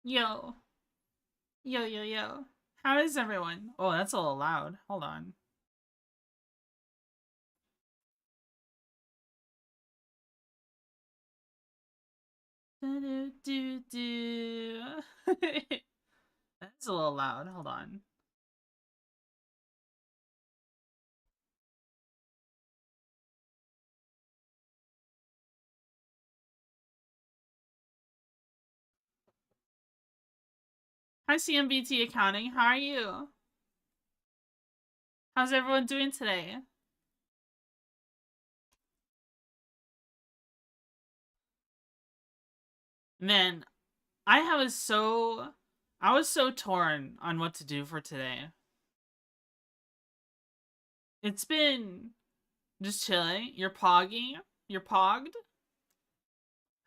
Yo. Yo, yo, yo. How is everyone? Oh, that's a little loud. Hold on. Do. That's a little loud. Hold on. Hi, CMBT Accounting. How are you? How's everyone doing today? Man, I was so torn on what to do for today. It's been just chilling. You're pogging? You're pogged?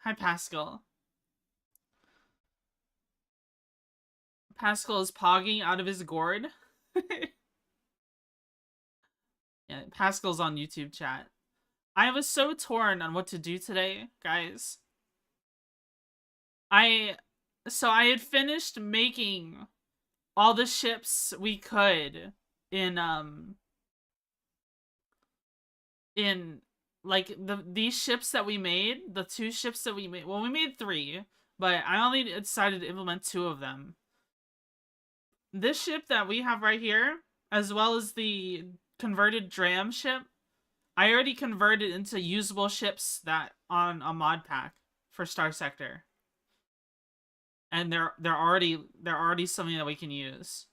Hi, Pascal. Pascal is pogging out of his gourd. Yeah, Pascal's on YouTube chat. I was so torn on what to do today, guys. I had finished making all the ships we could in in like these ships that we made, the two ships that we made. Well, we made 3, but I only decided to implement 2 of them. This ship that we have right here, as well as the converted Dram ship, I already converted into usable ships that on a mod pack for Starsector. And they're already something that we can use.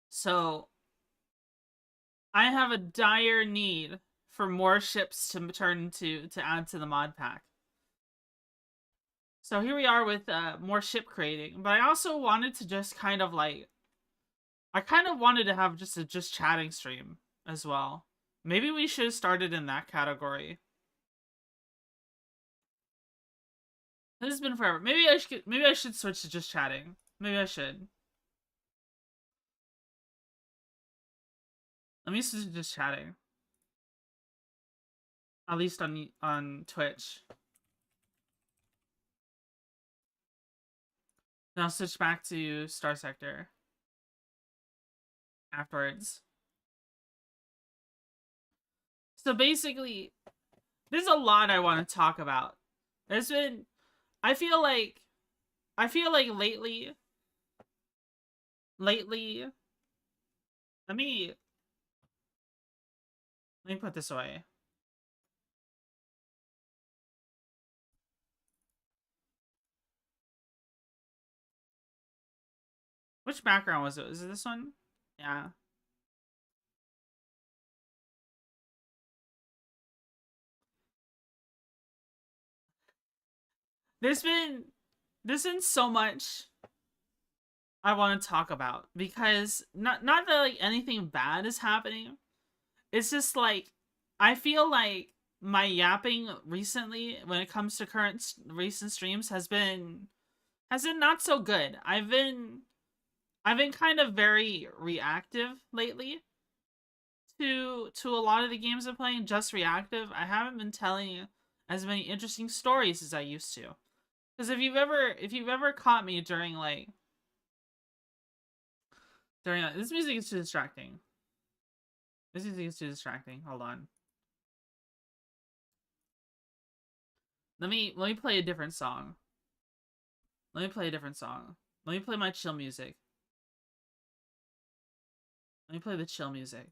So I have a dire need for more ships to turn to add to the mod pack. So here we are with more ship creating, but I also wanted to just kind of like I kind of wanted to have just a chatting stream as well. Maybe we should have started in that category. This has been forever. Maybe I should switch to just chatting. Maybe I should. Let me switch to just chatting. At least on Twitch. Then I'll switch back to Starsector afterwards. So basically, there's a lot I want to talk about. There's been, I feel like lately, let me put this away. Which background was it? Is it this one? Yeah. There's been so much I want to talk about because not that like anything bad is happening. It's just like I feel like my yapping recently when it comes to recent streams has been not so good. I've been kind of very reactive lately to a lot of the games I'm playing, just reactive. I haven't been telling as many interesting stories as I used to. Because if you've ever caught me during this music is too distracting. This music is too distracting. Hold on. Let me play a different song. Let me play a different song. Let me play my chill music. Let me play the chill music.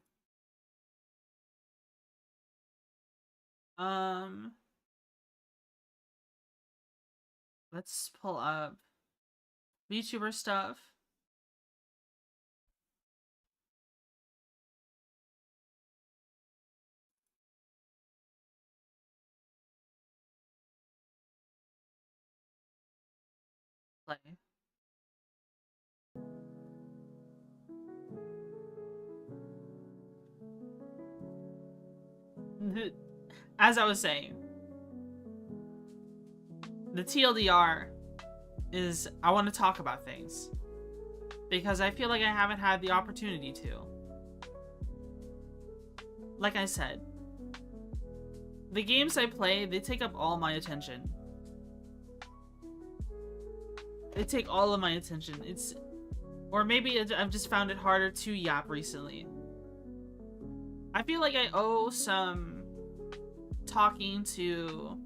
Let's pull up VTuber stuff. Play. As I was saying, the TLDR is I want to talk about things because I feel like I haven't had the opportunity to. Like I said, the games I play, they take up all my attention. They take all of my attention. It's, or maybe I've just found it harder to yap recently. I feel like I owe some talking to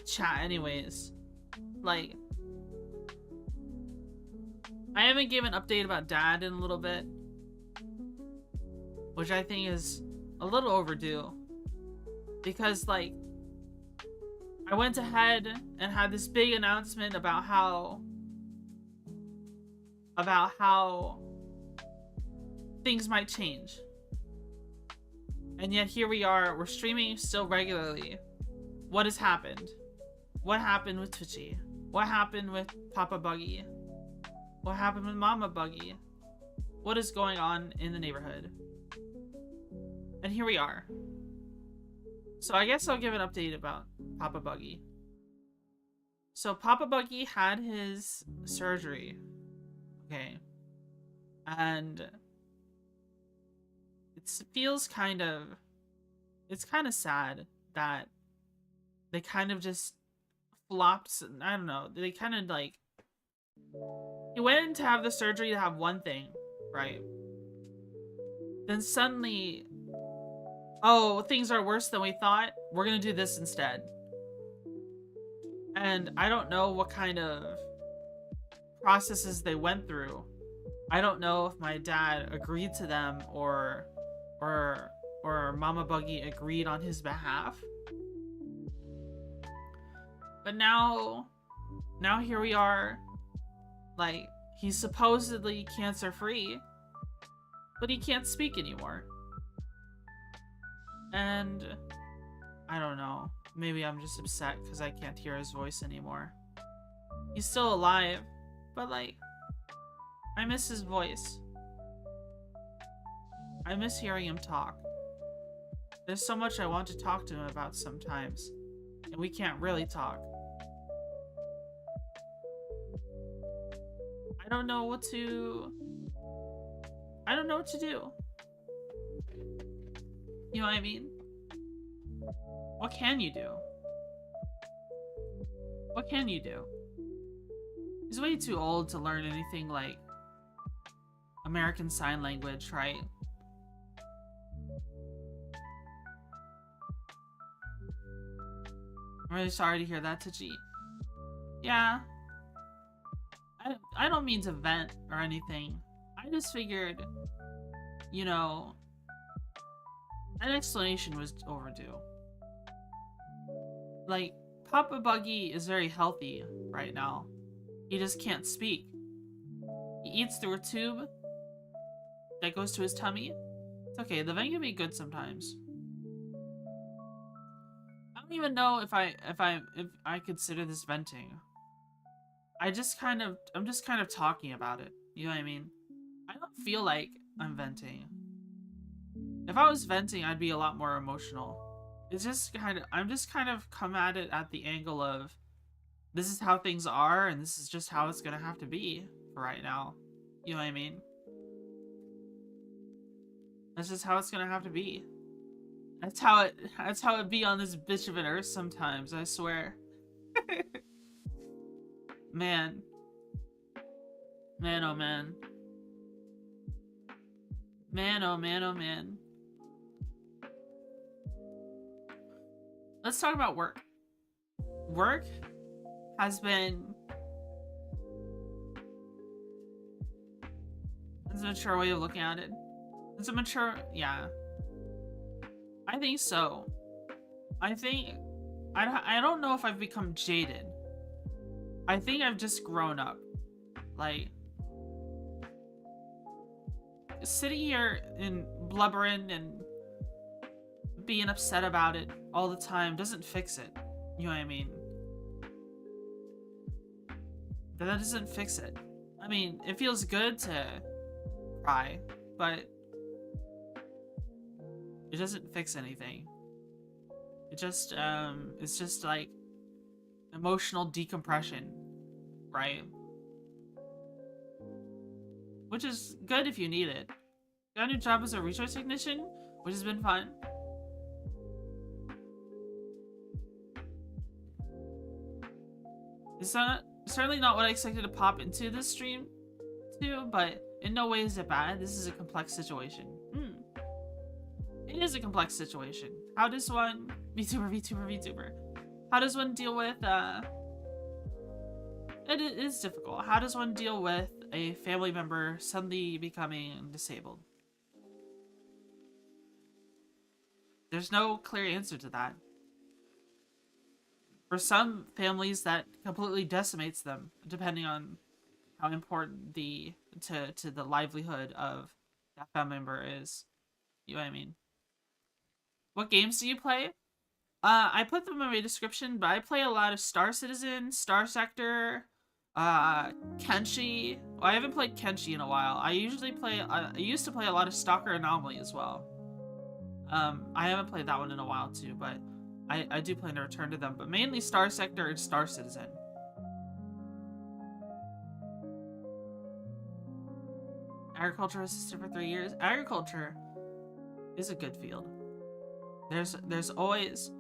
chat anyways. Like, I haven't given an update about Dad in a little bit, which I think is a little overdue. Because, like, I went ahead and had this big announcement about how things might change. And yet here we are, we're streaming still regularly. What has happened? What happened with Twitchy? What happened with Papa Buggy? What happened with Mama Buggy? What is going on in the neighborhood? And here we are. So I guess I'll give an update about Papa Buggy. So Papa Buggy had his surgery. Okay. And it feels kind of... It's kind of sad that they kind of just flopped. I don't know. They kind of like... He went in to have the surgery to have one thing, right? Then suddenly... Oh, things are worse than we thought. We're gonna do this instead. And I don't know what kind of processes they went through. I don't know if my dad agreed to them or Mama Buggy agreed on his behalf. But now here we are. Like, he's supposedly cancer-free, but he can't speak anymore. And I don't know. Maybe I'm just upset because I can't hear his voice anymore. He's still alive, but like, I miss his voice. I miss hearing him talk. There's so much I want to talk to him about sometimes, and we can't really talk. I don't know what to do. You know what I mean? What can you do? What can you do? He's way too old to learn anything like American Sign Language, right? I'm really sorry to hear that, Twitchy. Yeah. I don't mean to vent or anything. I just figured, you know, an explanation was overdue. Like, Papa Buggy is very healthy right now. He just can't speak. He eats through a tube that goes to his tummy. It's okay, the vent can be good sometimes. I don't even know if I consider this venting. I'm just kind of talking about it. You know what I mean? I don't feel like I'm venting. If I was venting, I'd be a lot more emotional. It's just I'm just kind of come at it at the angle of, this is how things are, and this is just how it's gonna have to be for right now. You know what I mean? That's just how it's gonna have to be. That's how it be on this bitch of an earth sometimes, I swear. Man. Man, oh man. Man, oh man, oh man. Let's talk about work. Work has been... It's a mature way of looking at it. It's a mature... Yeah. I think so. I think... I don't know if I've become jaded. I think I've just grown up. Like... Sitting here and blubbering and being upset about it all the time doesn't fix it. You know what I mean? That doesn't fix it. I mean, it feels good to cry, but it doesn't fix anything. It just, it's just like emotional decompression, right? Which is good if you need it. Got a new job as a resource technician, which has been fun. It's not certainly not what I expected to pop into this stream to, but in no way is it bad. This is a complex situation. It is a complex situation. How does one VTuber? How does one deal with it is difficult. How does one deal with a family member suddenly becoming disabled? There's no clear answer to that. For some families, that completely decimates them, depending on how important to the livelihood of that family member is. You know what I mean? What games do you play? I put them in my description, but I play a lot of Star Citizen, Starsector, Kenshi. Well, I haven't played Kenshi in a while. I used to play a lot of Stalker Anomaly as well. I haven't played that one in a while too, but I do plan to return to them, but mainly Starsector and Star Citizen. Agriculture assistant for 3 years. Agriculture is a good field. There's always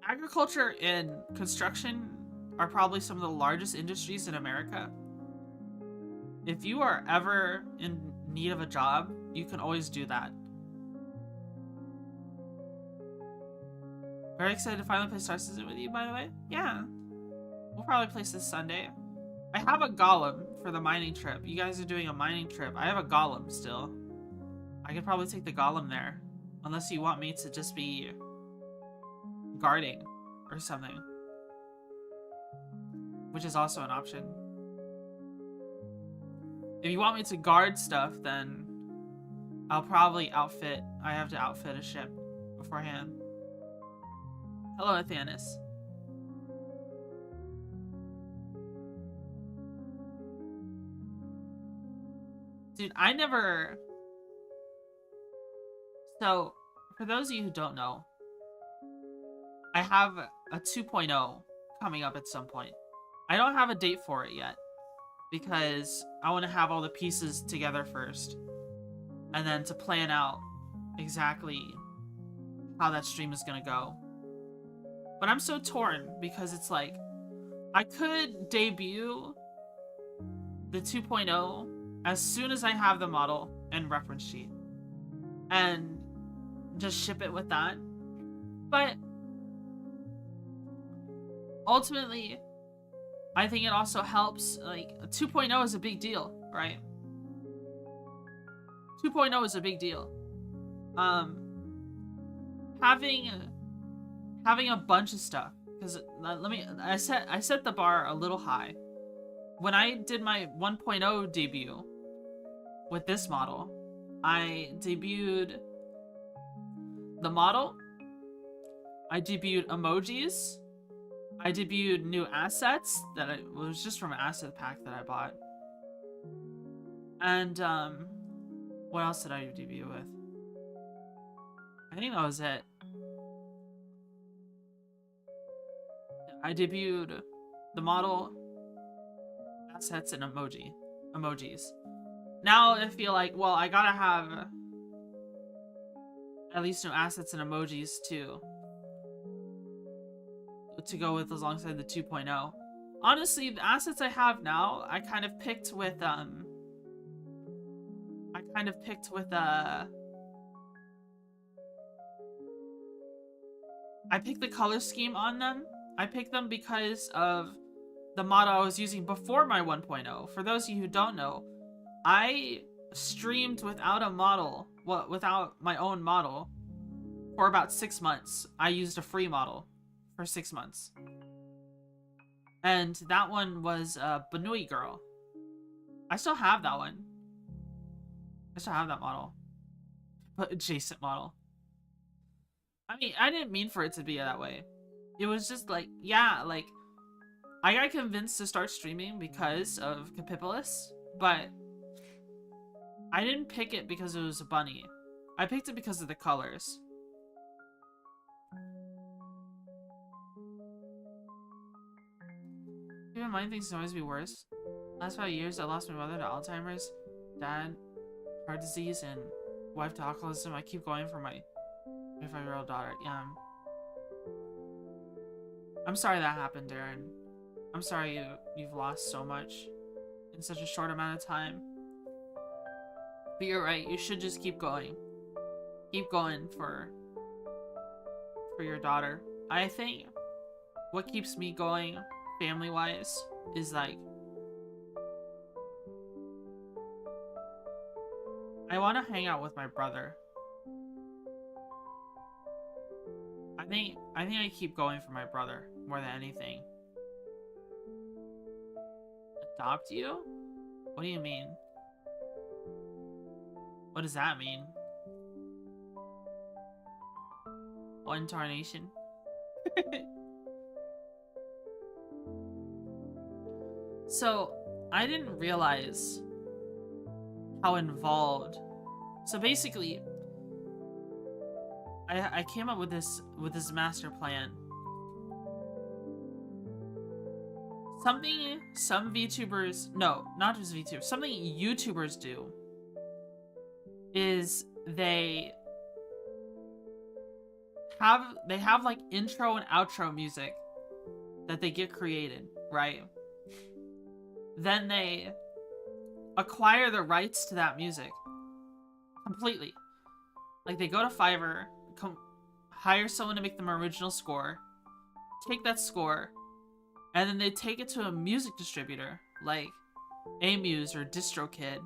agriculture and construction are probably some of the largest industries in America. If you are ever in need of a job, you can always do that. Very excited to finally play Star Citizen with you, by the way. Yeah. We'll probably play this Sunday. I have a golem for the mining trip. You guys are doing a mining trip. I have a golem still. I could probably take the golem there. Unless you want me to just be guarding or something. Which is also an option. If you want me to guard stuff, then I'll probably outfit. I have to outfit a ship beforehand. Hello, Athanis. Dude, I never... So, for those of you who don't know, I have a 2.0 coming up at some point. I don't have a date for it yet, because I want to have all the pieces together first, and then to plan out exactly how that stream is going to go. But I'm so torn, because it's like, I could debut the 2.0 as soon as I have the model and reference sheet, and just ship it with that. But ultimately, I think it also helps, like, 2.0 is a big deal, right? 2.0 is a big deal. Having a bunch of stuff, because I set the bar a little high. When I did my 1.0 debut with this model, I debuted the model, I debuted emojis, I debuted new assets that it was just from an asset pack that I bought. And what else did I debut with? I think that was it. I debuted the model, assets, and emojis. Now I feel like, well, I gotta have at least new assets and emojis to go with alongside the 2.0. Honestly, the assets I have now, I kind of picked with I picked the color scheme on them. I picked them because of the model I was using before my 1.0. For those of you who don't know, I streamed without a model, without my own model, for about 6 months. I used a free model for 6 months. And that one was Banui Girl. I still have that one. I still have that model. But adjacent model. I mean, I didn't mean for it to be that way. It was just like, yeah, like, I got convinced to start streaming because of Capipulus, but I didn't pick it because it was a bunny. I picked it because of the colors. Even mind things can always be worse. Last 5 years, I lost my mother to Alzheimer's, dad, heart disease, and wife to alcoholism. I keep going for my 5-year-old daughter. Yeah. I'm sorry that happened, Darren. I'm sorry you've lost so much in such a short amount of time. But you're right, you should just keep going. Keep going for your daughter. I think what keeps me going family-wise is like I want to hang out with my brother. I think I keep going for my brother more than anything. Adopt you? What do you mean? What does that mean? What incarnation? So, I didn't realize how involved. So basically, I came up with this master plan. Something some VTubers, no, not just VTubers, something YouTubers do is they have like intro and outro music that they get created, right? Then they acquire the rights to that music completely. Like they go to Fiverr, hire someone to make them an original score, take that score, and then they take it to a music distributor like Amuse or DistroKid,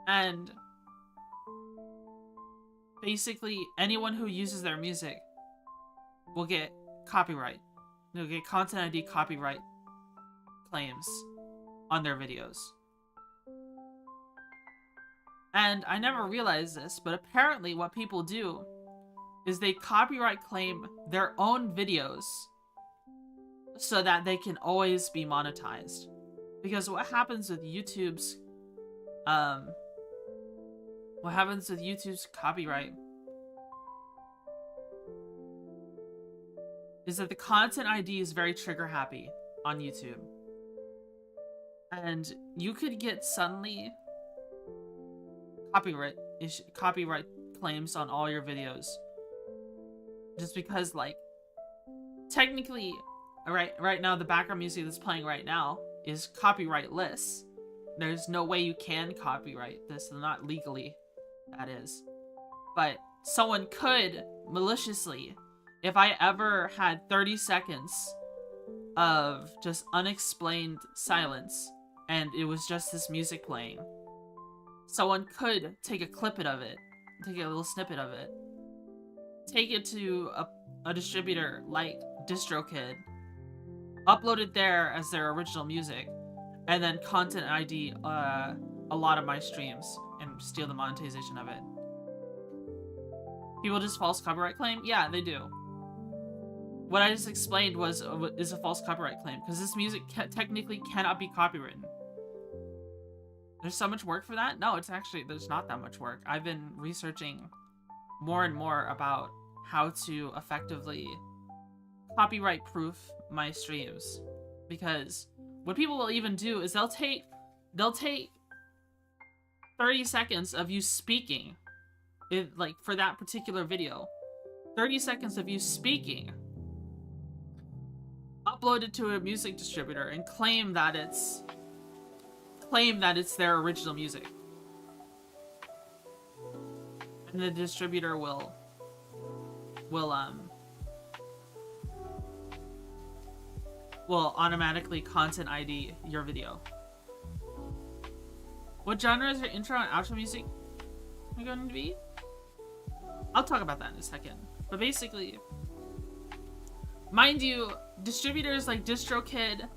and basically anyone who uses their music will get copyright. They'll get Content ID copyright claims on their videos. And I never realized this, but apparently what people do is they copyright claim their own videos so that they can always be monetized. Because what happens with YouTube's copyright is that the content ID is very trigger happy on YouTube. And you could get suddenly copyright claims on all your videos. Just because, like, technically, right now the background music that's playing right now is copyrightless. There's no way you can copyright this, not legally, that is. But someone could maliciously, if I ever had 30 seconds of just unexplained silence and it was just this music playing, someone could take a clip of it, take a little snippet of it, take it to a distributor like DistroKid, upload it there as their original music, and then Content ID a lot of my streams and steal the monetization of it. People just false copyright claim? Yeah, they do. What I just explained is a false copyright claim, because this music technically cannot be copywritten. There's so much work for that? No, it's actually, there's not that much work. I've been researching more and more about how to effectively copyright proof my streams. Because what people will even do is they'll take 30 seconds of you speaking, like for that particular video, 30 seconds of you speaking, upload it to a music distributor and claim that it's their original music. And the distributor will automatically Content ID your video. What genre is your intro and outro music going to be? I'll talk about that in a second. But basically, mind you, distributors like DistroKid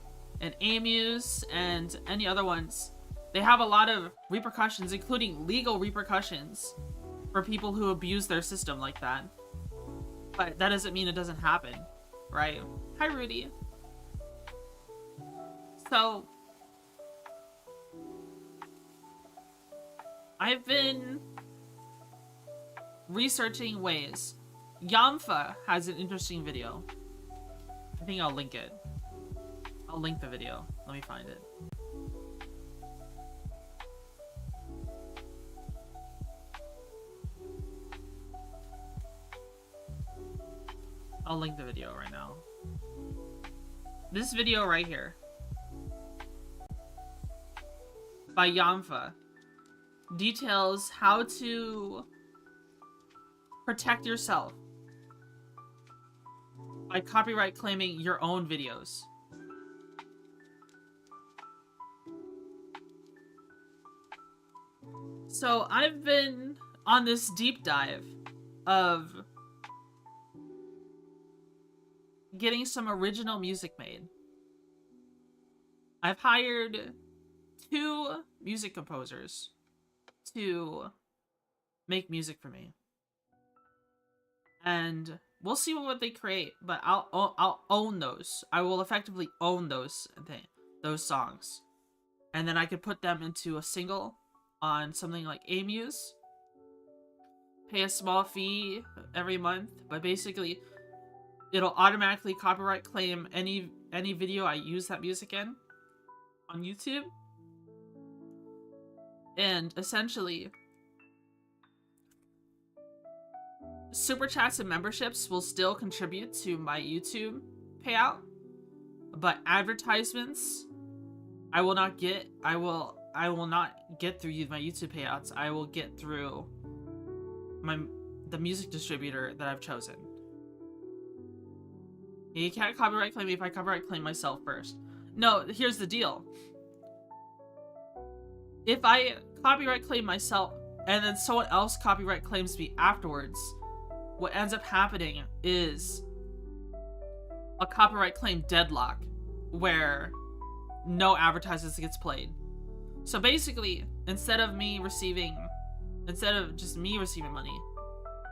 and Amuse and any other ones, they have a lot of repercussions, including legal repercussions, for people who abuse their system like that. But that doesn't mean it doesn't happen, right? Hi, Rudy. So, I've been researching ways. Yamfa has an interesting video. I think I'll link it. I'll link the video. Let me find it. I'll link the video right now. This video right here by Yamfa details how to protect yourself by copyright claiming your own videos. So I've been on this deep dive of getting some original music made. I've hired 2 music composers to make music for me. And we'll see what they create, but I'll own those. I will effectively own those songs. And then I could put them into a single on something like Amuse. Pay a small fee every month, but basically it'll automatically copyright claim any video I use that music in on YouTube. And essentially, super chats and memberships will still contribute to my YouTube payout, but advertisements I will not get. I will not get through my YouTube payouts. I will get through the music distributor that I've chosen. You can't copyright claim me if I copyright claim myself first. No, here's the deal. If I copyright claim myself and then someone else copyright claims me afterwards, what ends up happening is a copyright claim deadlock where no advertisements gets played. So basically, instead of just me receiving money,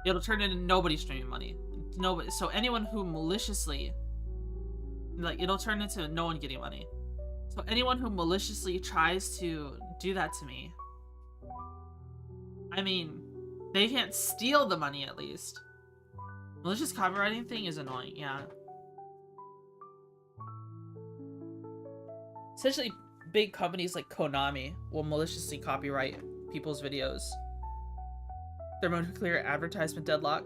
it'll turn into nobody streaming money. Nobody. So anyone who maliciously, it'll turn into no one getting money. So anyone who maliciously tries to do that to me, I mean, they can't steal the money at least. Malicious copywriting thing is annoying, yeah. Essentially, big companies like Konami will maliciously copyright people's videos. Thermonuclear advertisement deadlock.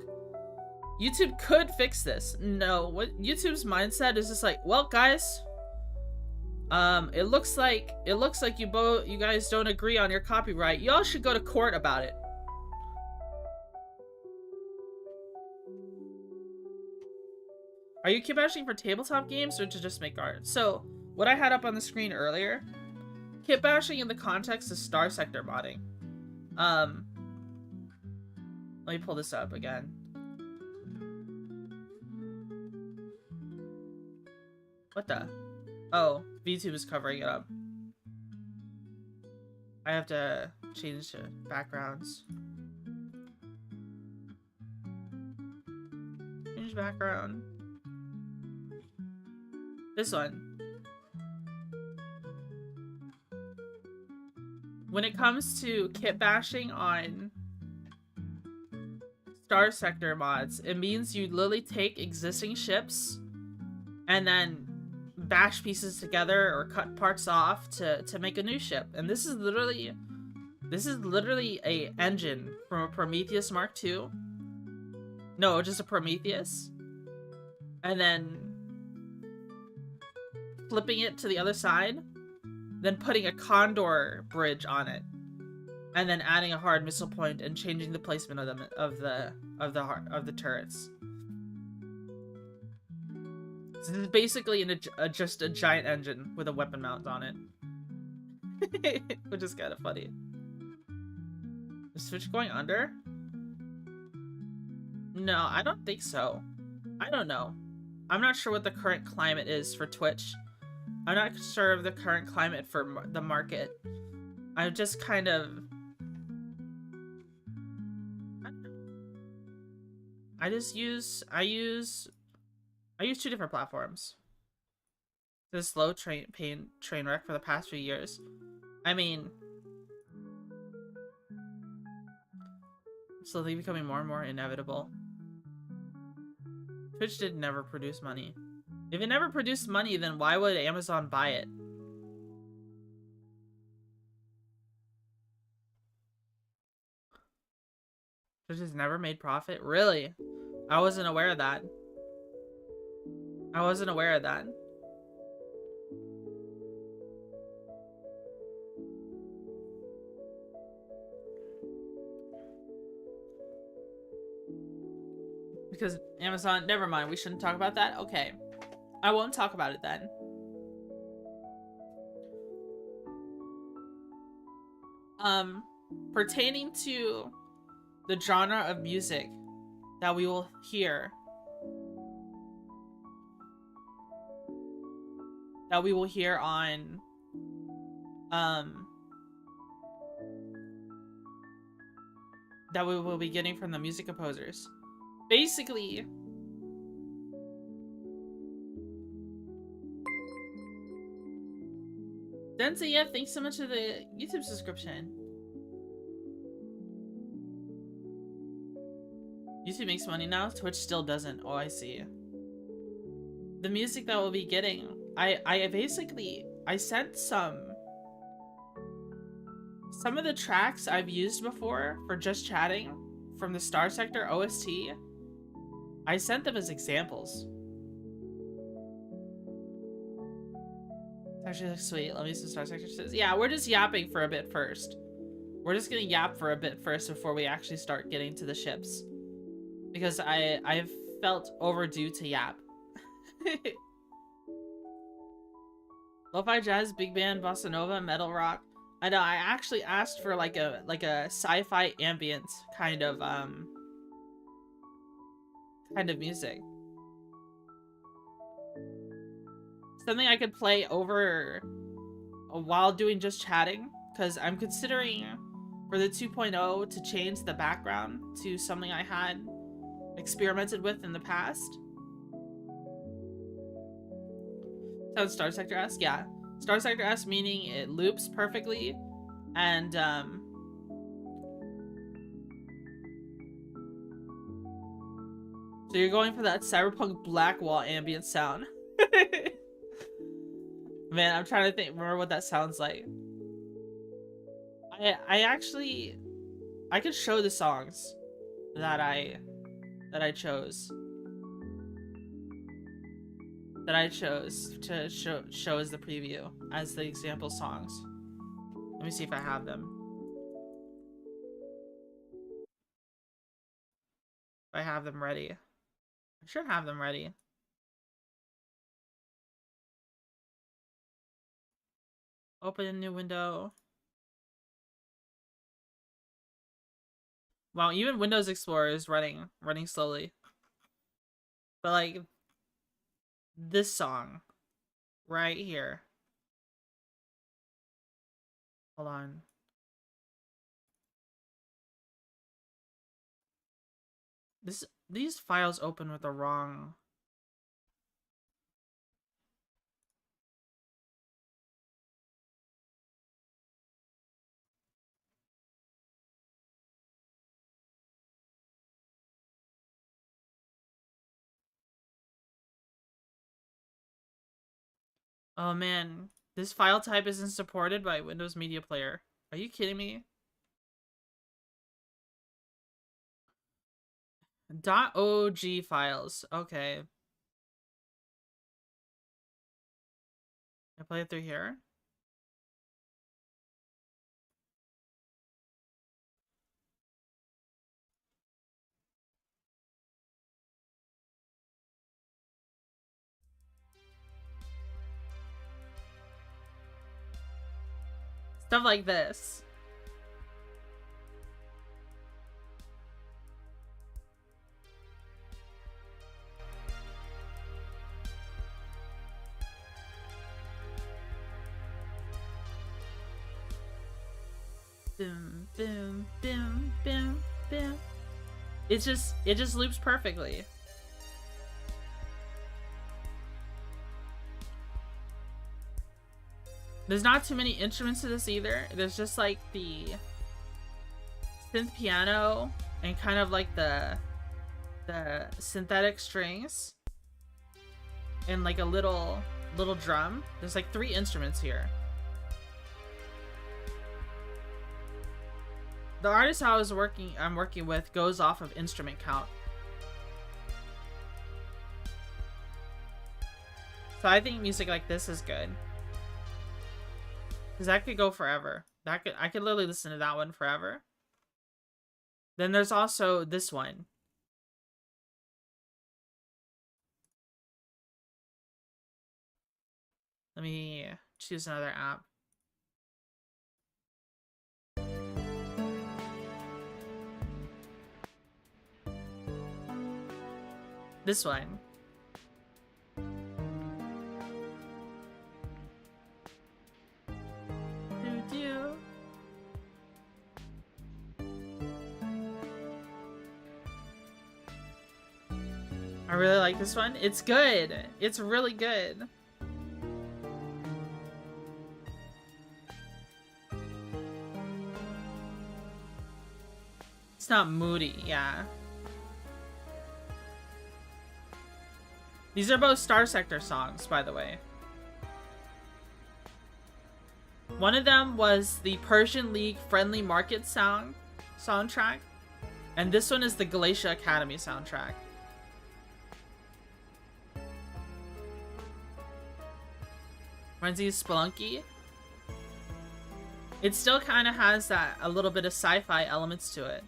YouTube could fix this. No, what YouTube's mindset is just like, well, guys, it looks like you guys don't agree on your copyright. Y'all should go to court about it. Are you kitbashing for tabletop games or to just make art? So, what I had up on the screen earlier, kitbashing in the context of Starsector modding. Let me pull this up again. What the? Oh, VTuber is covering it up. I have to change the backgrounds. Change background. This one. When it comes to kitbashing on Starsector mods, it means you literally take existing ships and then bash pieces together or cut parts off to make a new ship. And this is literally a engine from a Prometheus Mark II. No, just a Prometheus. And then flipping it to the other side, then putting a Condor bridge on it, and then adding a hard missile point and changing the placement of the turrets. This is basically just a giant engine with a weapon mount on it, which is kind of funny. Is Twitch going under? No, I don't think so. I don't know. I'm not sure what the current climate is for Twitch. I'm not sure of the current climate for the market. I'm just kind of... I use 2 different platforms. This slow train wreck for the past few years. I mean, slowly becoming more and more inevitable. Twitch did never produce money. If it never produced money, then why would Amazon buy it? Twitch has never made profit? Really? I wasn't aware of that. I wasn't aware of that. Because Amazon, never mind, we shouldn't talk about that? Okay. I won't talk about it then. Pertaining to the genre of music that we will hear, on, that we will be getting from the music composers. Basically, Denza, yeah, thanks so much for the YouTube subscription. YouTube makes money now, Twitch still doesn't. Oh, I see. The music that we'll be getting, I sent some of the tracks I've used before for just chatting from the Starsector OST. I sent them as examples. It's actually sweet. Let me see what Starsector says. Yeah, we're just yapping for a bit first. We're just gonna yap for a bit first before we actually start getting to the ships. Because I've felt overdue to yap. Lo-fi jazz, big band, bossa nova, metal rock. I know, I actually asked for like a sci-fi ambient kind of music. Something I could play over while doing just chatting, because I'm considering for the 2.0 to change the background to something I had experimented with in the past. Sounds Starsector-esque? Yeah. Starsector-esque meaning it loops perfectly, and so you're going for that cyberpunk black wall ambient sound. Man, I'm trying to remember what that sounds like. I could show the songs that I chose to show as the preview, as the example songs. Let me see if I have them. If I have them ready. I should have them ready. Open a new window. Wow, even Windows Explorer is running slowly. But like this song right here. Hold on. These files open with the wrong. Oh man, this file type isn't supported by Windows Media Player. Are you kidding me? .og files. Okay. I play it through here. Stuff like this. Boom, boom, boom, boom, boom. It just loops perfectly. There's not too many instruments to this either. There's just like the synth piano and kind of like the synthetic strings and like a little drum. There's like 3 instruments here. The artist I'm working with goes off of instrument count. So I think music like this is good. Because that could go forever. I could literally listen to that one forever. Then there's also this one. Let me choose another app. This one. I really like this one. It's good. It's really good. It's not moody, yeah. These are both Starsector songs, by the way. One of them was the Persian League Friendly Market soundtrack, and this one is the Galatia Academy soundtrack. Reminds me of Spelunky. It still kind of has that a little bit of sci-fi elements to it.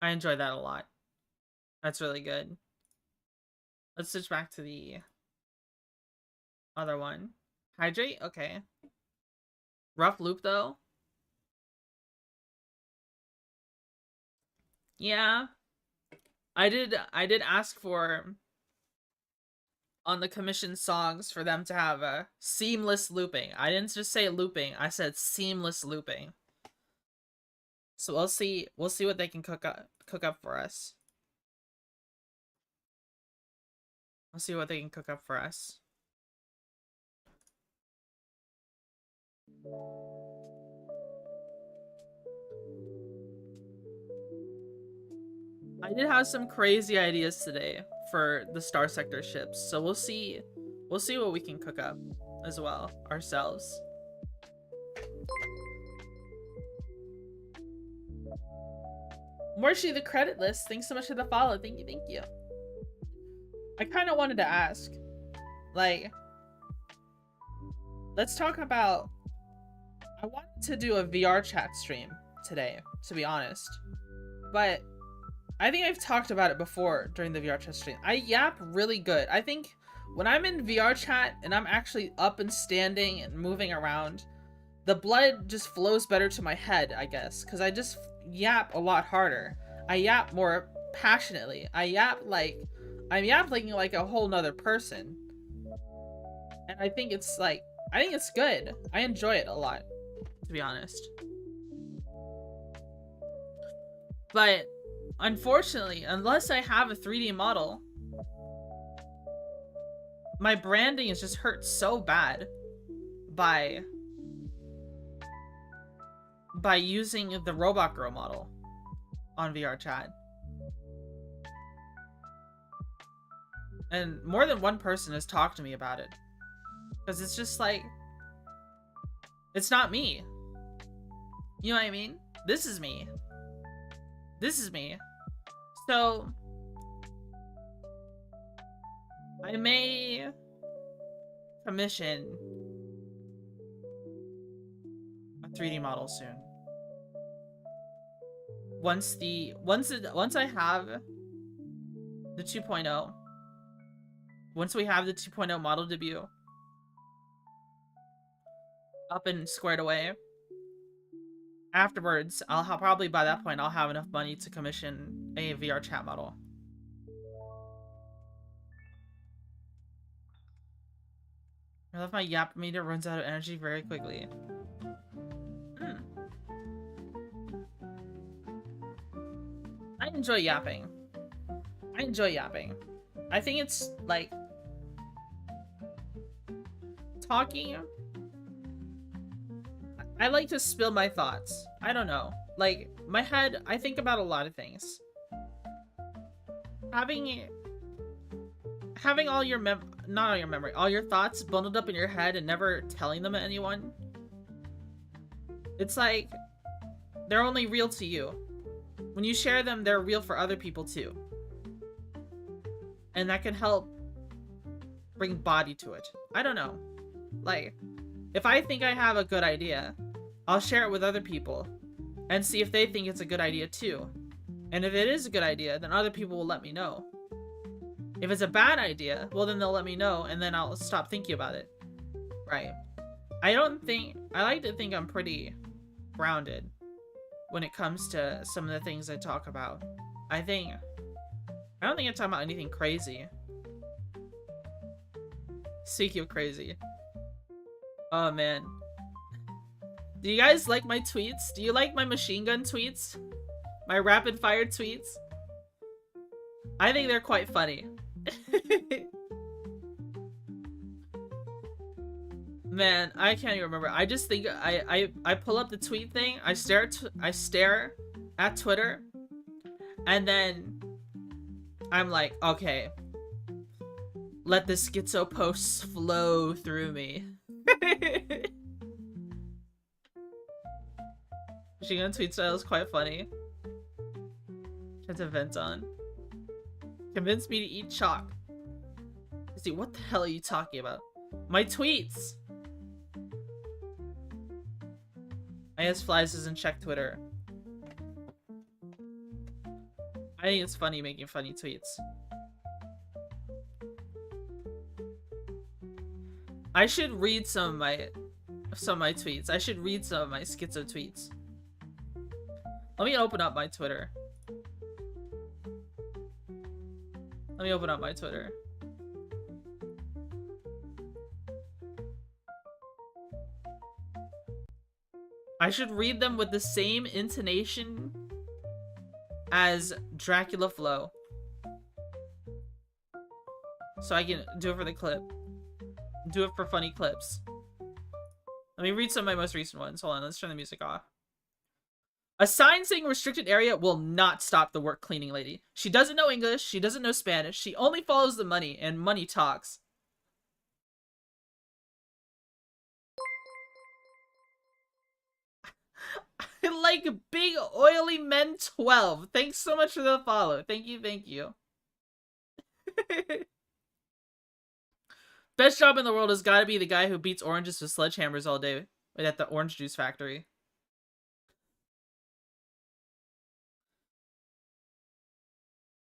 I enjoy that a lot. That's really good. Let's switch back to the other one. Hydrate? Okay. Rough loop, though. Yeah. I did ask for, on the commissioned songs, for them to have a seamless looping. I didn't just say looping, I said seamless looping. So we'll see what they can cook up for us. We'll see what they can cook up for us. I did have some crazy ideas today for the Starsector ships, so we'll see what we can cook up as well ourselves. Morshi, the credit list. Thanks so much for the follow. Thank you. I kind of wanted to ask, like, let's talk about, I wanted to do a VR chat stream today, to be honest, but I think I've talked about it before during the VR chat stream. I yap really good. I think when I'm in VR chat and I'm actually up and standing and moving around, the blood just flows better to my head, I guess, because I just yap a lot harder. I yap more passionately. I'm yapping like a whole nother person. And I think it's good. I enjoy it a lot, to be honest. But unfortunately, unless I have a 3D model, my branding is just hurt so bad by using the Robot Girl model on VR chat. And more than one person has talked to me about it. Because it's just like, it's not me. You know what I mean? This is me. This is me. So I may commission a 3D model soon. Once I have the 2.0, once we have the 2.0 model debut up and squared away, afterwards, probably by that point, I'll have enough money to commission a VR chat model. I love my yap meter runs out of energy very quickly. I enjoy yapping. I think it's like talking. I like to spill my thoughts. I don't know. Like, my head, I think about a lot of things. Having all your all your thoughts bundled up in your head and never telling them to anyone. It's like, they're only real to you. When you share them, they're real for other people too. And that can help bring body to it. I don't know. Like, if I think I have a good idea, I'll share it with other people and see if they think it's a good idea too. And if it is a good idea, then other people will let me know. If it's a bad idea, well then they'll let me know and then I'll stop thinking about it. Right. I like to think I'm pretty grounded when it comes to some of the things I talk about. I don't think I'm talking about anything crazy. Speaking of crazy. Oh man. Do you guys like my tweets? Do you like my machine gun tweets? My rapid fire tweets? I think they're quite funny. Man, I can't even remember. I just think I pull up the tweet thing, I stare at Twitter, and then I'm like, okay, let the schizo posts flow through me. Machine gun tweet style is quite funny. Trying to vent on. Convince me to eat chalk. See, what the hell are you talking about? My tweets! I guess Flies doesn't check Twitter. I think it's funny making funny tweets. I should read some of my tweets. I should read some of my schizo tweets. Let me open up my Twitter. Let me open up my Twitter. I should read them with the same intonation as Dracula Flow. So I can do it for the clip. Do it for funny clips. Let me read some of my most recent ones. Hold on, let's turn the music off. A sign saying restricted area will not stop the work cleaning lady. She doesn't know English, she doesn't know Spanish, she only follows the money, and money talks. I like Big Oily Men 12. Thanks so much for the follow. Thank you, thank you. Best job in the world has got to be the guy who beats oranges with sledgehammers all day at the orange juice factory.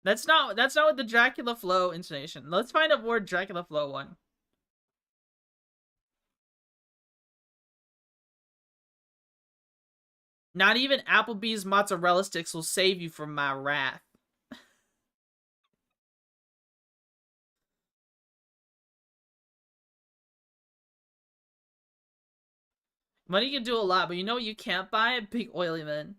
That's not what the Dracula Flow intonation. Let's find a more Dracula Flow one. Not even Applebee's mozzarella sticks will save you from my wrath. Money can do a lot, but you know what you can't buy? Big Oily Men.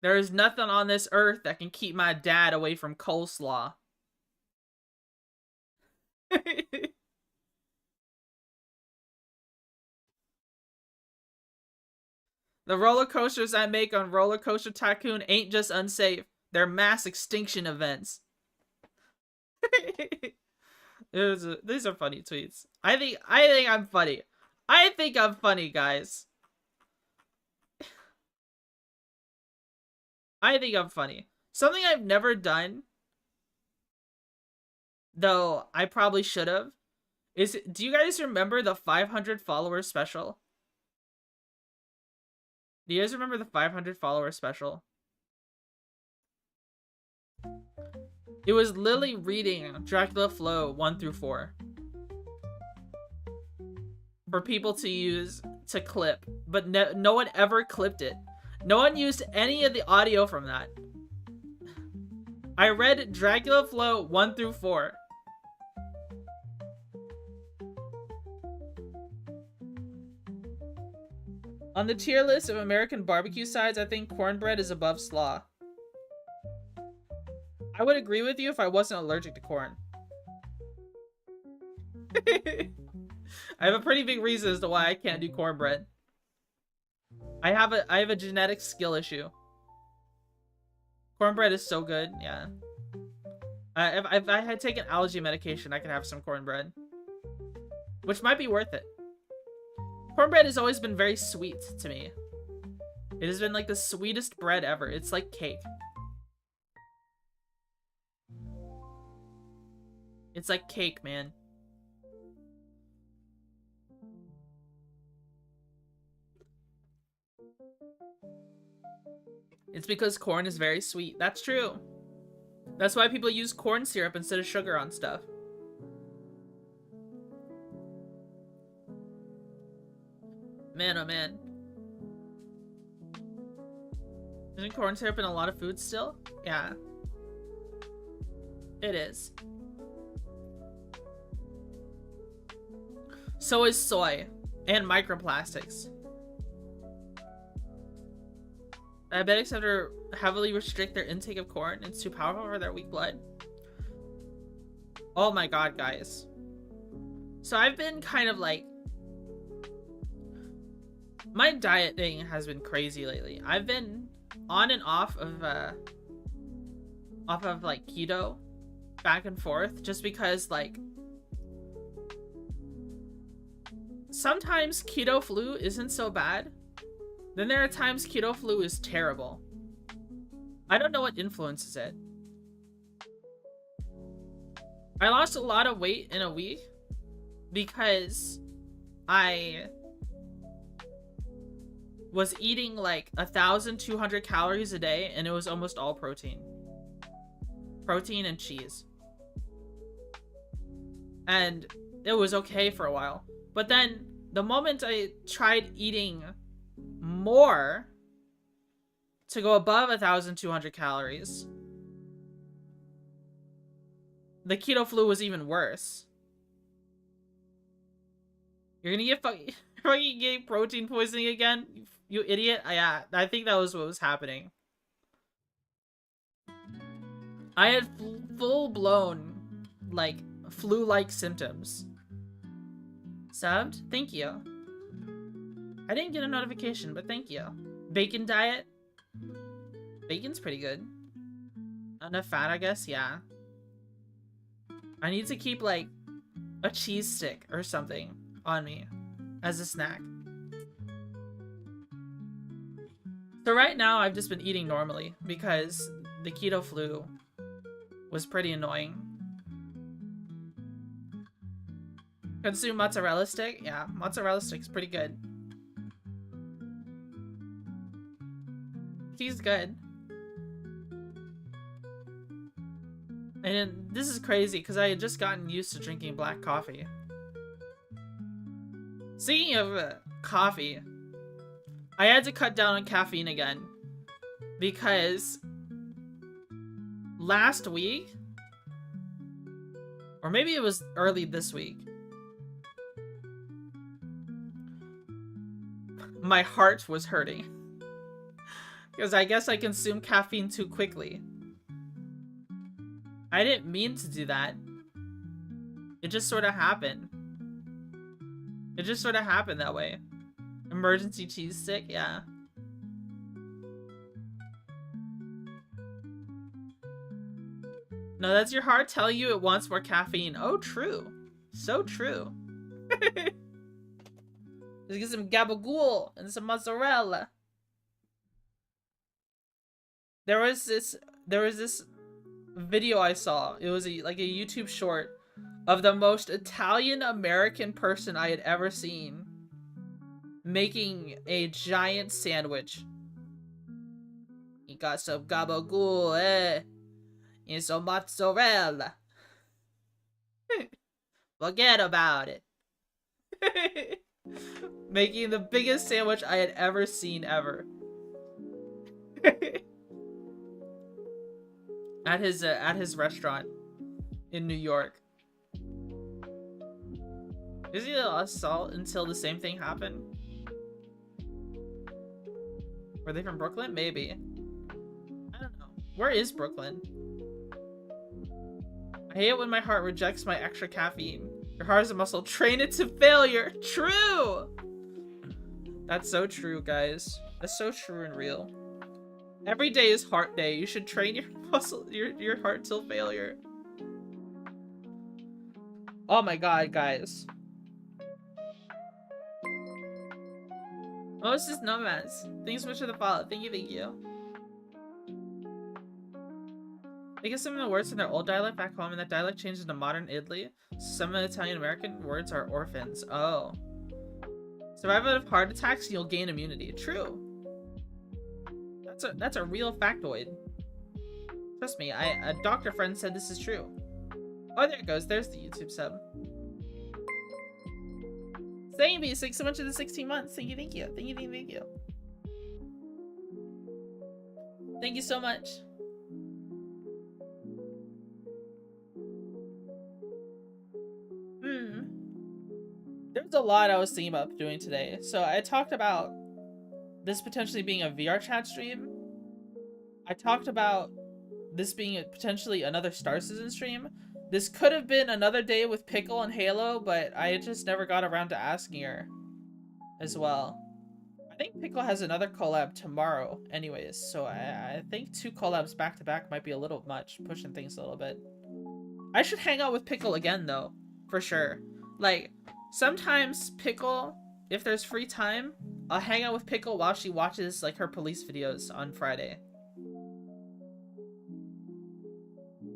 There is nothing on this earth that can keep my dad away from coleslaw. The roller coasters I make on Roller Coaster Tycoon ain't just unsafe. They're mass extinction events. These are funny tweets. I think I'm funny. I think I'm funny, guys. I think I'm funny. Something I've never done, though I probably should have, is, do you guys remember the 500 follower special? Do you guys remember the 500 follower special? It was Lily reading Dracula Flow 1 through 4 for people to use to clip, but no one ever clipped it. No one used any of the audio from that. I read Dracula Flow 1 through 4. On the tier list of American barbecue sides, I think cornbread is above slaw. I would agree with you if I wasn't allergic to corn. I have a pretty big reason as to why I can't do cornbread. I have a genetic skill issue. Cornbread is so good, yeah. If I had taken allergy medication, I could have some cornbread. Which might be worth it. Cornbread has always been very sweet to me. It has been like the sweetest bread ever. It's like cake. It's like cake, man. It's because corn is very sweet. That's true. That's why people use corn syrup instead of sugar on stuff. Man, oh man. Isn't corn syrup in a lot of foods still? Yeah. It is. So is soy. And microplastics. Diabetics have to heavily restrict their intake of corn. It's too powerful for their weak blood. Oh my god, guys. So I've been kind of like... My diet thing has been crazy lately. I've been on and off of like keto, back and forth, just because like sometimes keto flu isn't so bad. Then there are times keto flu is terrible. I don't know what influences it. I lost a lot of weight in a week because I was eating like 1,200 calories a day, and it was almost all protein. Protein and cheese. And it was okay for a while. But then the moment I tried eating more to go above 1,200 calories, the keto flu was even worse. You're gonna get fucking getting protein poisoning again? You idiot. Yeah, I think that was what was happening. I had full-blown, like, flu-like symptoms. Subbed? Thank you. I didn't get a notification, but thank you. Bacon diet? Bacon's pretty good. Enough fat, I guess? Yeah. I need to keep, like, a cheese stick or something on me as a snack. So right now, I've just been eating normally because the keto flu was pretty annoying. Consume mozzarella stick? Yeah, mozzarella stick's pretty good. Tea's good. And then, this is crazy because I had just gotten used to drinking black coffee. Speaking of coffee, I had to cut down on caffeine again because last week, or maybe it was early this week, my heart was hurting because I guess I consumed caffeine too quickly. I didn't mean to do that. It just sort of happened. It just sort of happened that way. Emergency cheese stick, yeah. No, that's your heart telling you it wants more caffeine. Oh, true. So true. Let's get some gabagool and some mozzarella. There was this video I saw. It was like a YouTube short of the most Italian American person I had ever seen making a giant sandwich. He got some gabagool, and some mozzarella. Forget about it. Making the biggest sandwich I had ever seen ever. At his restaurant in New York. Is he a salt until the same thing happened? Were they from Brooklyn? Maybe. I don't know. Where is Brooklyn? I hate it when my heart rejects my extra caffeine. Your heart is a muscle. Train it to failure. True! That's so true, guys. That's so true and real. Every day is heart day. You should train your muscle, your heart till failure. Oh my god, guys. Moses Nomads. Thanks so much for the follow. Thank you, thank you. They get some of the words in their old dialect back home, and that dialect changed into modern Italy. Some Italian American words are orphans. Oh. Survive out of heart attacks, you'll gain immunity. True. That's a real factoid. Trust me, a doctor friend said this is true. Oh, there it goes. There's the YouTube sub. Thank you so much for the 16 months. Thank you, thank you. Thank you, thank you, thank you. Thank you so much. There's a lot I was thinking about doing today. So I talked about this potentially being a VR chat stream. I talked about this being potentially another Star Citizen stream. This could have been another day with Pickle and Halo, but I just never got around to asking her as well. I think Pickle has another collab tomorrow anyways, so I think 2 collabs back to back might be a little much, pushing things a little bit. I should hang out with Pickle again though, for sure. Like, sometimes Pickle, if there's free time, I'll hang out with Pickle while she watches like her police videos on Friday.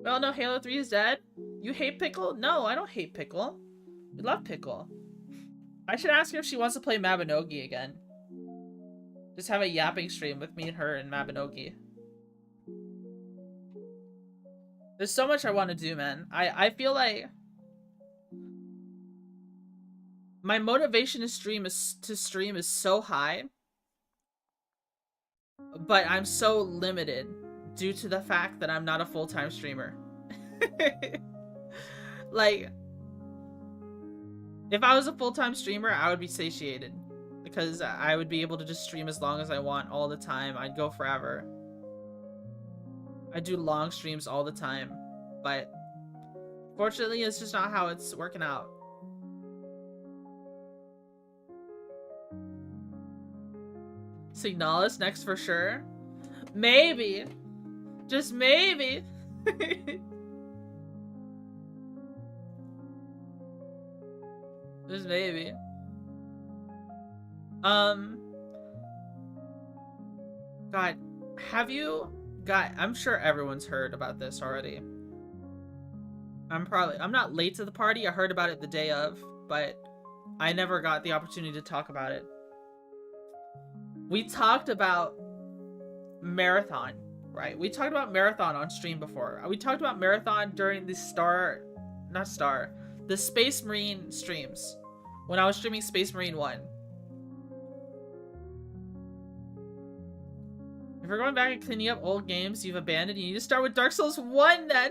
Oh no, Halo 3 is dead? You hate Pickle? No, I don't hate Pickle. We love Pickle. I should ask her if she wants to play Mabinogi again. Just have a yapping stream with me and her and Mabinogi. There's so much I want to do, man. I feel like my motivation to stream is so high, but I'm so limited due to the fact that I'm not a full-time streamer. Like, if I was a full-time streamer, I would be satiated. Because I would be able to just stream as long as I want all the time. I'd go forever. I do long streams all the time. But fortunately, it's just not how it's working out. Signalis next for sure. Maybe. Just maybe. Just maybe. God, have you got, I'm sure everyone's heard about this already. I'm not late to the party. I heard about it the day of, but I never got the opportunity to talk about it. We talked about Marathon, right? We talked about Marathon on stream before. We talked about Marathon during the the Space Marine streams. When I was streaming Space Marine 1. If you're going back and cleaning up old games you've abandoned, you need to start with Dark Souls 1 then!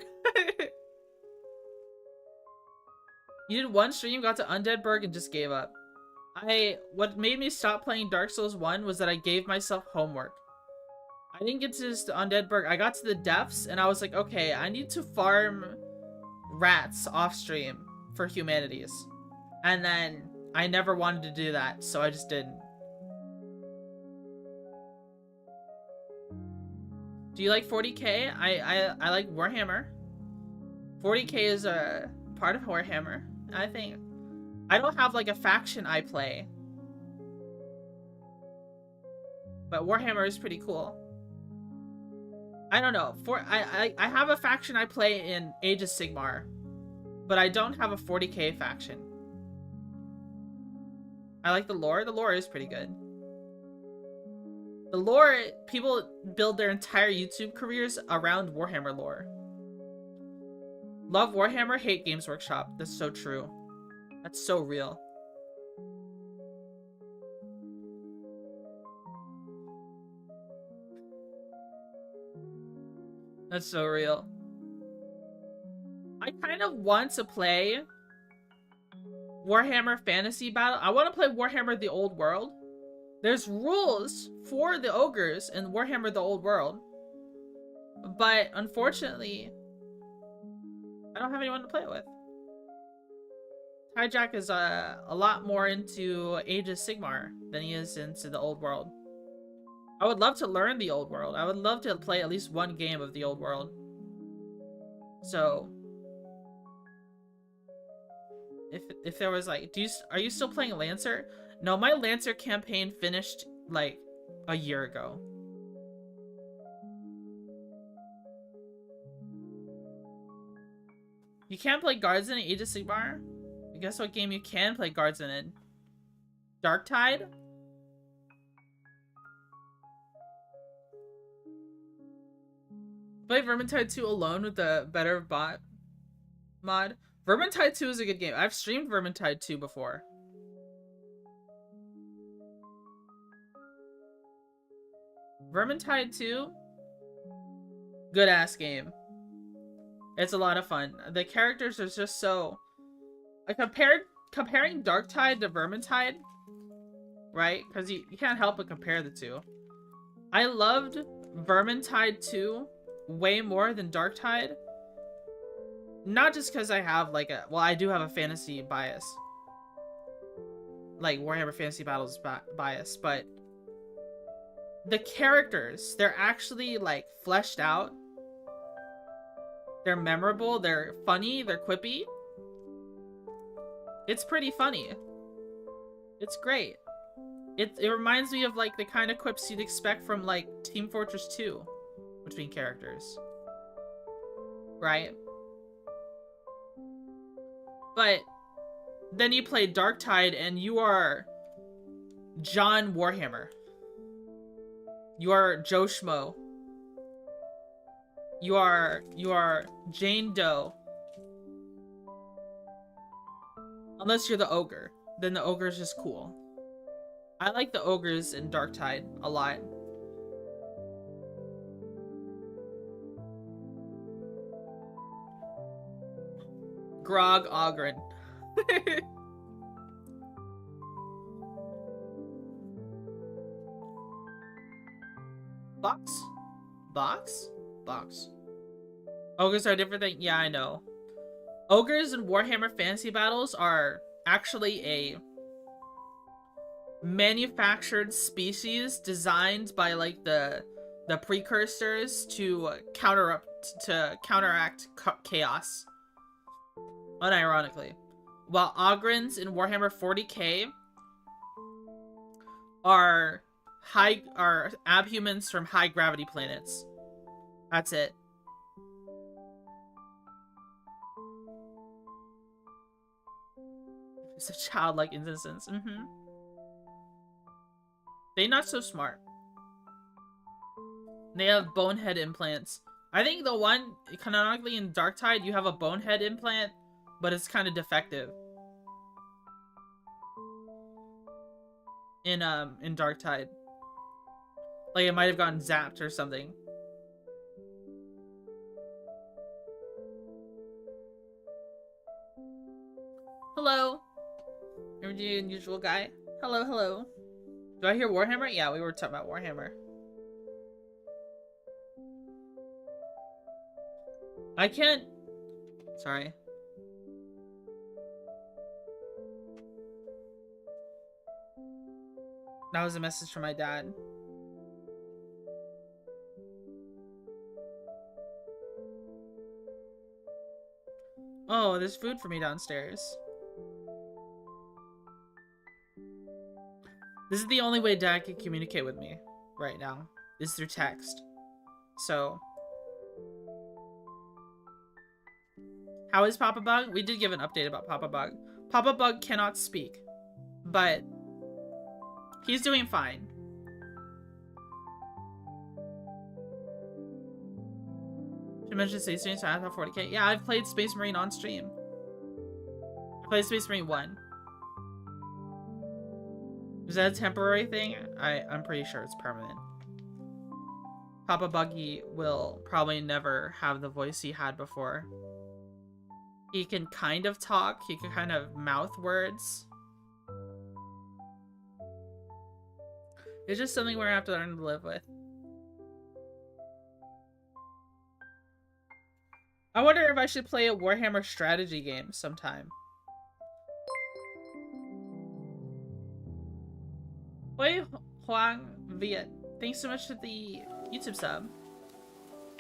You did one stream, got to Undeadburg, and just gave up. What made me stop playing Dark Souls 1 was that I gave myself homework. I didn't get to just Undeadburg. I got to the depths, and I was like, okay, I need to farm rats off stream for humanities. And then I never wanted to do that, so I just didn't. Do you like 40k? I like Warhammer. 40k is a part of Warhammer, I think. I don't have like a faction I play, but Warhammer is pretty cool. I don't know. I have a faction I play in Age of Sigmar, but I don't have a 40k faction. I like the lore. The lore is pretty good. The lore, people build their entire YouTube careers around Warhammer lore. Love Warhammer, hate Games Workshop. That's so true. That's so real. That's so real. I kind of want to play Warhammer Fantasy Battle. I want to play Warhammer The Old World. There's rules for the ogres in Warhammer The Old World. But unfortunately, I don't have anyone to play it with. Hijack is a lot more into Age of Sigmar than he is into the Old World. I would love to learn the Old World. I would love to play at least one game of the Old World. So, if there was like, are you still playing Lancer? No, my Lancer campaign finished like a year ago. You can't play guards in Age of Sigmar? Guess what game you can play guards in? Darktide? Play Vermintide 2 alone with the better bot mod. Vermintide 2 is a good game. I've streamed Vermintide 2 before. Vermintide 2? Good ass game. It's a lot of fun. The characters are just so... comparing Darktide to Vermintide, right? Because you can't help but compare the two. I loved Vermintide 2 way more than Darktide. Not just because I have like a... Well, I do have a fantasy bias. Like Warhammer Fantasy Battles bias, but... The characters, they're actually like fleshed out. They're memorable, they're funny, they're quippy. It's pretty funny. It's great. It reminds me of like the kind of quips you'd expect from like Team Fortress 2 between characters. Right? But then you play Darktide and you are John Warhammer. You are Joe Schmo. You are Jane Doe. Unless you're the ogre. Then the ogre's just cool. I like the ogres in Darktide a lot. Grog Ogren. Box? Box? Box. Ogres are a different thing? Yeah, I know. Ogres in Warhammer Fantasy Battles are actually a manufactured species designed by like the precursors to counteract chaos. Unironically. While Ogrins in Warhammer 40k are abhumans from high gravity planets. That's it. It's a childlike innocence. They not so smart. They have bonehead implants. I think the one canonically in Darktide, you have a bonehead implant, but it's kind of defective. In Darktide. Like it might have gotten zapped or something. Hello. Remember the unusual guy? Hello, hello. Do I hear Warhammer? Yeah, we were talking about Warhammer. I can't... Sorry. That was a message from my dad. Oh, there's food for me downstairs. This is the only way Dad can communicate with me right now, is through text. So, how is Papa Bug? We did give an update about Papa Bug. Papa Bug cannot speak, but he's doing fine. You mentioned Space Marine, so I have 40k. Yeah, I've played Space Marine on stream. I played Space Marine 1. Is that a temporary thing? I'm pretty sure it's permanent. Papa Buggy will probably never have the voice he had before. He can kind of talk. He can kind of mouth words. It's just something we're gonna have to learn to live with. I wonder if I should play a Warhammer strategy game sometime. Oi, Huang Viet. Thanks so much for the YouTube sub.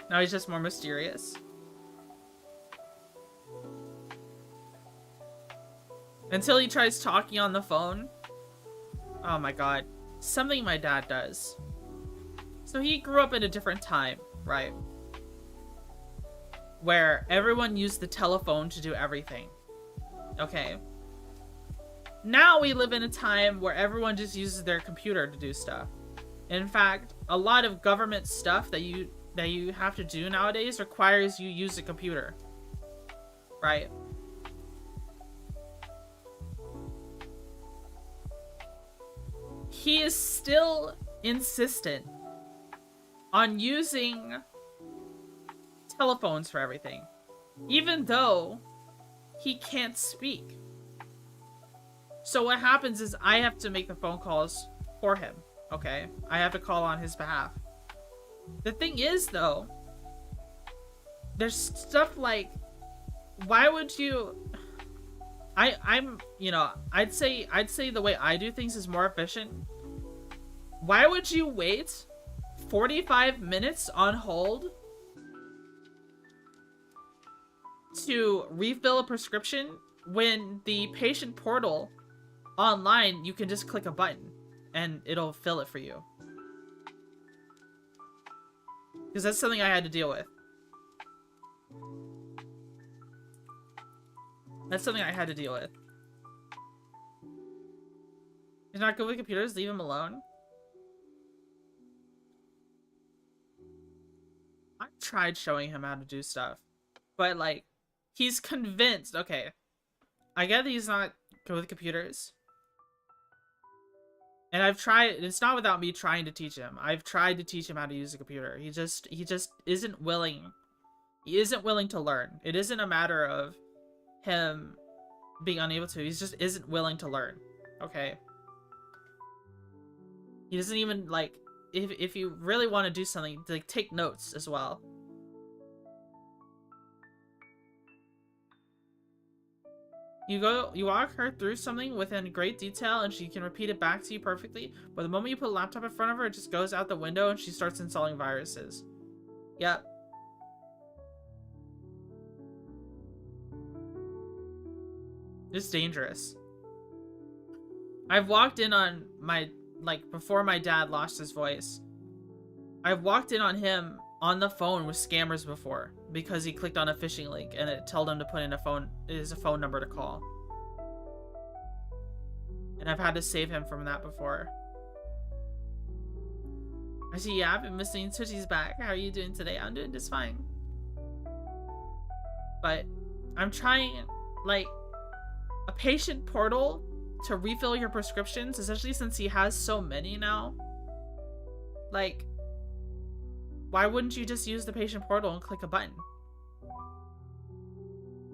Now he's just more mysterious. Until he tries talking on the phone. Oh my god. Something my dad does. So he grew up in a different time, right? where everyone used the telephone to do everything. Okay. Now we live in a time where everyone just uses their computer to do stuff. In fact, a lot of government stuff that you have to do nowadays requires you use a computer. Right? He is still insistent on using telephones for everything, even though he can't speak. So what happens is I have to make the phone calls for him, okay? I have to call on his behalf. The thing is, though, there's stuff like, why would you... I'm, you know, I'd say the way I do things is more efficient. Why would you wait 45 minutes on hold to refill a prescription when the patient portal online, you can just click a button and it'll fill it for you? Because that's something I had to deal with. That's something I had to deal with. He's not good with computers, leave him alone. I tried showing him how to do stuff, but like, he's convinced. Okay, I get that he's not good with computers, and I've tried. It's not without me trying to teach him. I've tried to teach him how to use a computer. He just isn't willing. He isn't willing to learn. It isn't a matter of him being unable to. He just isn't willing to learn. Okay. He doesn't even like. If you really want to do something, like, take notes as well. You walk her through something within great detail and she can repeat it back to you perfectly, but the moment you put a laptop in front of her, it just goes out the window and she starts installing viruses. Yep. It's dangerous. I've walked in on my, like, before my dad lost his voice, I've walked in on him on the phone with scammers before because he clicked on a phishing link and it told him to put in a phone number to call. And I've had to save him from that before. I see, yeah, I've been missing. Twitchy's back. How are you doing today? I'm doing just fine. But I'm trying, like, a patient portal to refill your prescriptions, especially since he has so many now. Like, why wouldn't you just use the patient portal and click a button?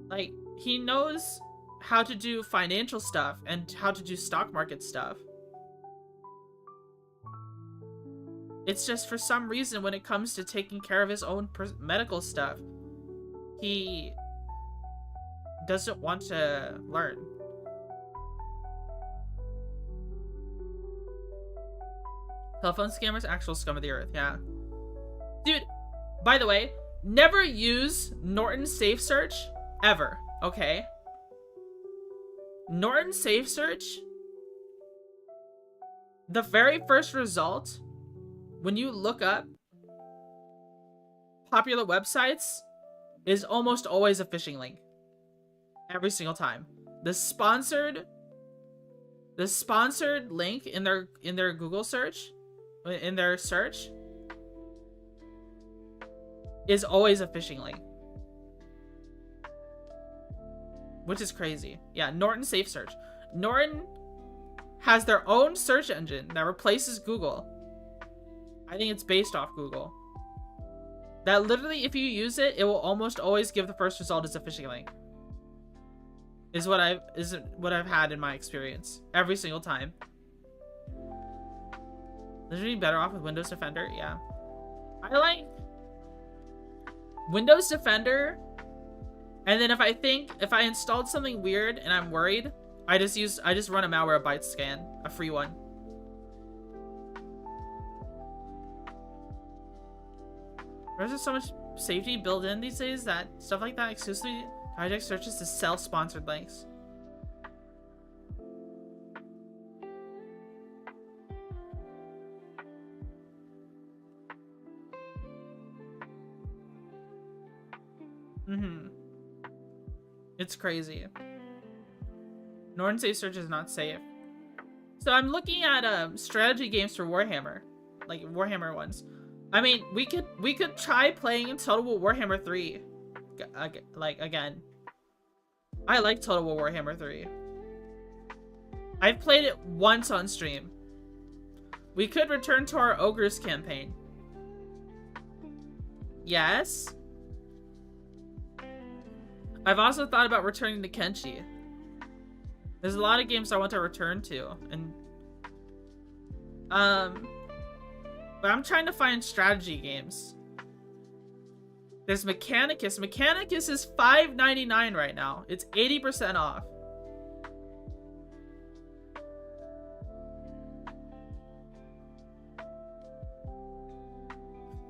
Like, he knows how to do financial stuff and how to do stock market stuff. It's just for some reason when it comes to taking care of his own medical stuff, he doesn't want to learn. Telephone scammers, actual scum of the earth, yeah. Dude, by the way, never use Norton Safe Search ever, okay? Norton Safe Search, the very first result, when you look up popular websites, is almost always a phishing link. Every single time. The sponsored link in their Google search, in their search, is always a phishing link. Which is crazy. Yeah, Norton Safe Search. Norton has their own search engine that replaces Google. I think it's based off Google. That literally, if you use it, it will almost always give the first result as a phishing link. Is what I've had in my experience. Every single time. Is it better off with Windows Defender? Yeah. I like Windows Defender, and then if I installed something weird and I'm worried, I just run a Malwarebytes scan, a free one. There's just so much safety built in these days that stuff like that exclusively hijack searches to self-sponsored links. Mm-hmm. It's crazy. Norton safe search is not safe. So I'm looking at strategy games for Warhammer, like Warhammer ones. I mean, we could try playing Total War Warhammer 3, like again. I like Total War Warhammer 3. I've played it once on stream. We could return to our Ogres campaign. Yes. I've also thought about returning to Kenshi. There's a lot of games I want to return to, and but I'm trying to find strategy games. There's Mechanicus. Mechanicus is $5.99 right now. It's 80% off.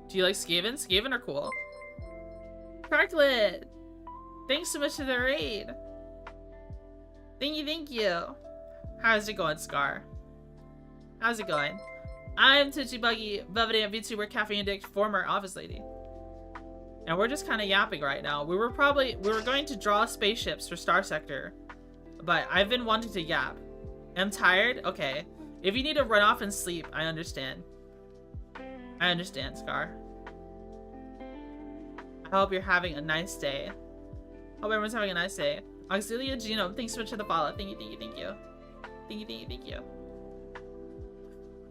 Do you like Skaven? Skaven are cool. Parklet! Thanks so much for the raid. Thank you. How's it going, Scar? How's it going? I'm Twitchy Buggy, Velvet and VTuber, Caffeine Addict, former office lady. And we're just kind of yapping right now. We were going to draw spaceships for Starsector, but I've been wanting to yap. I'm tired? Okay. If you need to run off and sleep, I understand. I understand, Scar. I hope you're having a nice day. Hope everyone's having a nice day. Auxilia Genome, thanks so much for the follow. Thank you.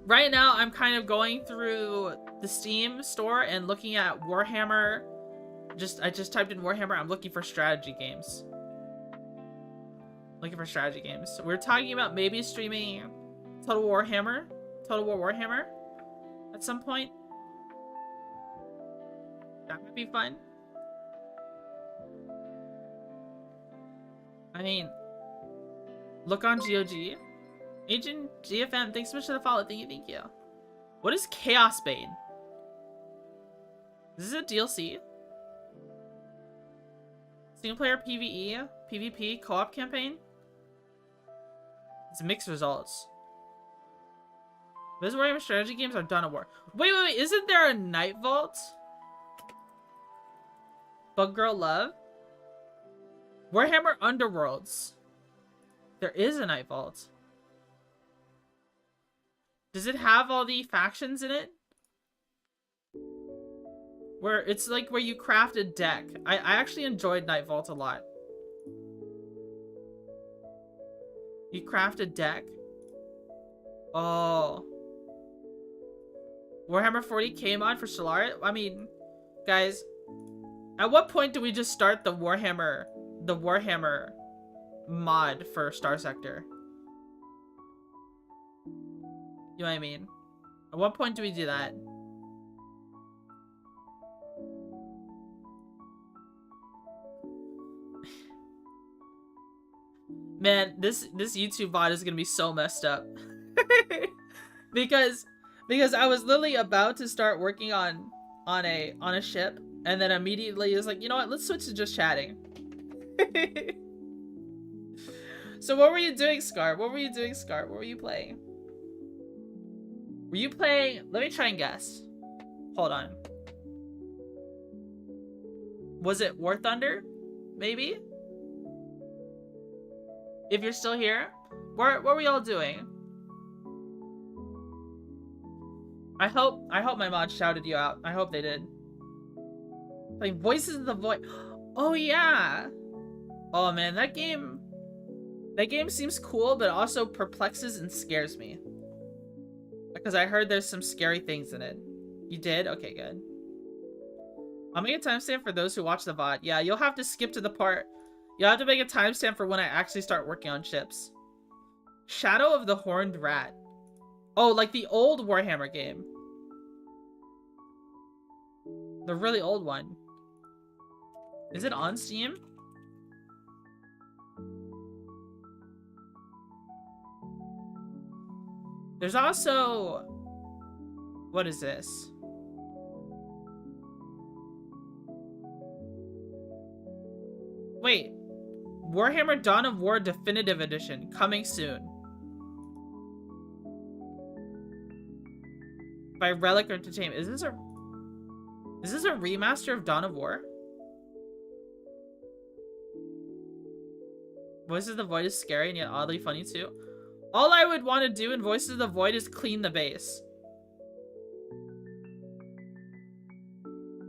Right now, I'm kind of going through the Steam store and looking at Warhammer. I just typed in Warhammer. I'm looking for strategy games. We're talking about maybe streaming Total War Warhammer at some point. That would be fun. I mean, look on GOG. Agent GFM, thanks so much for the follow. Thank you. What is Chaos Bane? Is this a DLC? Single player PvE, PvP, co-op campaign? It's mixed results. This Warhammer strategy games are done at war. Wait, isn't there a Night Vault? Bug Girl Love? Warhammer Underworlds. There is a Night Vault. Does it have all the factions in it? Where it's like where you craft a deck. I actually enjoyed Night Vault a lot. You craft a deck. Oh. Warhammer 40k mod for Stellaris? I mean, guys, at what point do we just start the Warhammer mod for Starsector? You know what I mean? At what point do we do that? Man, this YouTube bot is gonna be so messed up. because I was literally about to start working on a ship, and then immediately it was like, you know what, let's switch to just chatting. So what were you doing, Scar? What were you playing? Were you playing... Let me try and guess. Hold on. Was it War Thunder? Maybe? If you're still here, what were y'all doing? I hope my mod shouted you out. I hope they did. Like Voices of the Void. Oh yeah. Oh man, that game seems cool, but also perplexes and scares me. Because I heard there's some scary things in it. You did? Okay, good. I'll make a timestamp for those who watch the VOD. Yeah, you'll have to skip to the part. You'll have to make a timestamp for when I actually start working on ships. Shadow of the Horned Rat. Oh, like the old Warhammer game. The really old one. Is it on Steam? There's also... What is this? Wait. Warhammer Dawn of War Definitive Edition. Coming soon. By Relic Entertainment. Is this a remaster of Dawn of War? Voices of the Void is scary and yet oddly funny too. All I would want to do in Voices of the Void is clean the base.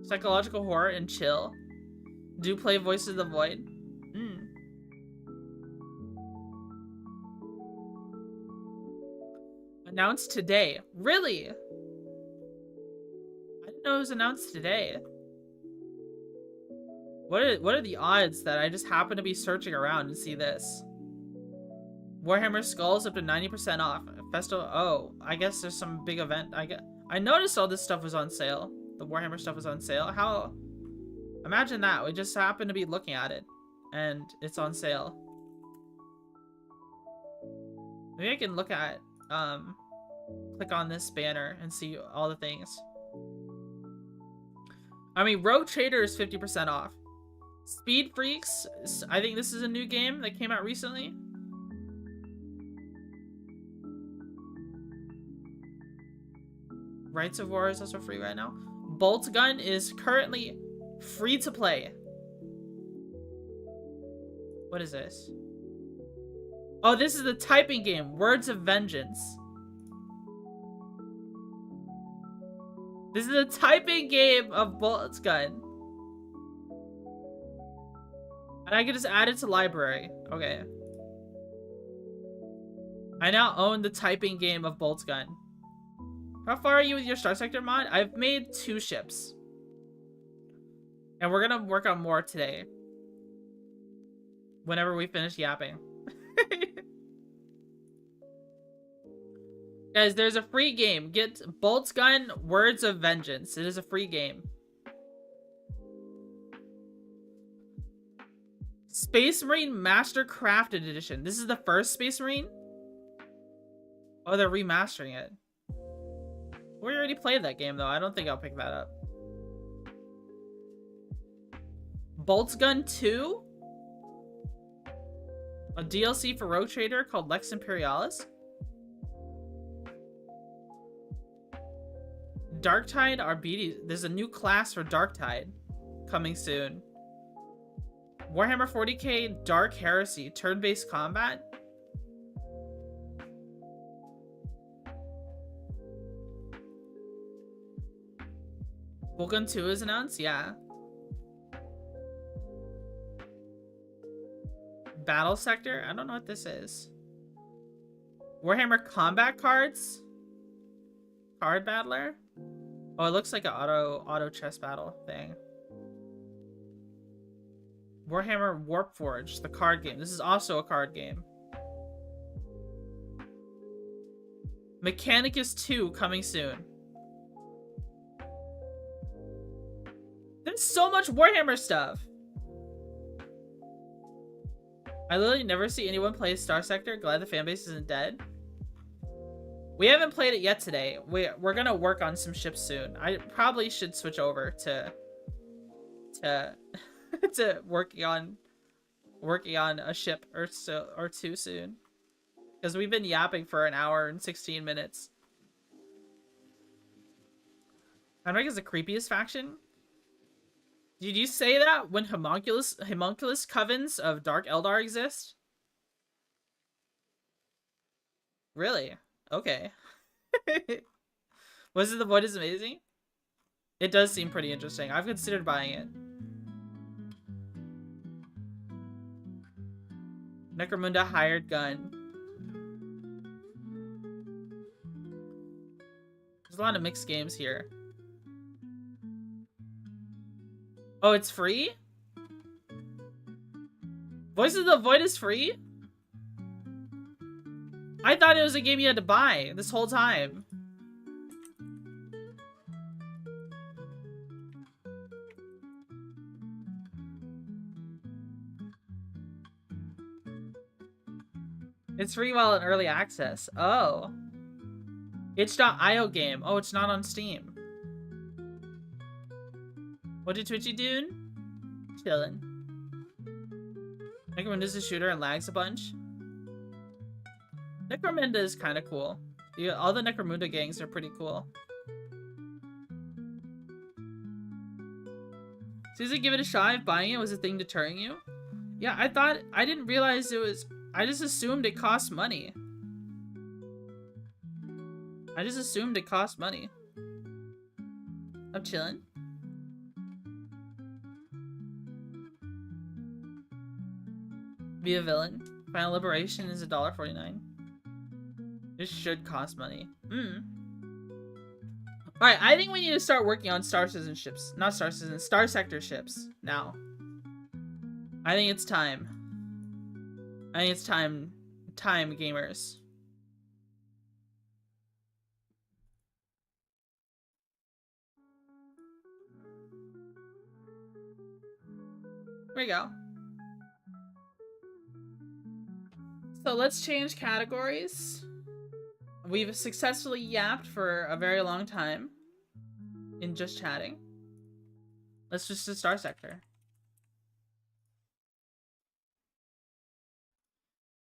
Psychological horror and chill. Do play Voices of the Void. Announced today. Really? I didn't know it was announced today. What are the odds that I just happen to be searching around and see this? Warhammer Skulls up to 90% off. Festival. Oh, I guess there's some big event. I noticed all this stuff was on sale. The Warhammer stuff was on sale. How? Imagine that. We just happened to be looking at it, and it's on sale. Maybe I can look at click on this banner and see all the things. I mean, Rogue Trader is 50% off. Speed Freaks, I think this is a new game that came out recently. Rights of War is also free right now. Bolt Gun is currently free to play. What is this? Oh, this is the typing game, Words of Vengeance. This is a typing game of Bolt Gun. And I can just add it to library. Okay. I now own the typing game of Bolt Gun. How far are you with your Starsector mod? I've made 2 ships. And we're gonna work on more today. Whenever we finish yapping. Guys, there's a free game. Get Bolt Gun Words of Vengeance. It is a free game. Space Marine Master Crafted Edition. This is the first Space Marine? Oh, they're remastering it. We already played that game, though. I don't think I'll pick that up. Bolt Gun 2? A DLC for Rogue Trader called Lex Imperialis? Darktide RBD. There's a new class for Darktide coming soon. Warhammer 40k Dark Heresy. Turn-based combat? Vulcan 2 is announced? Yeah. Battle Sector? I don't know what this is. Warhammer Combat Cards? Card Battler? Oh, it looks like an auto chess battle thing. Warhammer Warpforged, the card game. This is also a card game. Mechanicus 2 coming soon. There's so much Warhammer stuff. I literally never see anyone play Starsector. Glad the fanbase isn't dead. We haven't played it yet today. We're gonna work on some ships soon. I probably should switch over to to working on a ship or two soon. Because we've been yapping for an hour and 16 minutes. Henrik is the creepiest faction? Did you say that when homunculus covens of Dark Eldar exist? Really? Okay. Was it the Void is amazing? It does seem pretty interesting. I've considered buying it. Necromunda Hired Gun. There's a lot of mixed games here. Oh, it's free? Voices of the Void is free? I thought it was a game you had to buy this whole time. It's free while in early access. Oh. Itch.io game. Oh, it's not on Steam. What did Twitchy do? Chillin'. Necromunda's a shooter and lags a bunch. Necromunda is kind of cool. Yeah, all the Necromunda gangs are pretty cool. Susan, give it a shot if buying it was a thing deterring you. Yeah, I didn't realize it was, I just assumed it cost money. I just assumed it cost money. I'm chilling. Be a villain. Final Liberation is $1.49. This should cost money. Alright, I think we need to start working on Star Citizen ships. Not Star Citizen, Starsector ships now. I think it's time. I think it's time. Time, gamers. There we go. So let's change categories. We've successfully yapped for a very long time in just chatting. Let's just do Starsector.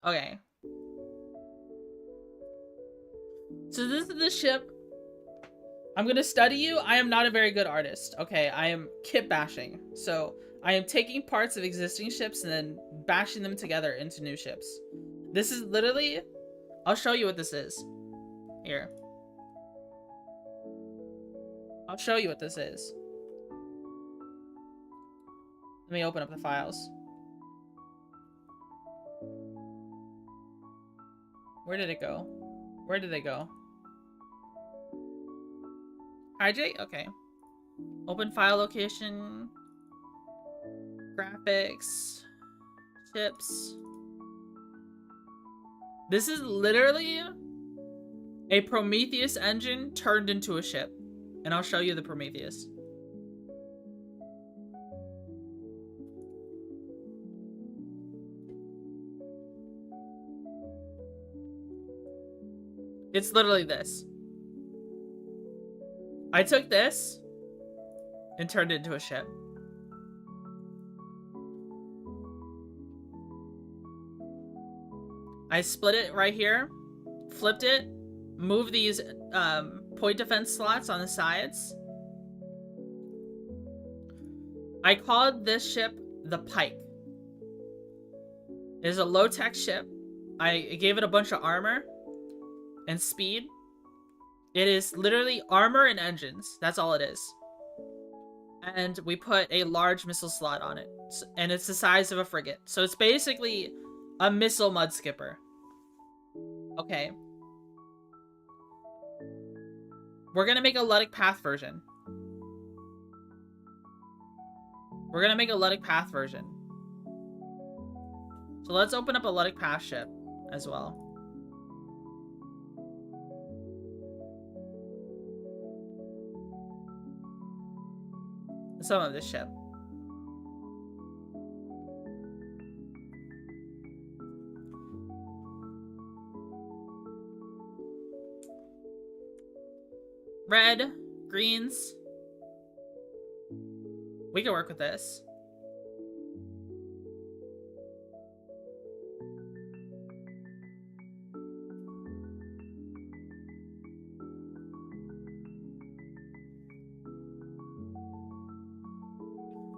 Okay. So this is the ship. I'm gonna study you. I am not a very good artist. Okay, I am kitbashing. So I am taking parts of existing ships and then bashing them together into new ships. This is literally... I'll show you what this is. Here. I'll show you what this is. Let me open up the files. Where did it go? Where did they go? Hydrate? Okay. Open file location. Graphics. Chips. This is literally a Prometheus engine turned into a ship. And I'll show you the Prometheus. It's literally this. I took this and turned it into a ship. I split it right here, flipped it, moved these point defense slots on the sides. I called this ship the Pike. It is a low-tech ship. I gave it a bunch of armor and speed. It is literally armor and engines. That's all it is. And we put a large missile slot on it. And it's the size of a frigate. So it's basically a missile mud skipper. Okay. We're gonna make a Luddic Path version. We're gonna make a Luddic Path version. So let's open up a Luddic Path ship as well. Some of this ship. Red, greens. We can work with this.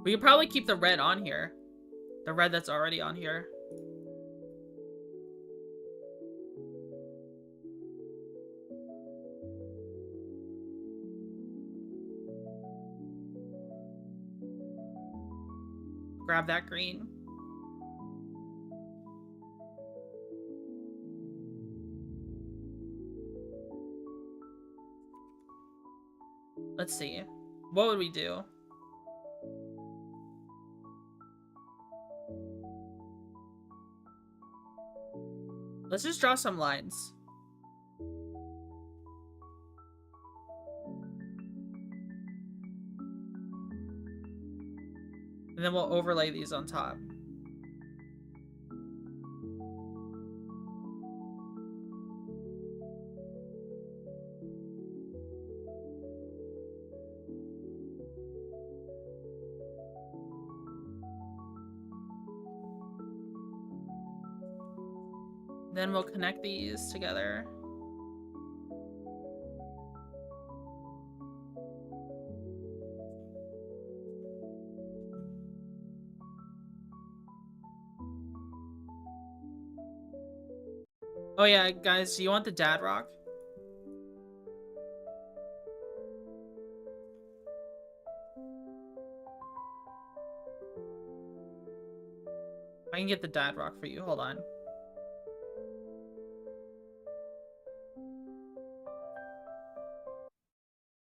We could probably keep the red on here. The red that's already on here. Grab that green. Let's see. What would we do? Let's just draw some lines. And then we'll overlay these on top. Then we'll connect these together. Oh yeah, guys, do you want the dad rock? I can get the dad rock for you. Hold on.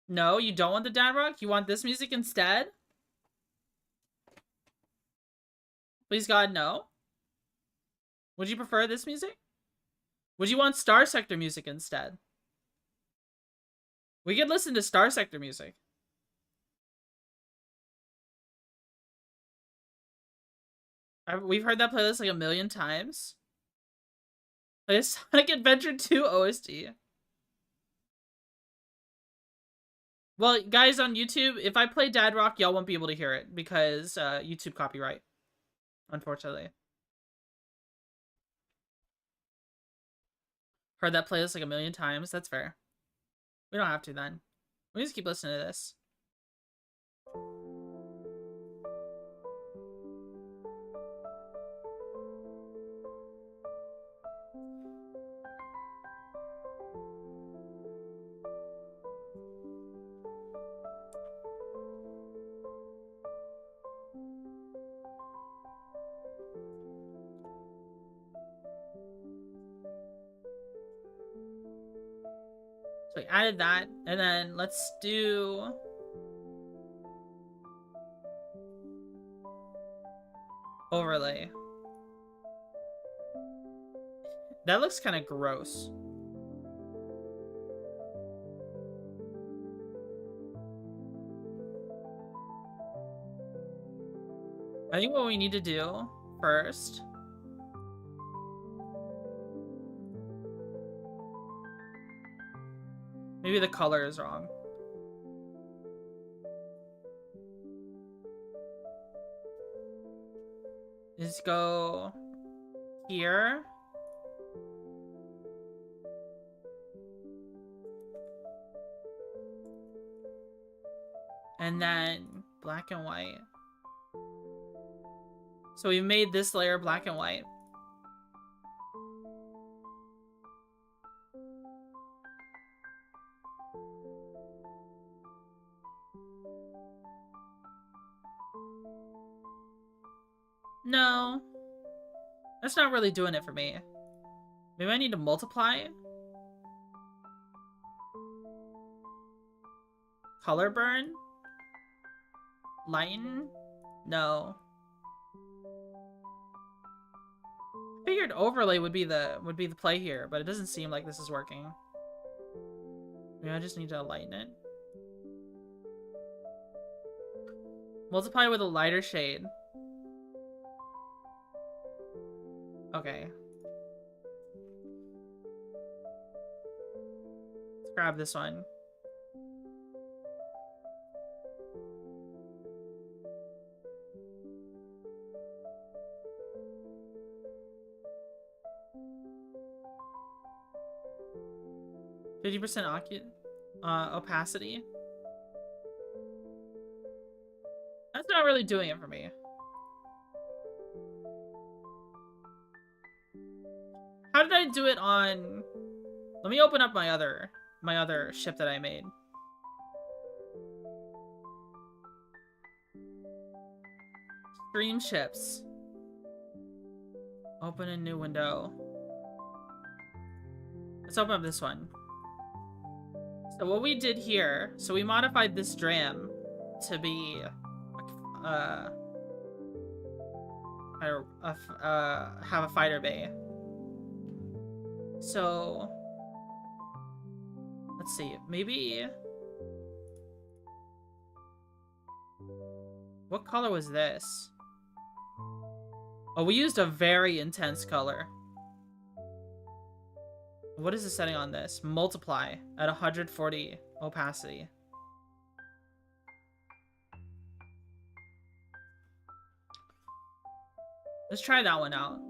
No, you don't want the dad rock? You want this music instead? Please God, no. Would you prefer this music? Would you want Starsector music instead? We could listen to Starsector music. We've heard that playlist like a million times. Like Sonic Adventure 2 OST. Well, guys on YouTube, if I play Dad Rock, y'all won't be able to hear it because YouTube copyright, unfortunately. Heard that playlist like a million times. That's fair. We don't have to then. We just keep listening to this. So we added that, and then let's do overlay. That looks kind of gross. I think what we need to do first maybe the color is wrong. Is go here. And then black and white. So we made this layer black and white. No. That's not really doing it for me. Maybe I need to multiply. Color burn? Lighten? No. Figured overlay would be the play here, but it doesn't seem like this is working. Maybe I just need to lighten it. Multiply with a lighter shade. Okay. Let's grab this one. %50% opacity. That's not really doing it for me. How did I do it on... Let me open up my other ship that I made. Stream ships. Open a new window. Let's open up this one. So what we did here, so we modified this dram to be have a fighter bay. So let's see, maybe what color was this? Oh, we used a very intense color. What is the setting on this? Multiply at 140 opacity. Let's try that one out.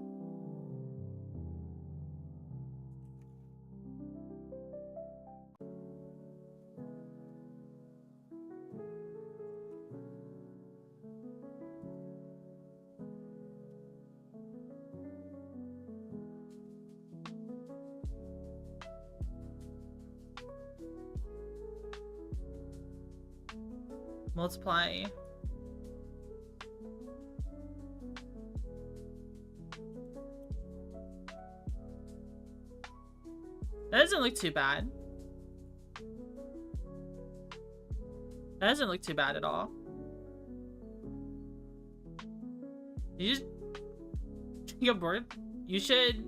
Multiply. That doesn't look too bad. That doesn't look too bad at all. You just drink a board? You should...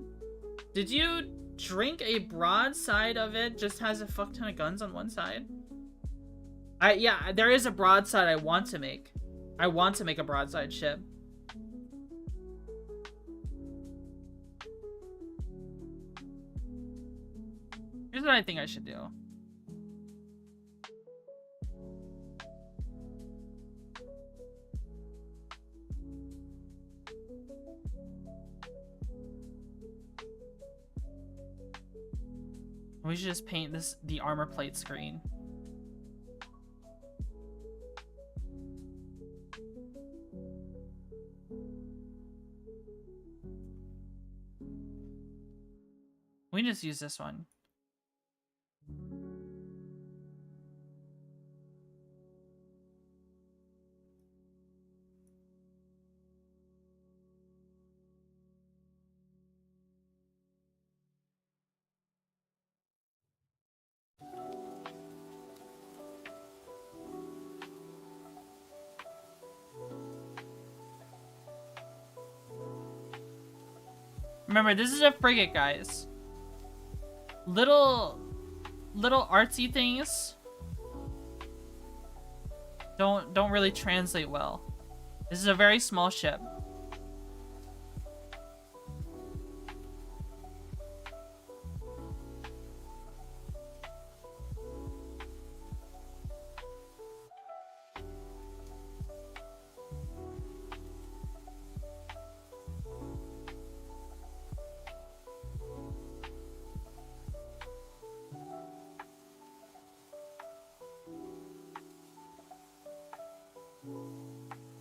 Did you drink a broadside of it just has a fuck ton of guns on one side? Yeah, there is a broadside I want to make. I want to make a broadside ship. Here's what I think I should do. We should just paint the armor plate screen. We can just use this one. Remember, this is a frigate, guys. Little artsy things don't really translate well. This is a very small ship.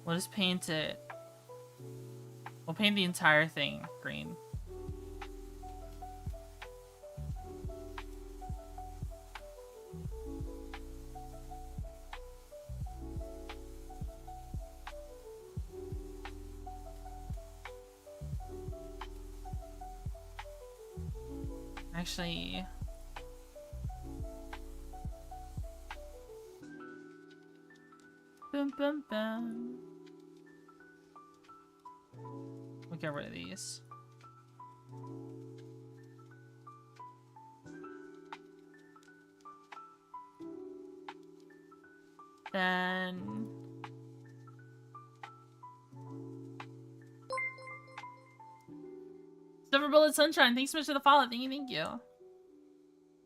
We'll just paint it. We'll paint the entire thing green. Actually... Boom, boom, boom. We'll get rid of these. Then... Silver Bullet Sunshine, thanks so much for the follow. Thank you, thank you. Thank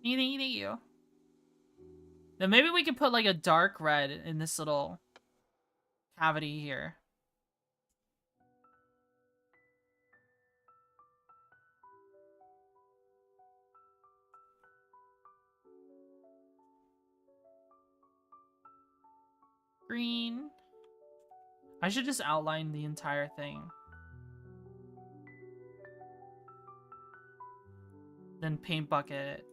you, thank you, thank you. Then maybe we could put like a dark red in this little cavity here. Green. I should just outline the entire thing. Then paint bucket it.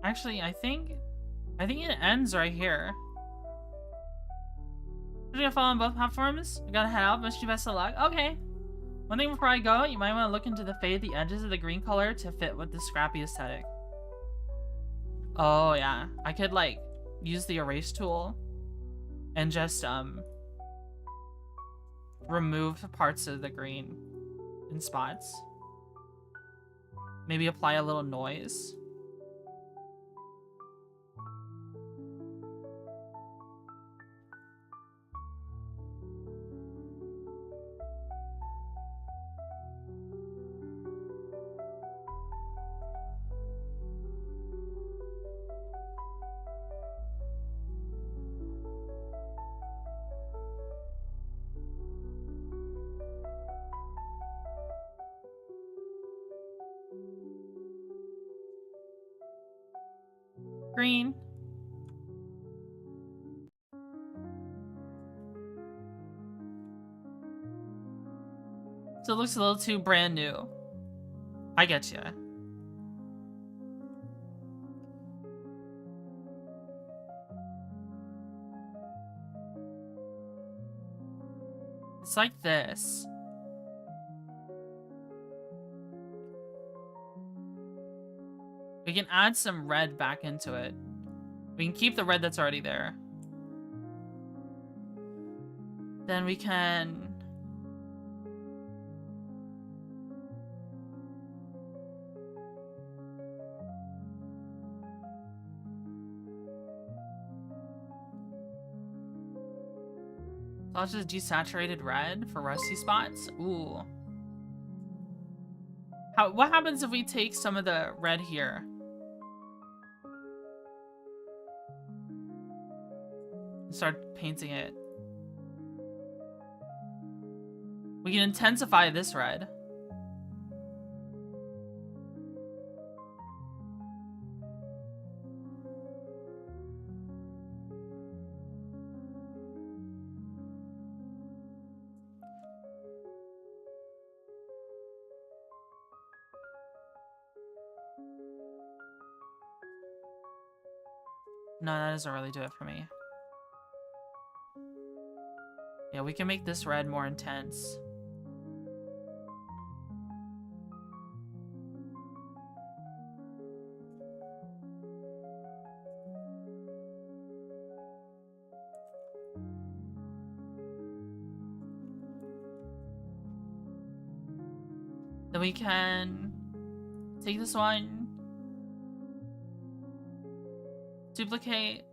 Actually, I think it ends right here. You're gonna follow on both platforms? I gotta head out, wish you best of luck. Okay. One thing before I go, you might want to look into the fade the edges of the green color to fit with the scrappy aesthetic. Oh yeah. I could like use the erase tool and just remove parts of the green in spots. Maybe apply a little noise. Green. So it looks a little too brand new. I get you. It's like this. We can add some red back into it. We can keep the red that's already there. Then we can... I'll just desaturated red for rusty spots. Ooh. What happens if we take some of the red here? And start painting it. We can intensify this red. No, that doesn't really do it for me. Yeah, we can make this red more intense. Then we can take this one, duplicate,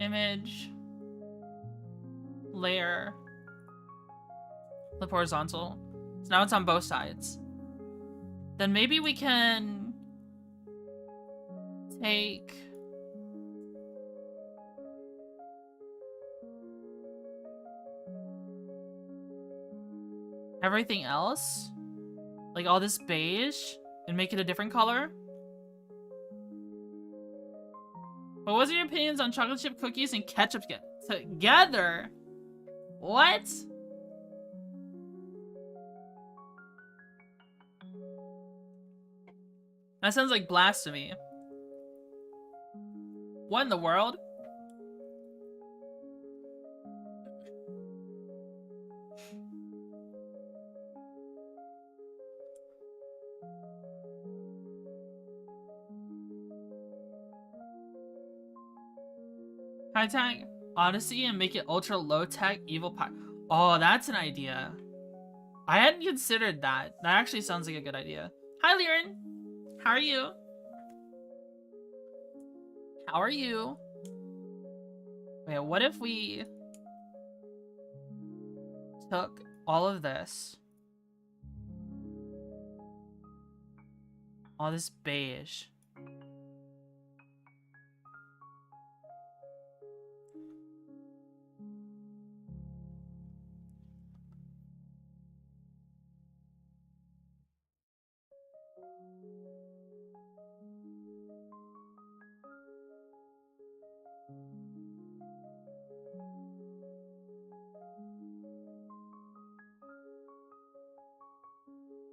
image, layer, flip horizontal. So now it's on both sides. Then maybe we can take everything else, like all this beige, and make it a different color. But what's your opinions on chocolate chip cookies and ketchup together? What? That sounds like blasphemy. What in the world? High-tech Odyssey and make it ultra low-tech evil pie. Oh, that's an idea. I hadn't considered that. That actually sounds like a good idea. Hi, Liren. How are you? How are you? Wait, what if we took all of this, all this beige,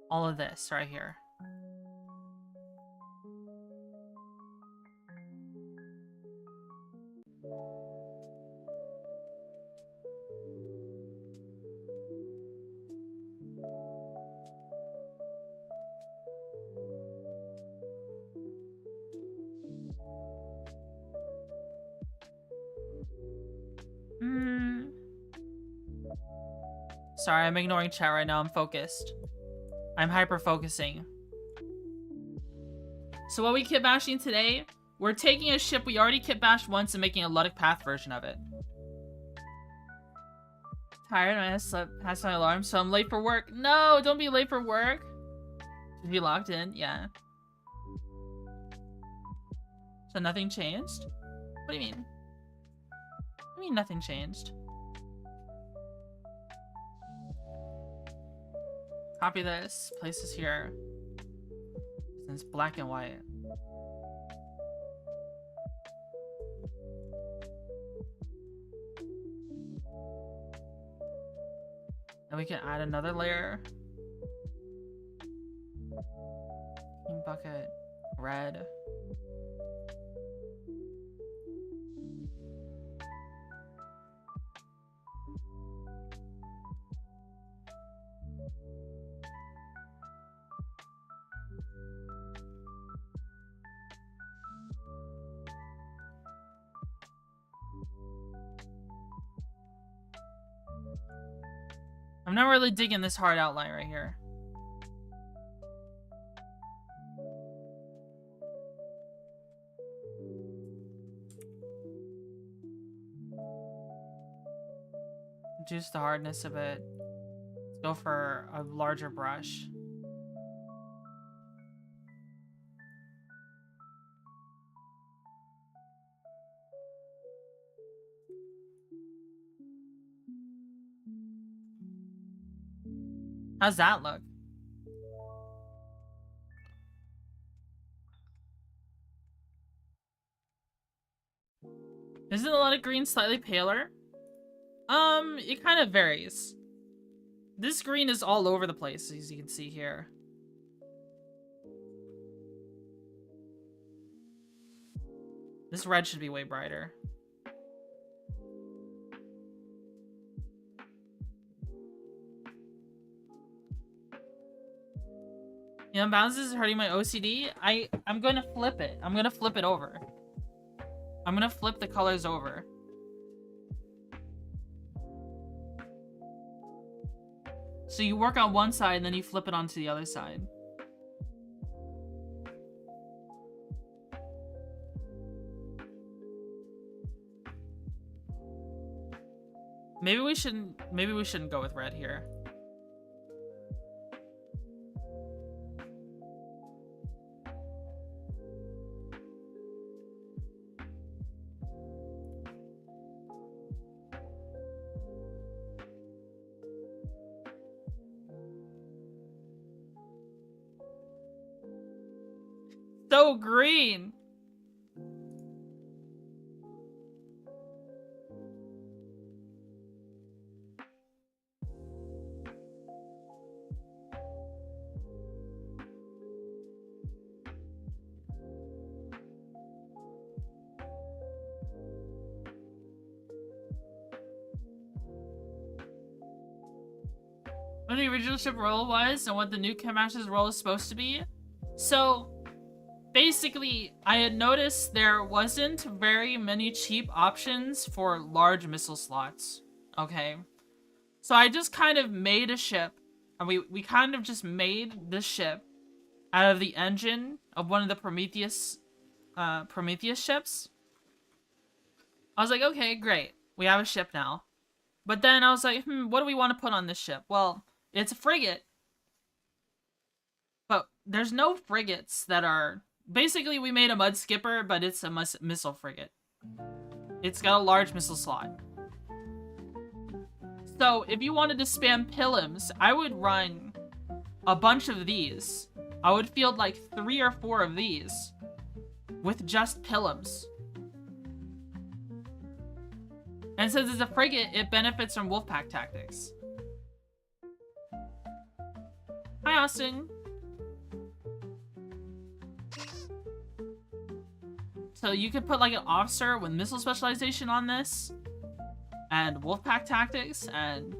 all of this right here. Sorry, I'm ignoring chat right now. I'm focused. I'm hyper-focusing. So what we kitbashing today, we're taking a ship we already kitbashed once and making a Luddic Path version of it. Tired, I slept past my alarm, so I'm late for work. No, don't be late for work. Should be logged in, yeah. So nothing changed? What do you mean? What do you mean nothing changed? Copy this, place this here. Since black and white. And we can add another layer. Team bucket, red. I'm not really digging this hard outline right here. Reduce the hardness of it. Let's go for a larger brush. How's that look? Isn't a lot of green slightly paler? It kind of varies. This green is all over the place, as you can see here. This red should be way brighter. You know, bounces is hurting my OCD. I'm gonna flip it. I'm gonna flip it over. I'm gonna flip the colors over. So you work on one side and then you flip it onto the other side. Maybe we shouldn't go with red here. So green. What the original ship role was and what the new Kitbashing's role is supposed to be. So basically, I had noticed there wasn't very many cheap options for large missile slots. Okay. So I just kind of made a ship, and we kind of just made this ship out of the engine of one of the Prometheus ships. I was like, okay, great. We have a ship now. But then I was like, what do we want to put on this ship? Well, it's a frigate. But there's no frigates that are... Basically, we made a mud skipper, but it's a missile frigate. It's got a large missile slot. So, if you wanted to spam Pilums, I would run a bunch of these. I would field like 3 or 4 of these with just Pilums. And since it's a frigate, it benefits from Wolfpack tactics. Hi, Austin. So you could put like an officer with missile specialization on this, and Wolfpack tactics, and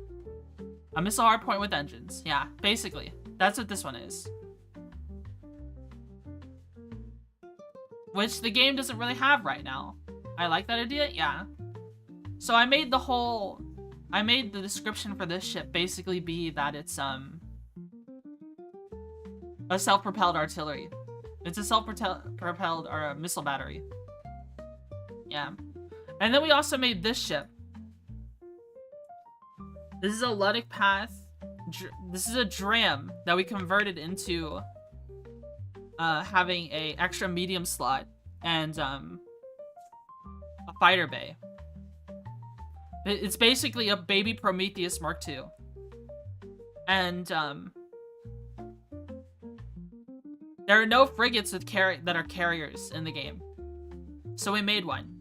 a missile hardpoint with engines. Yeah, basically. That's what this one is. Which the game doesn't really have right now. I like that idea, yeah. So I made the description for this ship basically be that it's a self-propelled artillery. It's a self-propelled or a missile battery. Yeah. And then we also made this ship. This is a Luddic Path. This is a Dram that we converted into having a extra medium slot and a fighter bay. It's basically a baby Prometheus Mark II. And there are no frigates with that are carriers in the game. So we made one.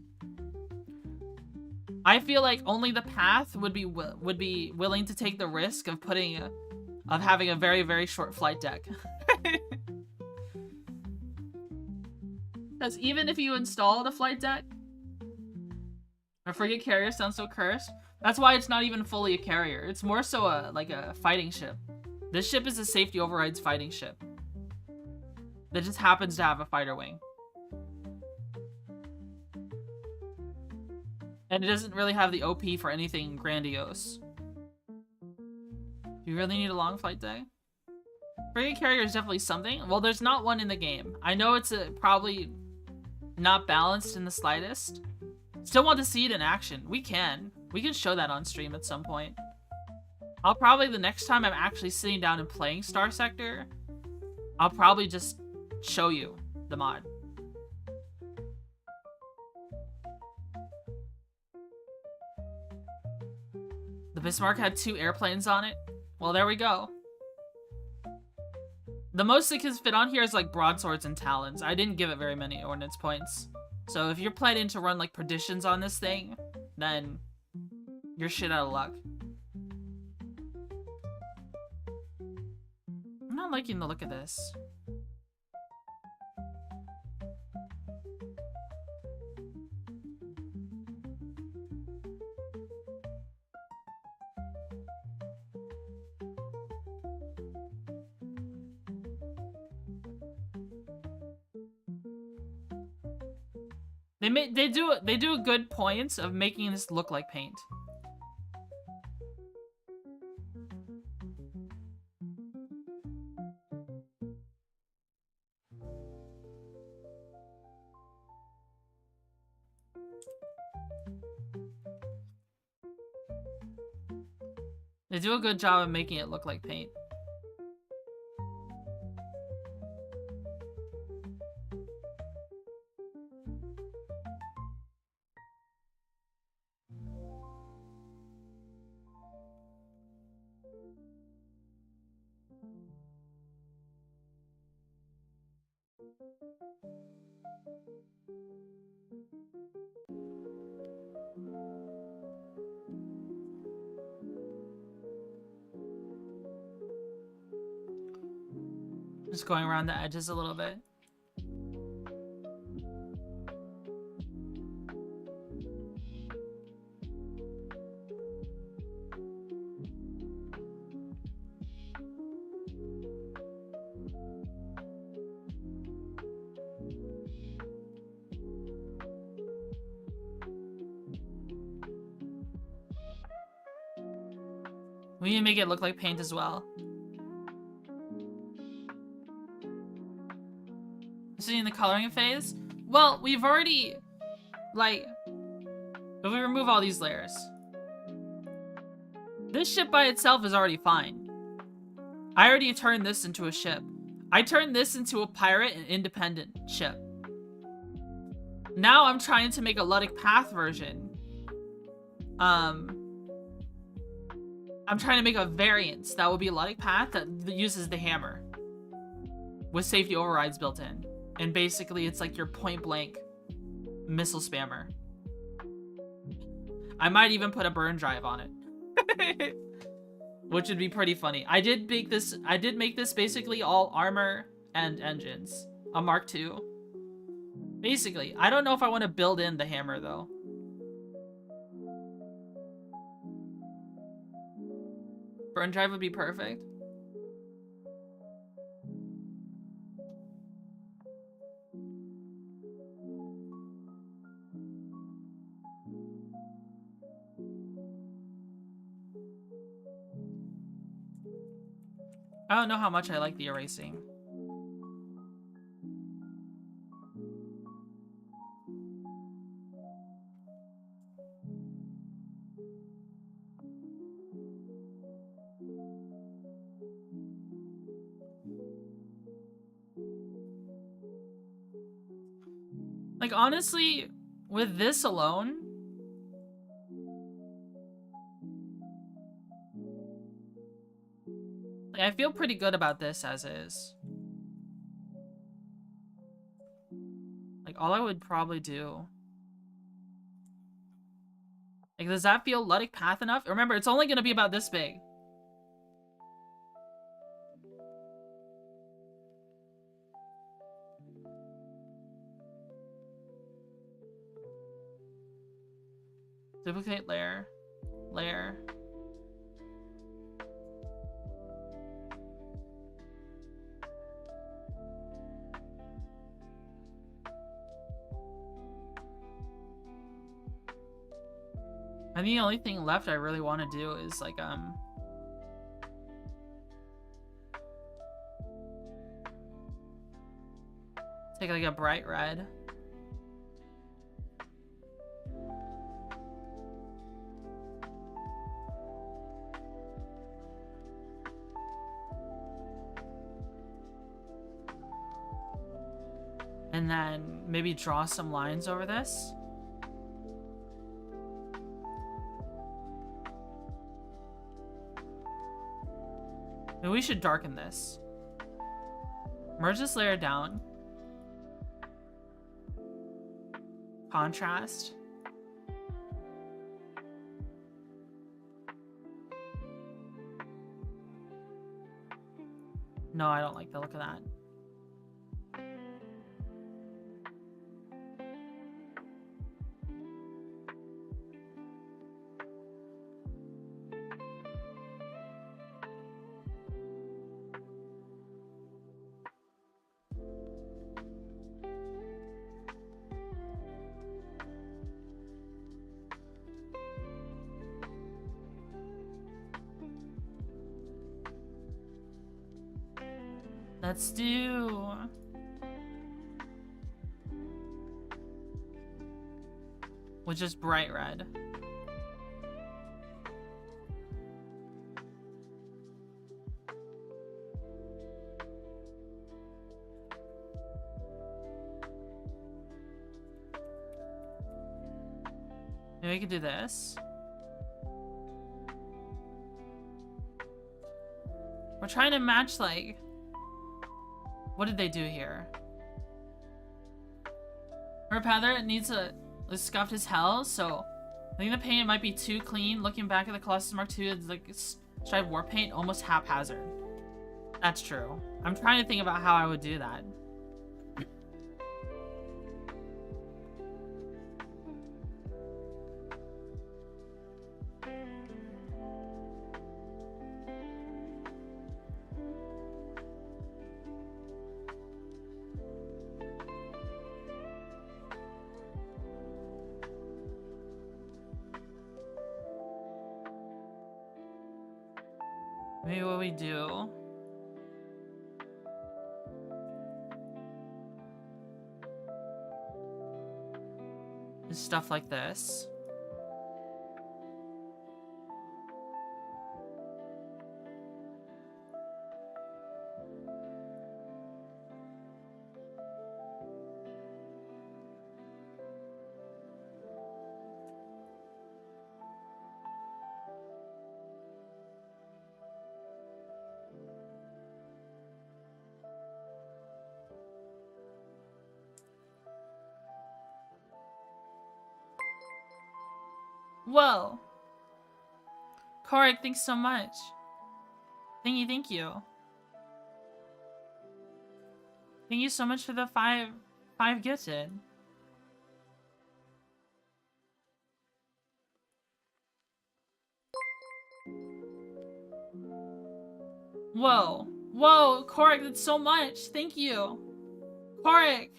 I feel like only the path would be willing to take the risk of having a very, very short flight deck. Because even if you installed a flight deck, a frigate carrier sounds so cursed. That's why it's not even fully a carrier. It's more so like a fighting ship. This ship is a safety overrides fighting ship that just happens to have a fighter wing. And it doesn't really have the OP for anything grandiose. Do you really need a long flight deck? Frigate carrier is definitely something. Well, there's not one in the game. I know it's probably not balanced in the slightest. Still want to see it in action. We can show that on stream at some point. I'll probably, the next time I'm actually sitting down and playing Starsector, I'll probably just show you the mod. The Bismarck had 2 airplanes on it. Well, there we go. The most it can fit on here is like broadswords and talons. I didn't give it very many ordnance points. So if you're planning to run like perditions on this thing, then you're shit out of luck. I'm not liking the look of this. They do a good point of making this look like paint. They do a good job of making it look like paint. Just going around the edges a little bit. We need to make it look like paint as well. Is it in the coloring phase? Well, we've already, like, if we remove all these layers, this ship by itself is already fine. I already turned this into a ship. I turned this into a pirate and independent ship. Now I'm trying to make a Luddic Path version. I'm trying to make a variant that will be a Luddic Path that uses the hammer with safety overrides built in. And basically it's like your point blank missile spammer. I might even put a burn drive on it. Which would be pretty funny. I did make this basically all armor and engines. A Mark II. Basically. I don't know if I want to build in the hammer though. Burn drive would be perfect. I don't know how much I like the erasing. Like, honestly, with this alone, like, I feel pretty good about this as is. Like, all I would probably do, Like, does that feel Luddic Path enough? Remember, it's only gonna be about this big. Duplicate layer. Layer. I think the only thing left I really want to do is like take like a bright red. And then maybe draw some lines over this. Maybe we should darken this. Merge this layer down. Contrast. No, I don't like the look of that. Let's do... with just bright red. Maybe we could do this. We're trying to match, like... What did they do here? Her Pather needs a scuffed as hell, so I think the paint might be too clean. Looking back at the Colossus Mark II, it's like striped war paint, almost haphazard. That's true. I'm trying to think about how I would do that. Maybe what we do is stuff like this. Whoa. Korik, thanks so much. Thank you, thank you. Thank you so much for the five gifted. Whoa. Whoa, Korik, that's so much. Thank you. Korik.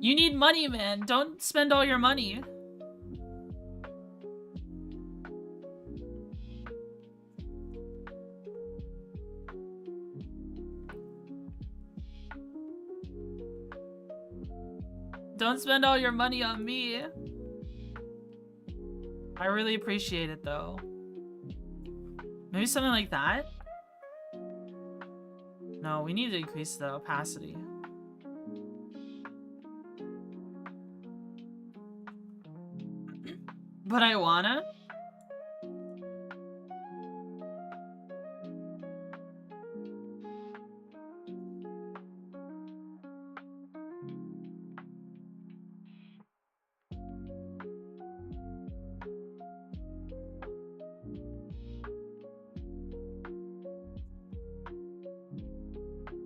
You need money, man. Don't spend all your money. Don't spend all your money on me. I really appreciate it, though. Maybe something like that? No, we need to increase the opacity. But I wanna?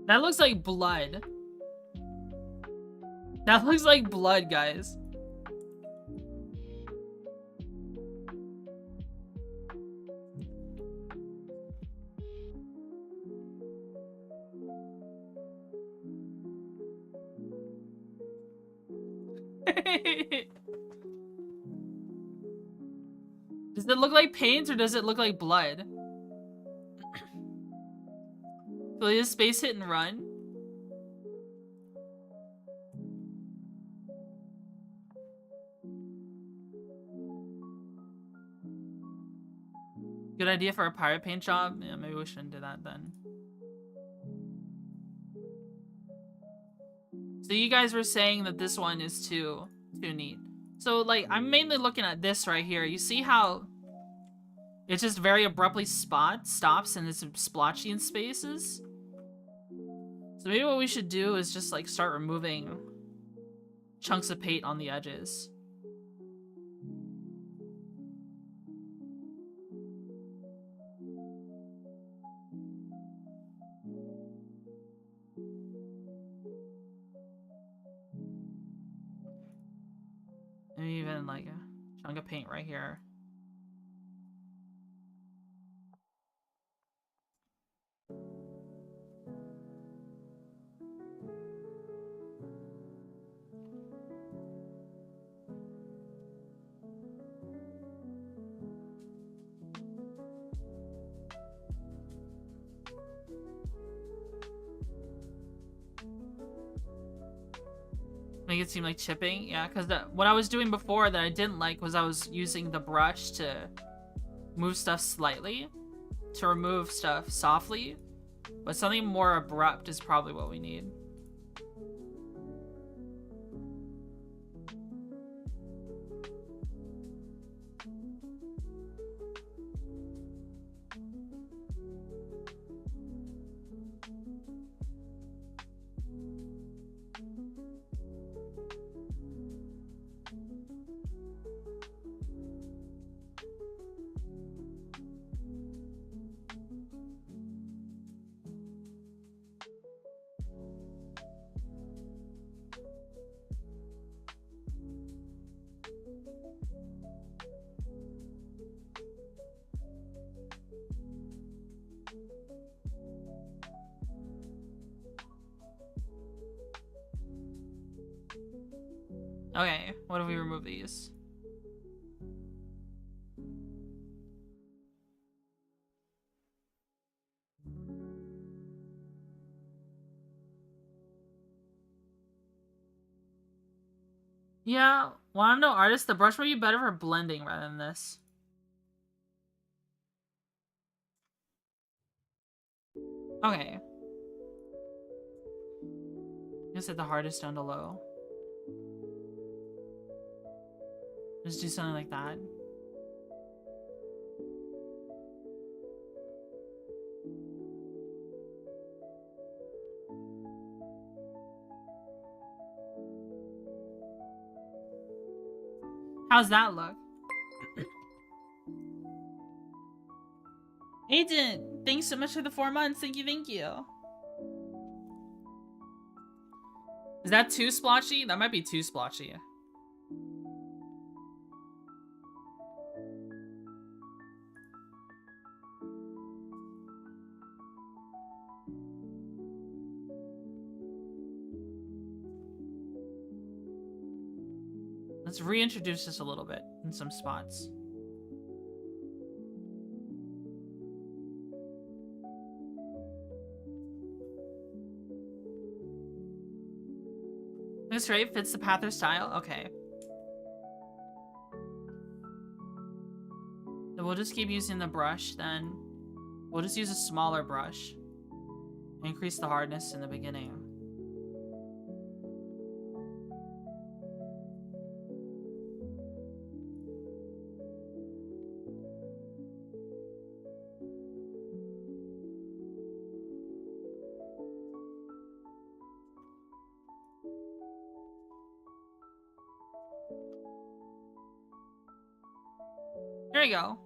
That looks like blood. That looks like blood, guys. Does it look like paint or does it look like blood? Will you just space hit and run? Good idea for a pirate paint job? Yeah, maybe we shouldn't do that then. So you guys were saying that this one is too neat. So like, I'm mainly looking at this right here. You see how it just very abruptly stops and it's splotchy in spaces? So maybe what we should do is just like start removing chunks of paint on the edges. Maybe even like a chunk of paint right here. Make it seem like chipping, yeah, because what I was doing before that I didn't like was I was using the brush to move stuff slightly, to remove stuff softly, but something more abrupt is probably what we need. Okay, what if we remove these? Yeah, well, I'm no artist. The brush might be better for blending rather than this. Okay. Just set the hardest down to low. Just do something like that. How's that look? Agent, thanks so much for the 4 months. Thank you, thank you. Is that too splotchy? That might be too splotchy. Let's reintroduce this a little bit in some spots. This right fits the Pather style? Okay. So we'll just keep using the brush then. We'll just use a smaller brush. Increase the hardness in the beginning. There you go.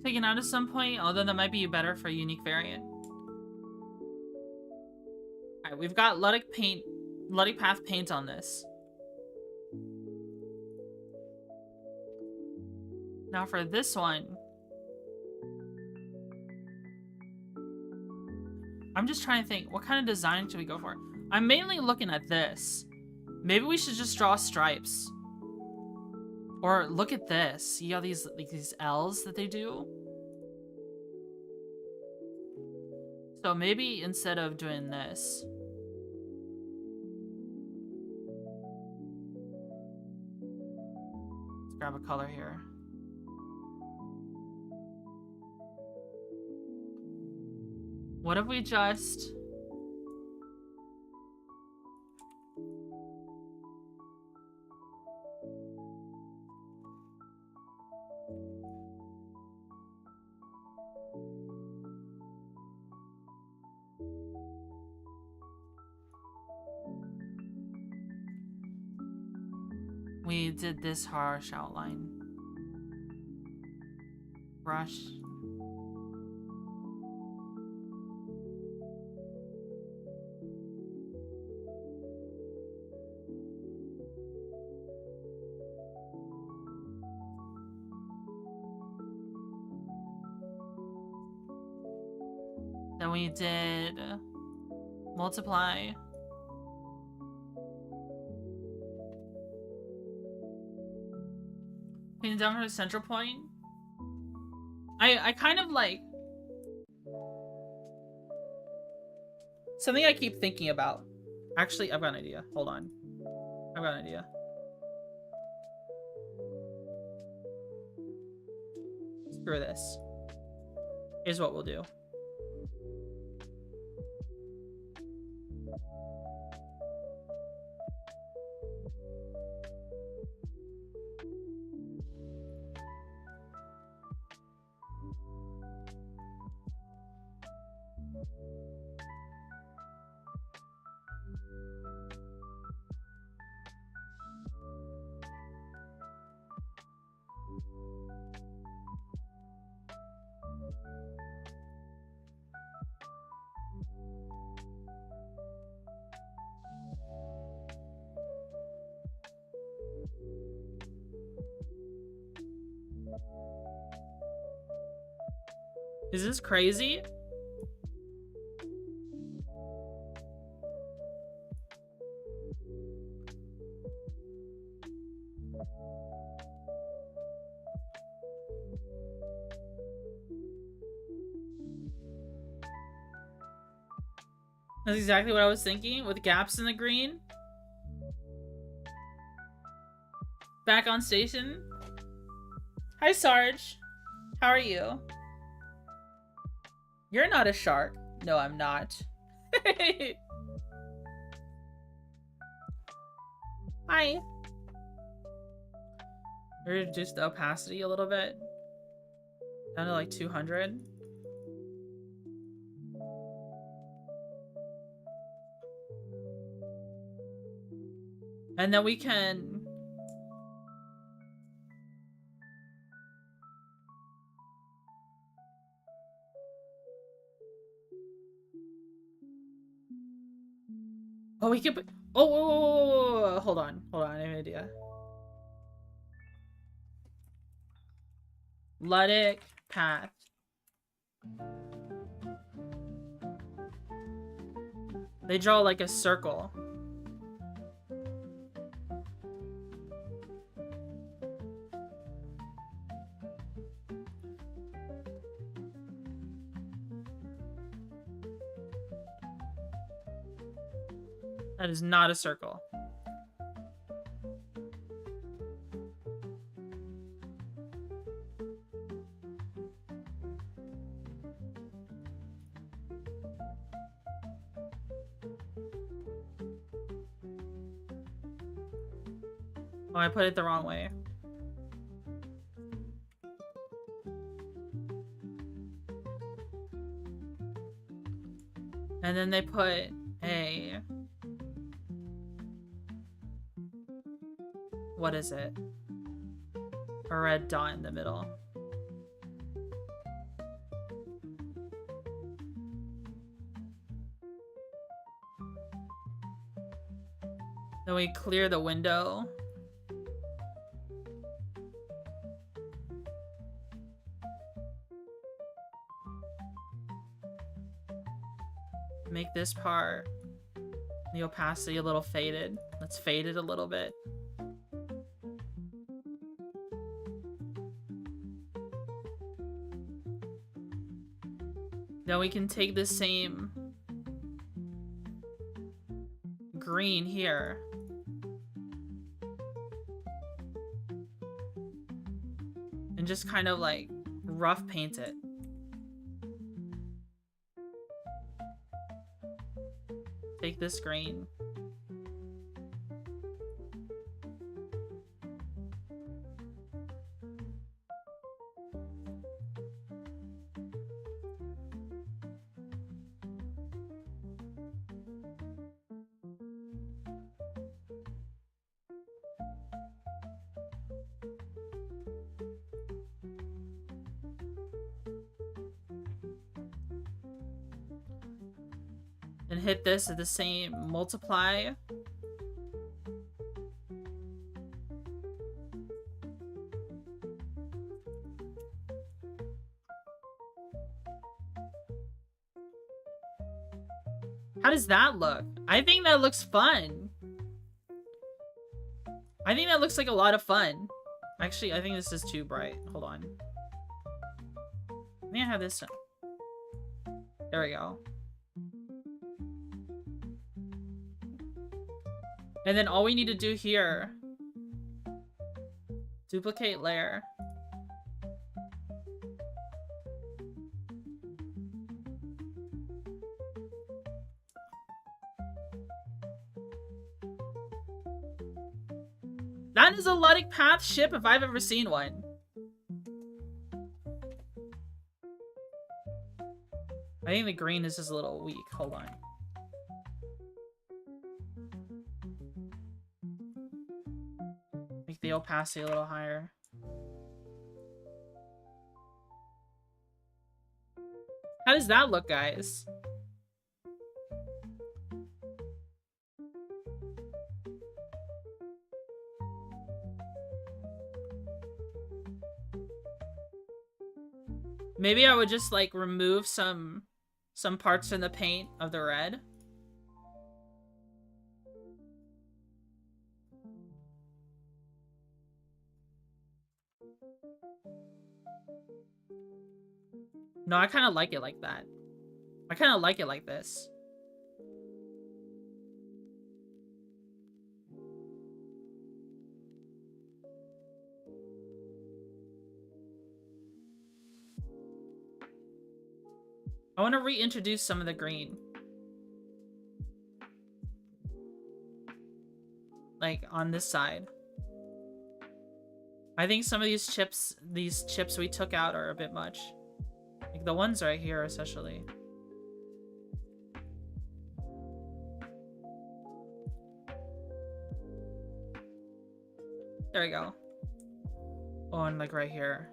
taken out at some point, although that might be better for a unique variant. Alright, we've got Luddic Path paint on this. Now for this one. I'm just trying to think, what kind of design should we go for? I'm mainly looking at this. Maybe we should just draw stripes. Or look at this. See all these L's that they do? So maybe instead of doing this, let's grab a color here. What if we just... we did this harsh outline. Brush. Then we did multiply. Pin down her central point. I kind of like something I keep thinking about. Actually, I've got an idea. Hold on. I've got an idea. Screw this. Here's what we'll do. Is this crazy? That's exactly what I was thinking, with gaps in the green. Back on station. Hi, Sarge. How are you? You're not a shark. No, I'm not. Hi. Reduce the opacity a little bit. Down to like 200. And then we can... Oh, we can put... Oh, whoa, whoa, whoa, whoa. Hold on. Hold on. I have an idea. Luddic Path. They draw like a circle. That is not a circle. Oh, I put it the wrong way. And then they put a... What is it? A red dot in the middle. Then we clear the window. Make this part, the opacity, a little faded. Let's fade it a little bit. Then we can take the same green here. And just kind of like rough paint it. Take this green. And hit this at the same multiply. How does that look? I think that looks fun. I think that looks like a lot of fun. Actually, I think this is too bright. Hold on. I think I have this. There we go. And then all we need to do here, duplicate layer. That is a Luddic Path ship if I've ever seen one. I think the green is just a little weak. Hold on. Make the opacity a little higher. How does that look, guys? Maybe I would just like remove some parts from the paint of the red. No, I kind of like it like that. I kind of like it like this. I want to reintroduce some of the green. Like on this side. I think some of these chips we took out are a bit much. Like the ones right here, especially. There we go. Oh, and like right here.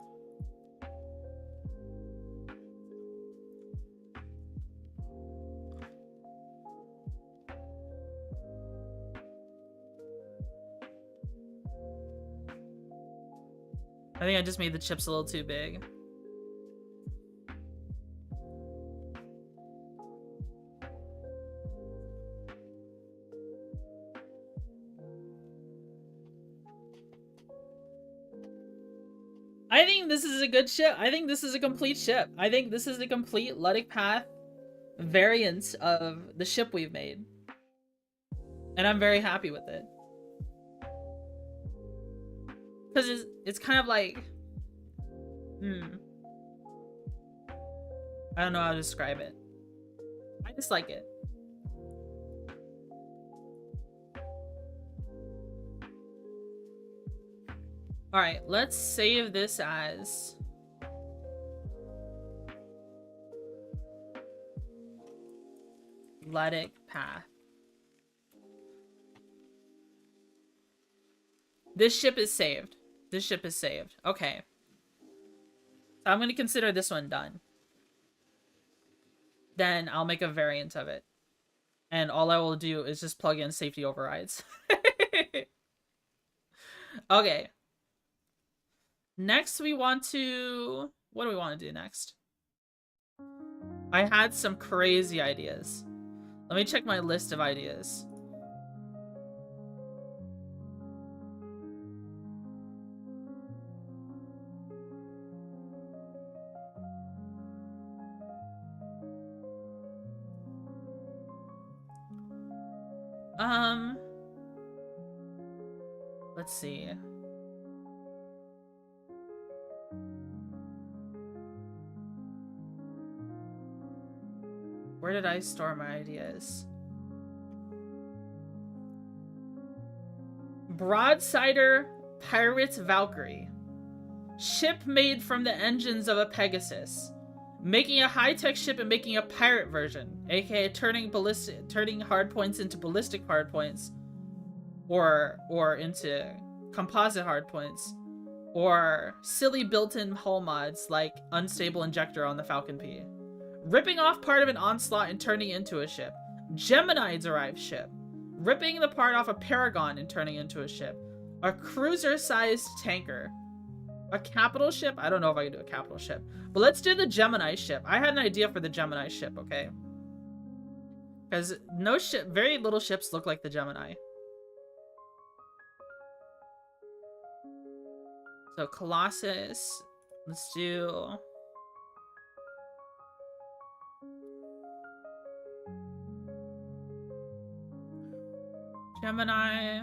I think I just made the chips a little too big. I think this is a good ship. I think this is a complete ship. I think this is a complete Luddic Path variant of the ship we've made. And I'm very happy with it. Because it's kind of like... I don't know how to describe it. I just like it. Alright, let's save this as... Luddic Path. This ship is saved. This ship is saved. Okay. So I'm going to consider this one done. Then I'll make a variant of it. and all I will do is just plug in safety overrides. Okay. Next, we want to... What do we want to do next? I had some crazy ideas. Let me check my list of ideas. Let's see. Where did I store my ideas? Broadsider Pirate Valkyrie. Ship made from the engines of a Pegasus. Making a high-tech ship and making a pirate version, aka turning hardpoints into ballistic hardpoints, or into composite hardpoints, or silly built-in hull mods like unstable injector on the Falcon P. Ripping off part of an onslaught and turning it into a ship. Gemini derived ship. Ripping the part off a Paragon and turning it into a ship. A cruiser-sized tanker. A capital ship? I don't know if I can do a capital ship. But let's do the Gemini ship. I had an idea for the Gemini ship, okay? Because very little ships look like the Gemini. So Colossus. Let's do... Gemini.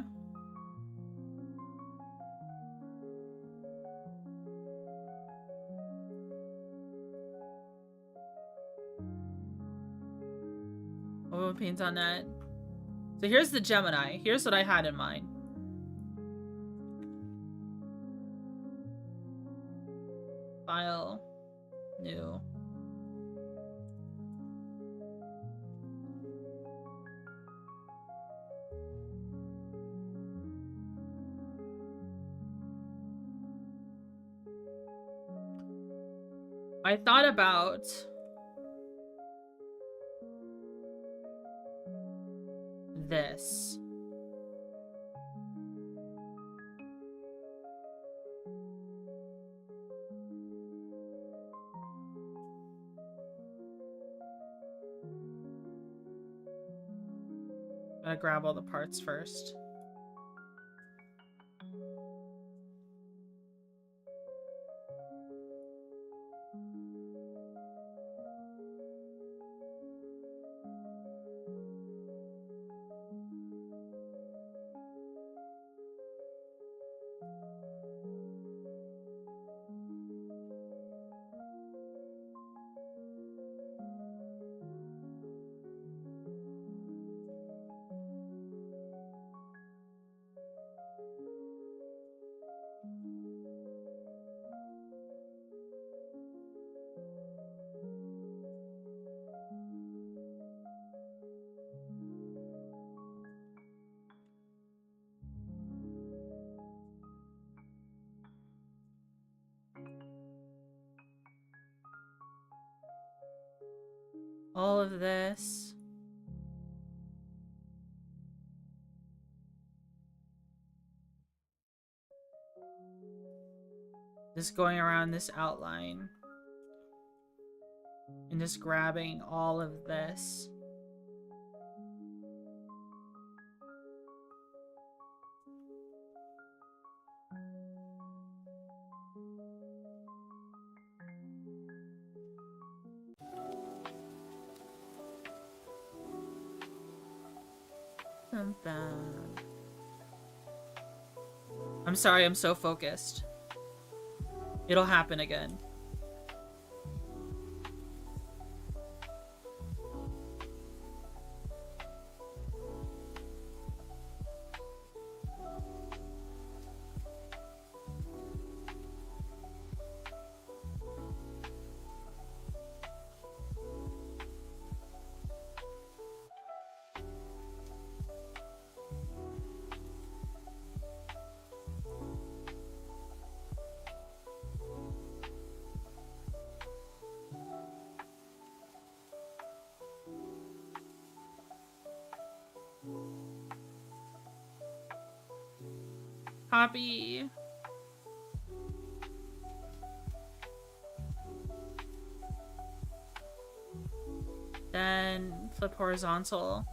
What paint on that? So here's the Gemini. Here's what I had in mind. File. New. I thought about this. I'm gonna grab all the parts first. All of this. Just going around this outline. And just grabbing all of this. I'm sorry, I'm so focused. It'll happen again. Copy. Then flip horizontal.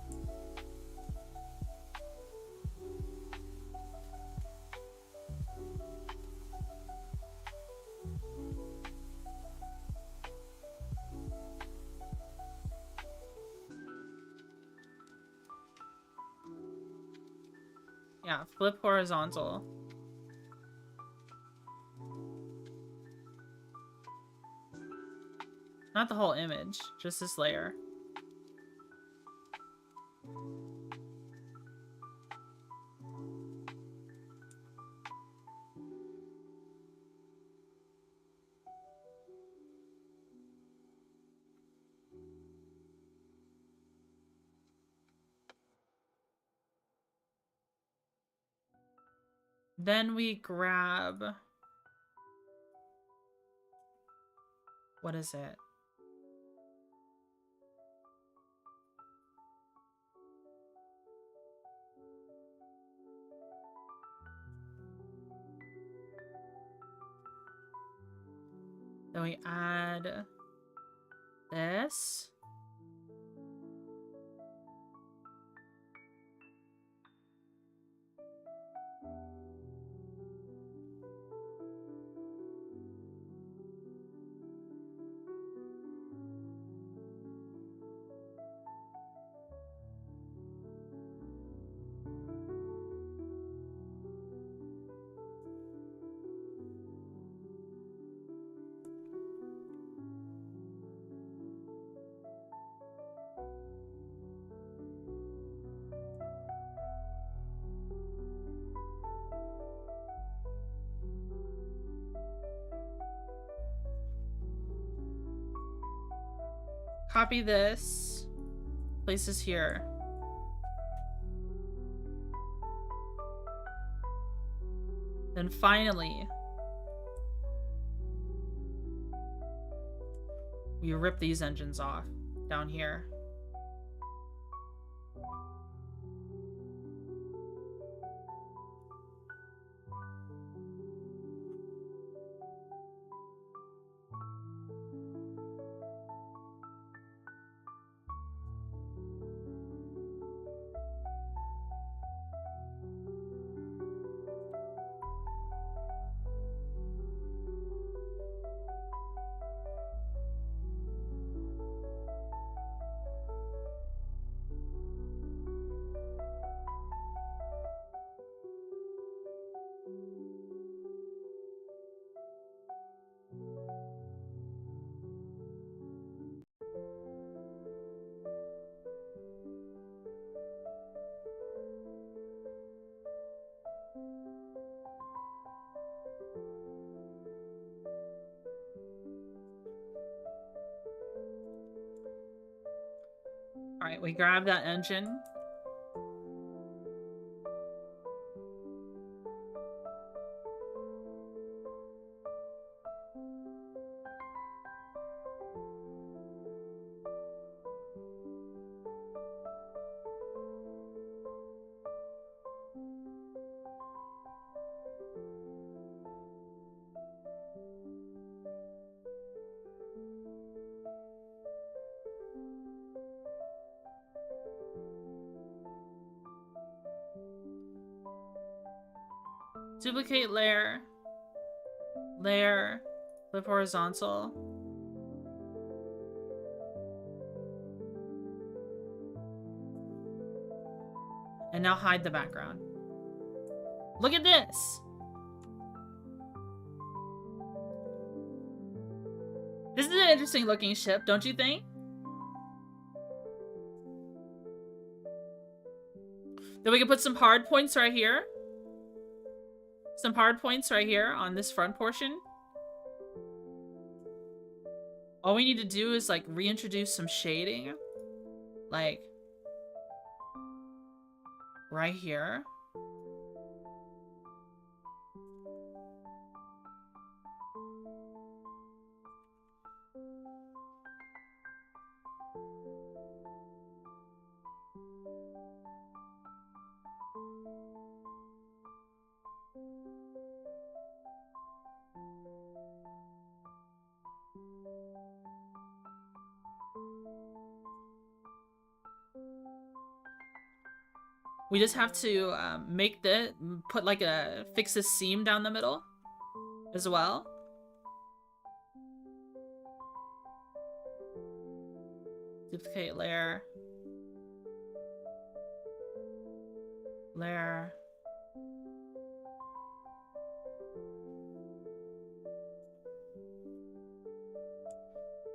Yeah, flip horizontal. Not the whole image, just this layer. Then we grab... What is it? Then we add this. Copy this. Place this here. Then finally, we rip these engines off down here. Alright, we grab that engine. Duplicate layer. Layer. Flip horizontal. And now hide the background. Look at this! This is an interesting looking ship, don't you think? Then we can put some hard points right here. Some hard points right here on this front portion. All we need to do is like reintroduce some shading. Like right here. We just have to put like fix a seam down the middle as well. Duplicate layer. Layer.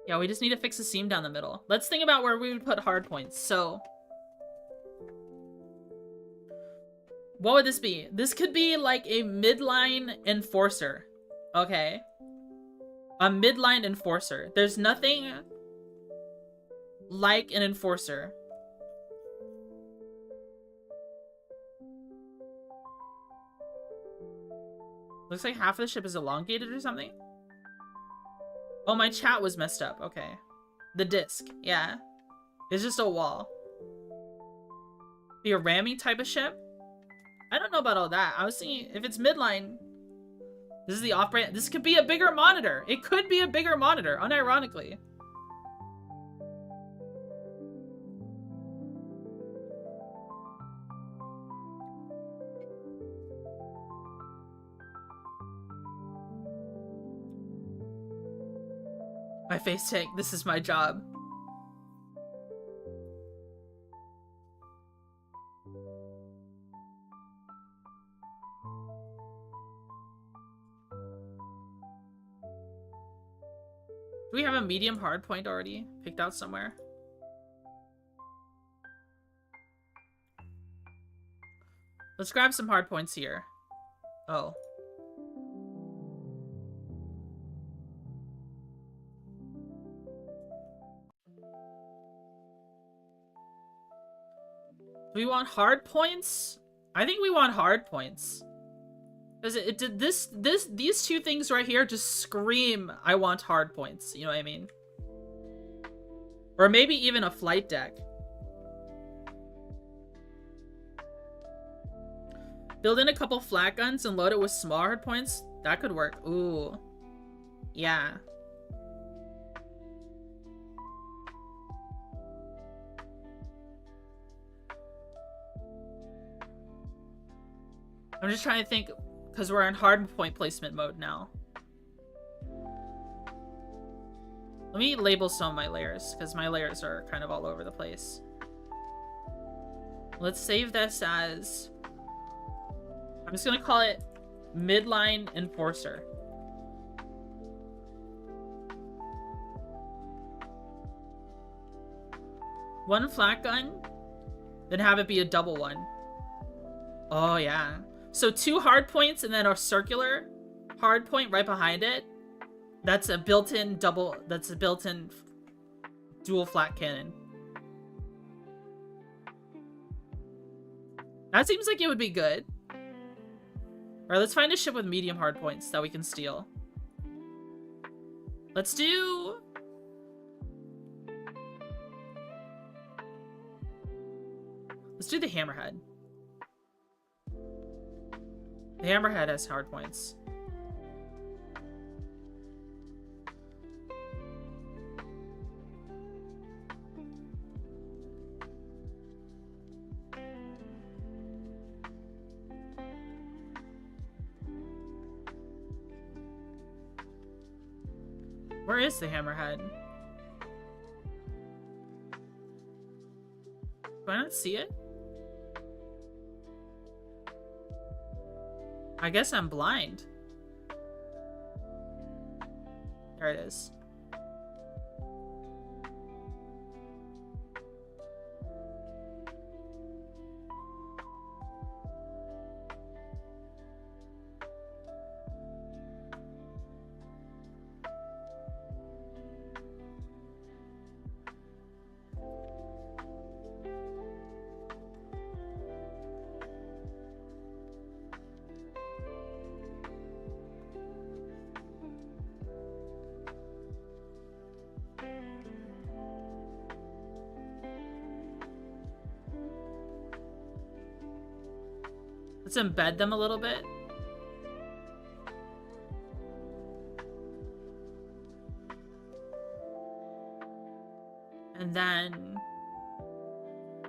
Yeah, we just need to fix the seam down the middle. Let's think about where we would put hard points. So, what would this be? This could be like a midline enforcer. Okay. A midline enforcer. There's nothing like an enforcer. Looks like half of the ship is elongated or something. Oh, my chat was messed up. Okay. The disc. Yeah. It's just a wall. Be a ramming type of ship? I don't know about all that. I was thinking if it's midline, this is the off-brand. This could be a bigger monitor. It could be a bigger monitor, unironically. My face tank. This is my job. Do we have a medium hard point already picked out somewhere? Let's grab some hard points here. Oh. Do we want hard points? I think we want hard points. Because it did these two things right here just scream, I want hard points. You know what I mean? Or maybe even a flight deck. Build in a couple flat guns and load it with small hard points. That could work. Ooh. Yeah. I'm just trying to think, because we're in hard point placement mode now. Let me label some of my layers, because my layers are kind of all over the place. Let's save this as... I'm just going to call it Midline Enforcer. One flat gun, then have it be a double one. Oh, yeah. So 2 hard points and then a circular hard point right behind it. That's a built-in double, that's a built-in dual flat cannon. That seems like it would be good. Alright, let's find a ship with medium hard points that we can steal. Let's do... Let's do the Hammerhead. The Hammerhead has hard points. Where is the Hammerhead? Do I not see it? I guess I'm blind. There it is. Let's embed them a little bit. And then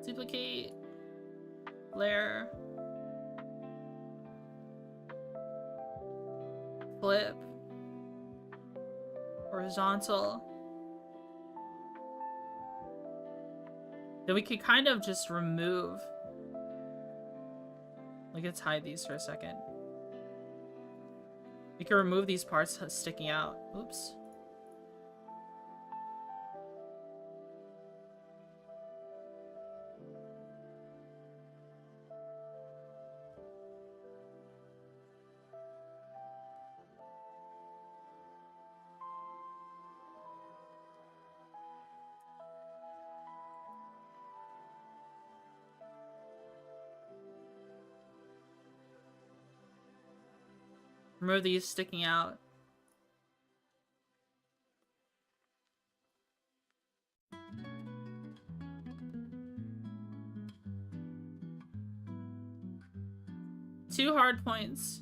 duplicate, layer. Flip. Horizontal. Then we could kind of just remove. Like, let's hide these for a second. We can remove these parts sticking out. Oops. Remove these sticking out. Two hard points.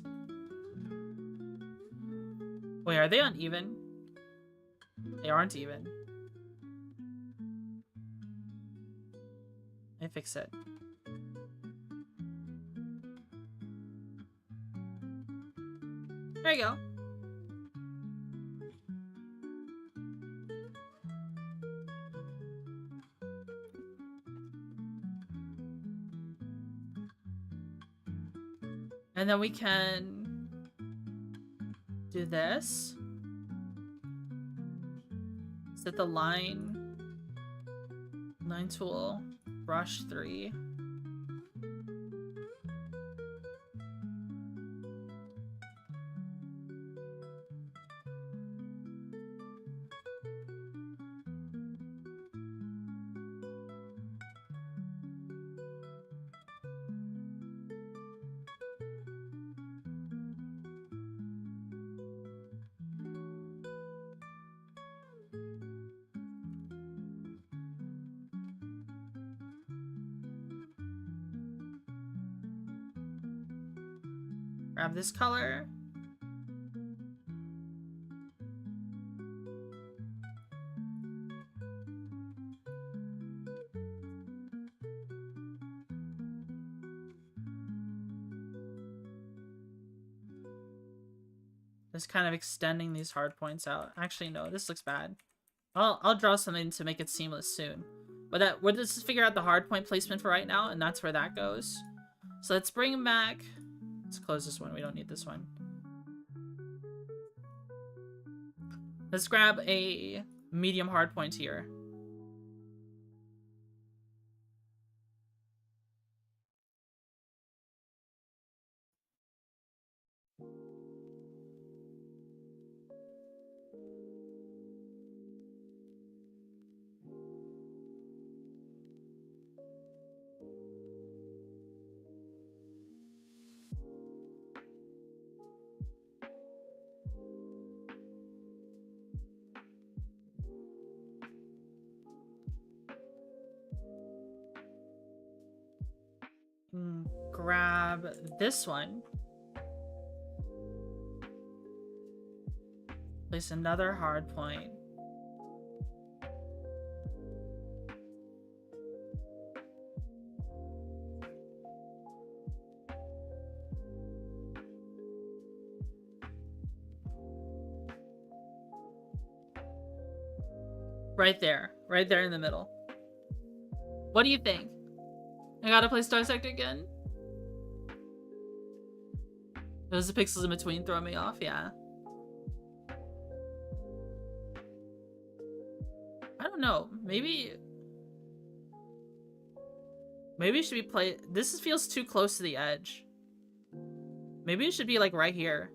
Wait, are they uneven? They aren't even. I fix it. There you go. And then we can do this. Set the line tool, brush 3. Grab this color. Just kind of extending these hard points out. Actually, no, this looks bad. I'll draw something to make it seamless soon. But we'll just figure out the hard point placement for right now, and that's where that goes. So let's bring him back. Let's close this one. We don't need this one. Let's grab a medium hard point here. Grab this one. Place another hard point. Right there in the middle. What do you think? I gotta play Starsector again? Those pixels in between throw me off, yeah. I don't know. Maybe should we play... This feels too close to the edge. Maybe it should be like right here.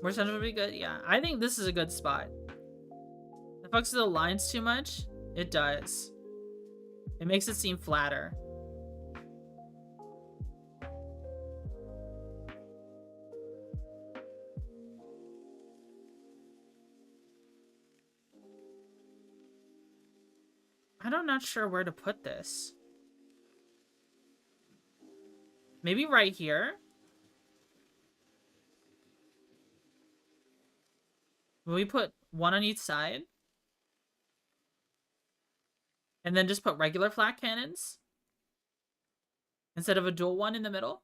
More center would be good. Yeah, I think this is a good spot. It focuses the lines too much. It does. It makes it seem flatter. I'm not sure where to put this. Maybe right here. Will we put one on each side? And then just put regular flak cannons? Instead of a dual one in the middle?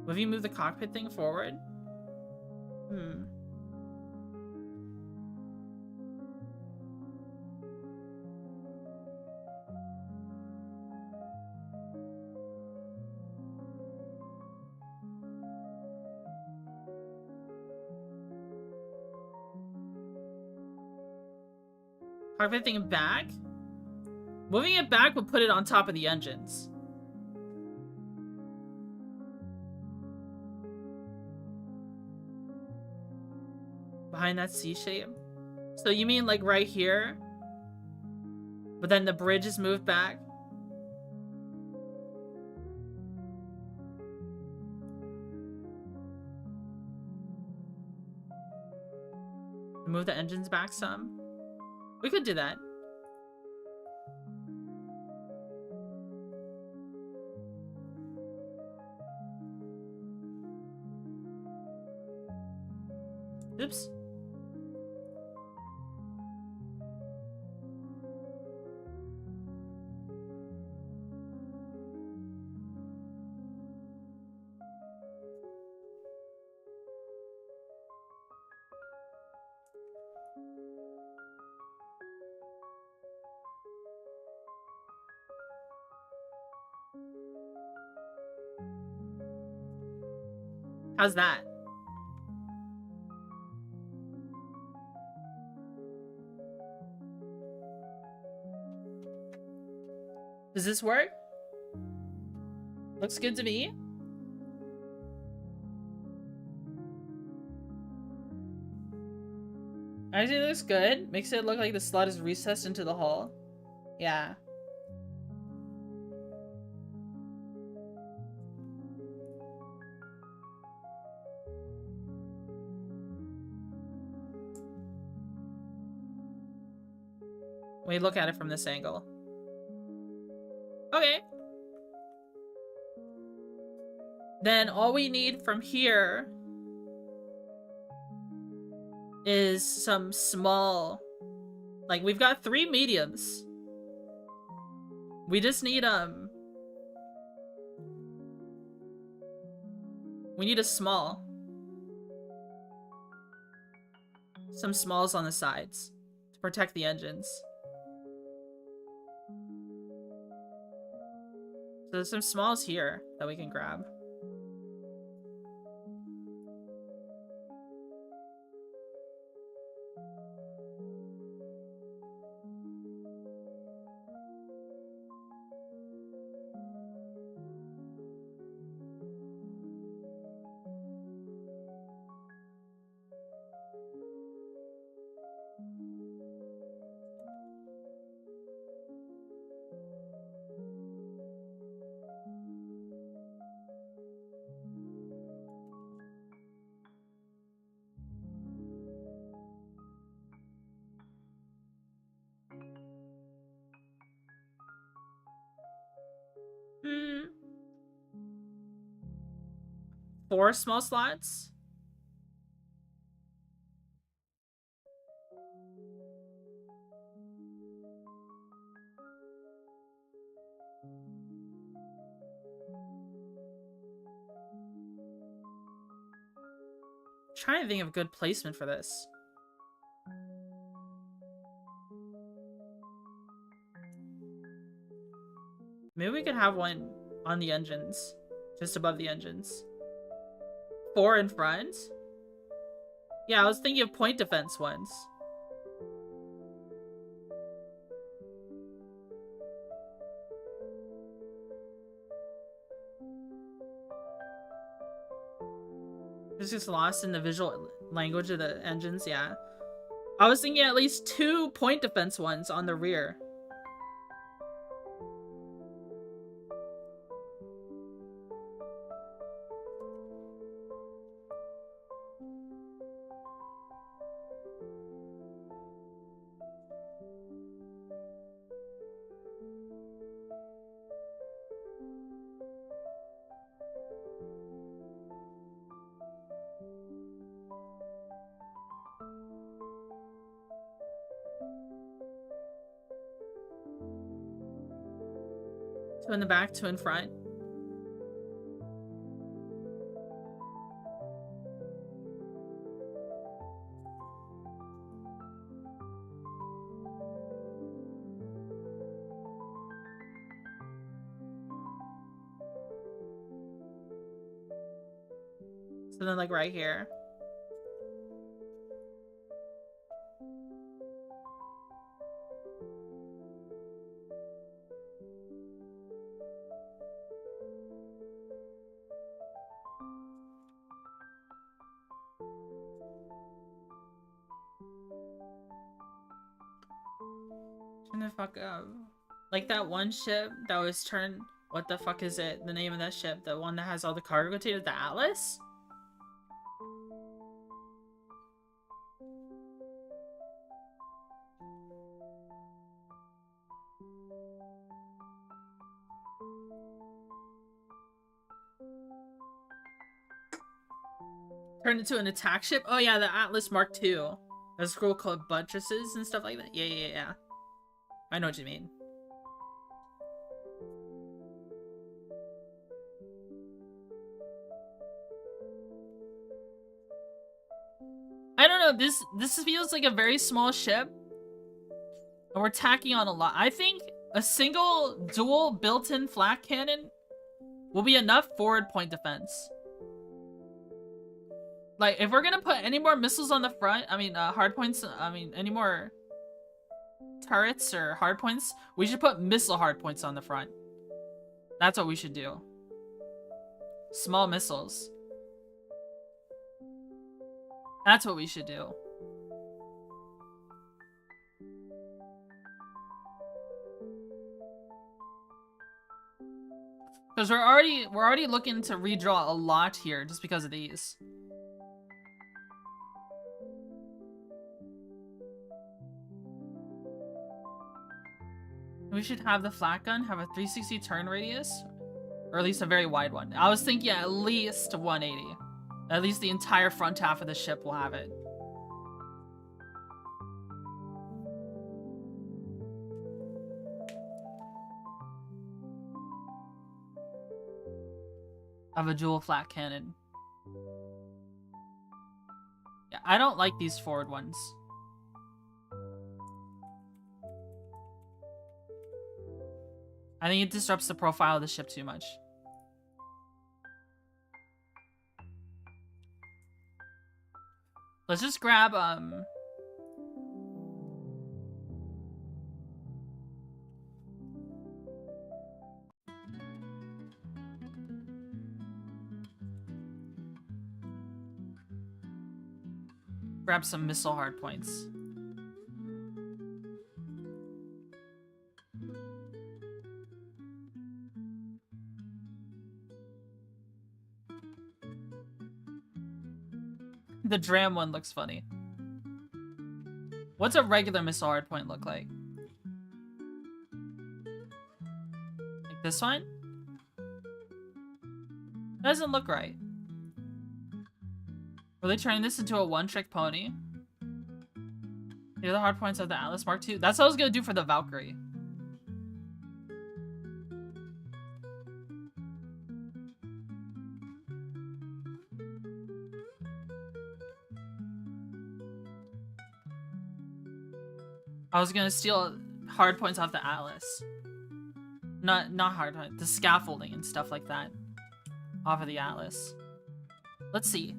Will you move the cockpit thing forward? Hmm. Cockpit thing back? Moving it back would put it on top of the engines. Behind that C shape? So you mean like right here? But then the bridge is moved back? Move the engines back some? We could do that. Oops. How's that? Does this work? Looks good to me. Actually, it looks good. Makes it look like the slot is recessed into the hull. Yeah. We look at it from this angle. Okay. Then all we need from here is some small... Like, we've got 3 mediums. We just need, we need a small. Some smalls on the sides to protect the engines. So there's some smalls here that we can grab. Hmm. 4 small slots? Trying to think of a good placement for this. Maybe we could have one on the engines. Just above the engines. 4 in front? Yeah, I was thinking of point defense ones. It's just lost in the visual language of the engines, yeah. I was thinking at least 2 point defense ones on the rear. Two in the back, two in front. So then, like, right here. Turn the fuck up. Like that one ship that was turned... What the fuck is it? The name of that ship? The one that has all the cargo containers? The Atlas? Turned into an attack ship? Oh yeah, the Atlas Mark II. There's a scroll called buttresses and stuff like that. Yeah. I know what you mean. I don't know, this feels like a very small ship. And we're tacking on a lot. I think a single dual built-in flak cannon will be enough forward point defense. Like, if we're gonna put any more missiles on the front, I mean, hard points, I mean, any more turrets or hard points, we should put missile hard points on the front. That's what we should do. Small missiles. That's what we should do. Because we're already looking to redraw a lot here just because of these. We should have the flat gun have a 360 turn radius, or at least a very wide one. I was thinking at least 180. At least the entire front half of the ship will have it. Of a dual flat cannon. Yeah, I don't like these forward ones. I think it disrupts the profile of the ship too much. Let's just grab, grab some missile hardpoints. The Dram one looks funny. What's a regular missile hardpoint look like? Like this one? Doesn't look right. Were they turning this into a one-trick pony? The other hardpoints of the Atlas Mark II? That's what I was gonna do for the Valkyrie. I was gonna steal hardpoints off the Atlas. Not hardpoint, the scaffolding and stuff like that. Off of the Atlas. Let's see.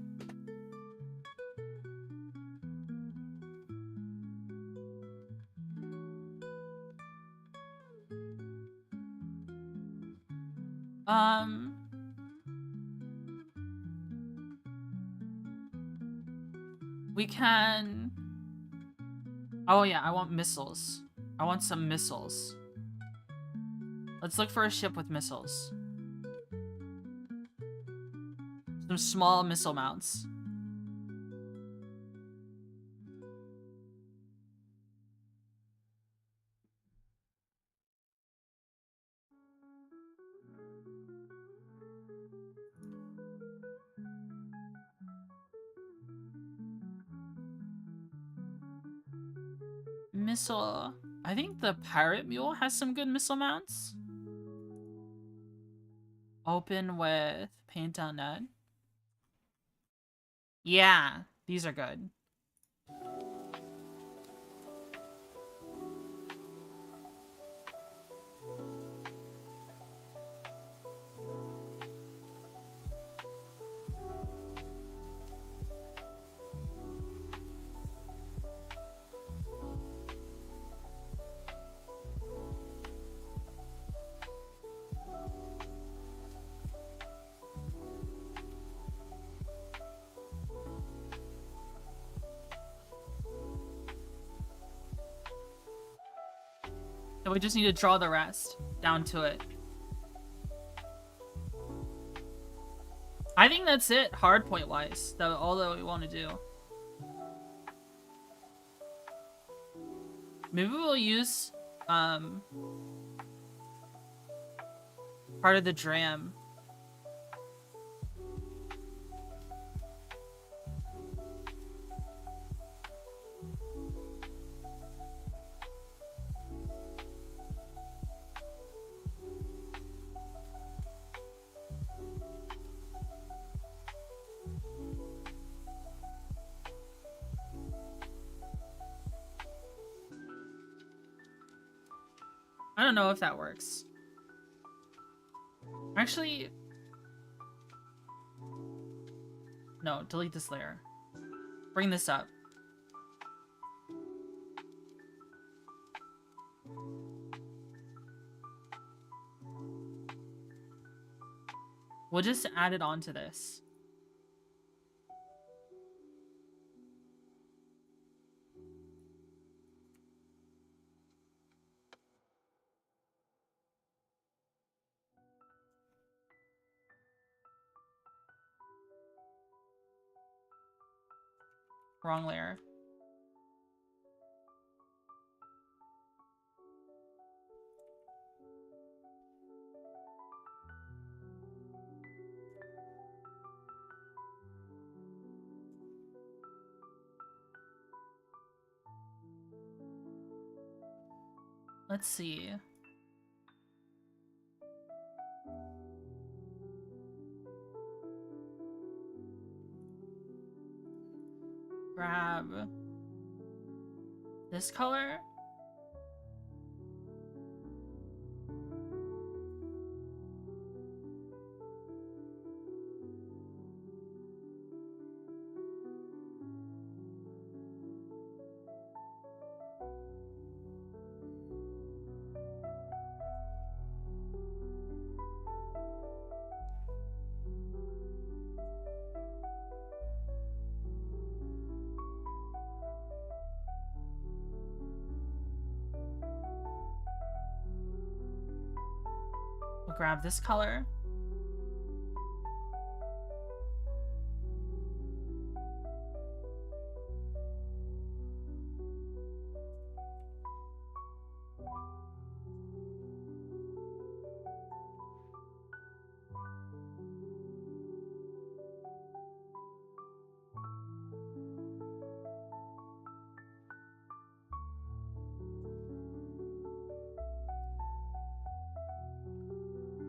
We can... Oh yeah, I want missiles. I want some missiles. Let's look for a ship with missiles. Some small missile mounts. Missile... I think the Pirate Mule has some good missile mounts. Open with paint.net. Yeah, these are good. And we just need to draw the rest down to it. I think that's it, hard point wise. All that we want to do. Maybe we'll use part of the dram. I don't know if that works. Actually, no, delete this layer. Bring this up. We'll just add it onto this. Wrong layer. Let's see. Grab this color. We'll grab this color.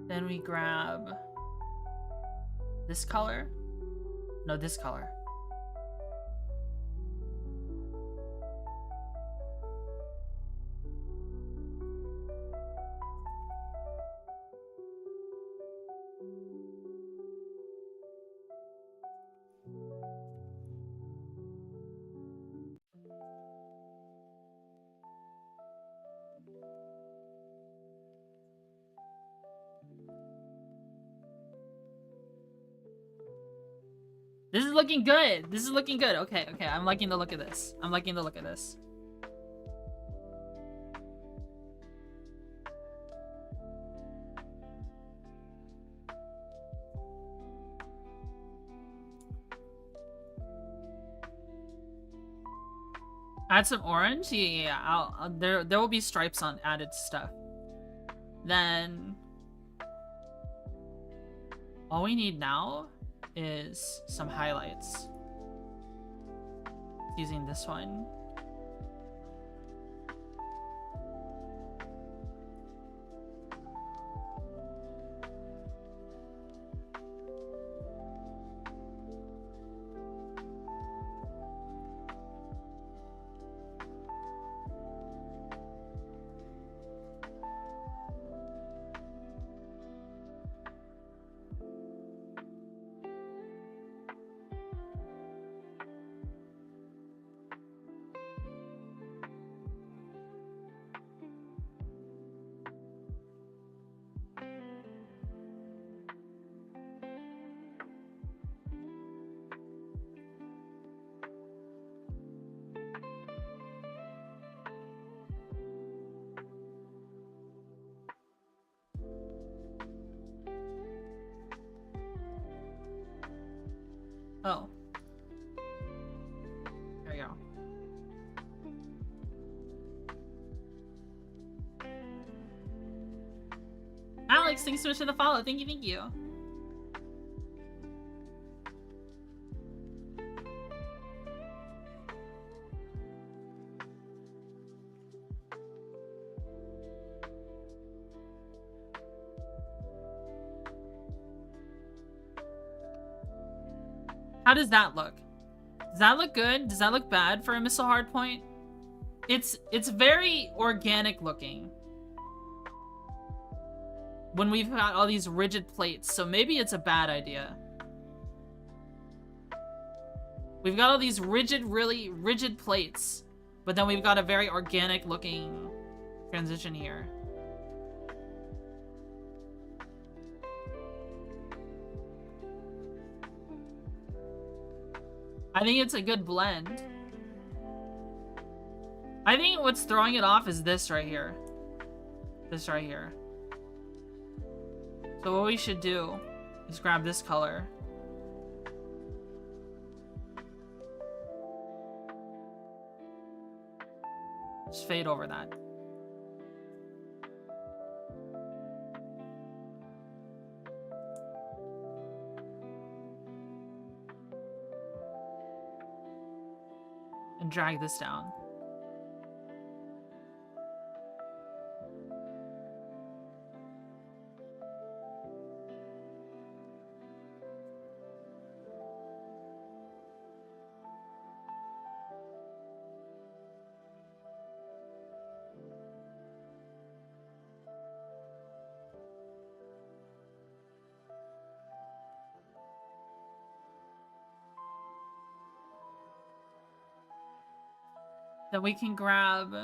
Then we grab this color. No, this color. This is looking good. This is looking good. Okay, okay. I'm liking the look of this. I'm liking the look of this. Add some orange? Yeah. There will be stripes on added stuff. Then all we need now is some highlights. Using this one. Oh. There you go. Alex, thanks so much for the follow. Thank you, thank you. How does that look? Does that look good? Does that look bad for a missile hardpoint? It's very organic looking. When we've got all these rigid plates, so maybe it's a bad idea. We've got all these really rigid plates, but then we've got a very organic looking transition here. I think it's a good blend. I think what's throwing it off is this right here. This right here. So what we should do is grab this color. Just fade over that. And drag this down. Then we can grab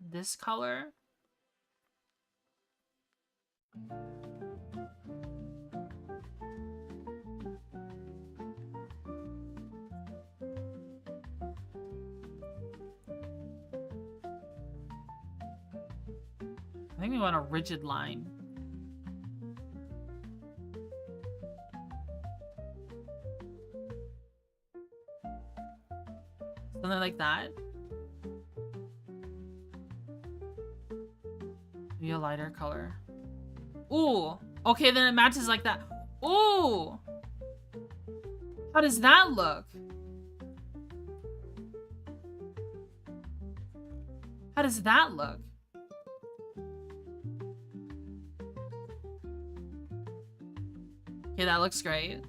this color. I think we want a rigid line. Something like that. Maybe a lighter color. Ooh. Okay, then it matches like that. Ooh. How does that look? How does that look? Okay, that looks great.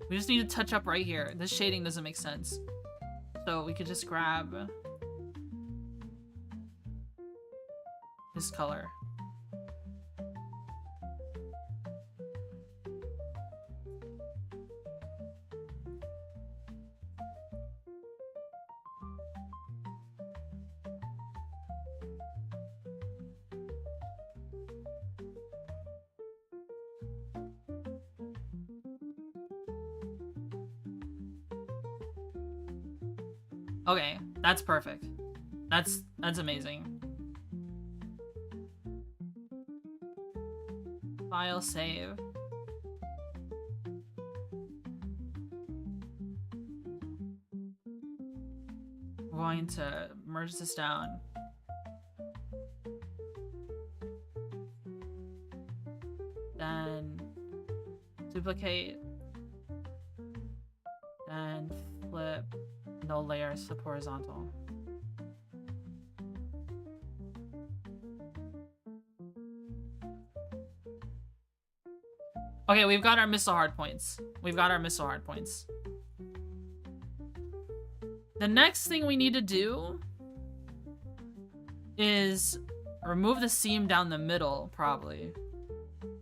We just need to touch up right here. This shading doesn't make sense. So we could just grab this color. Okay, that's perfect. That's amazing. File save. We're going to merge this down. Then duplicate and flip. No layers, flip horizontal. Okay, we've got our missile hardpoints. We've got our missile hardpoints. The next thing we need to do is remove the seam down the middle, probably.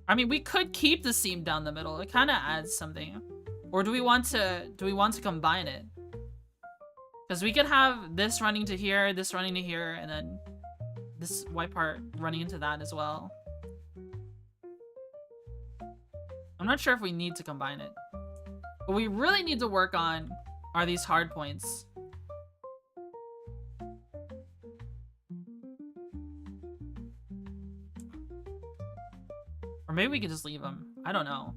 I mean, we could keep the seam down the middle. It kind of adds something. Or do we want to combine it? Because we could have this running to here, this running to here, and then this white part running into that as well. I'm not sure if we need to combine it. What we really need to work on are these hard points. Or maybe we could just leave them. I don't know.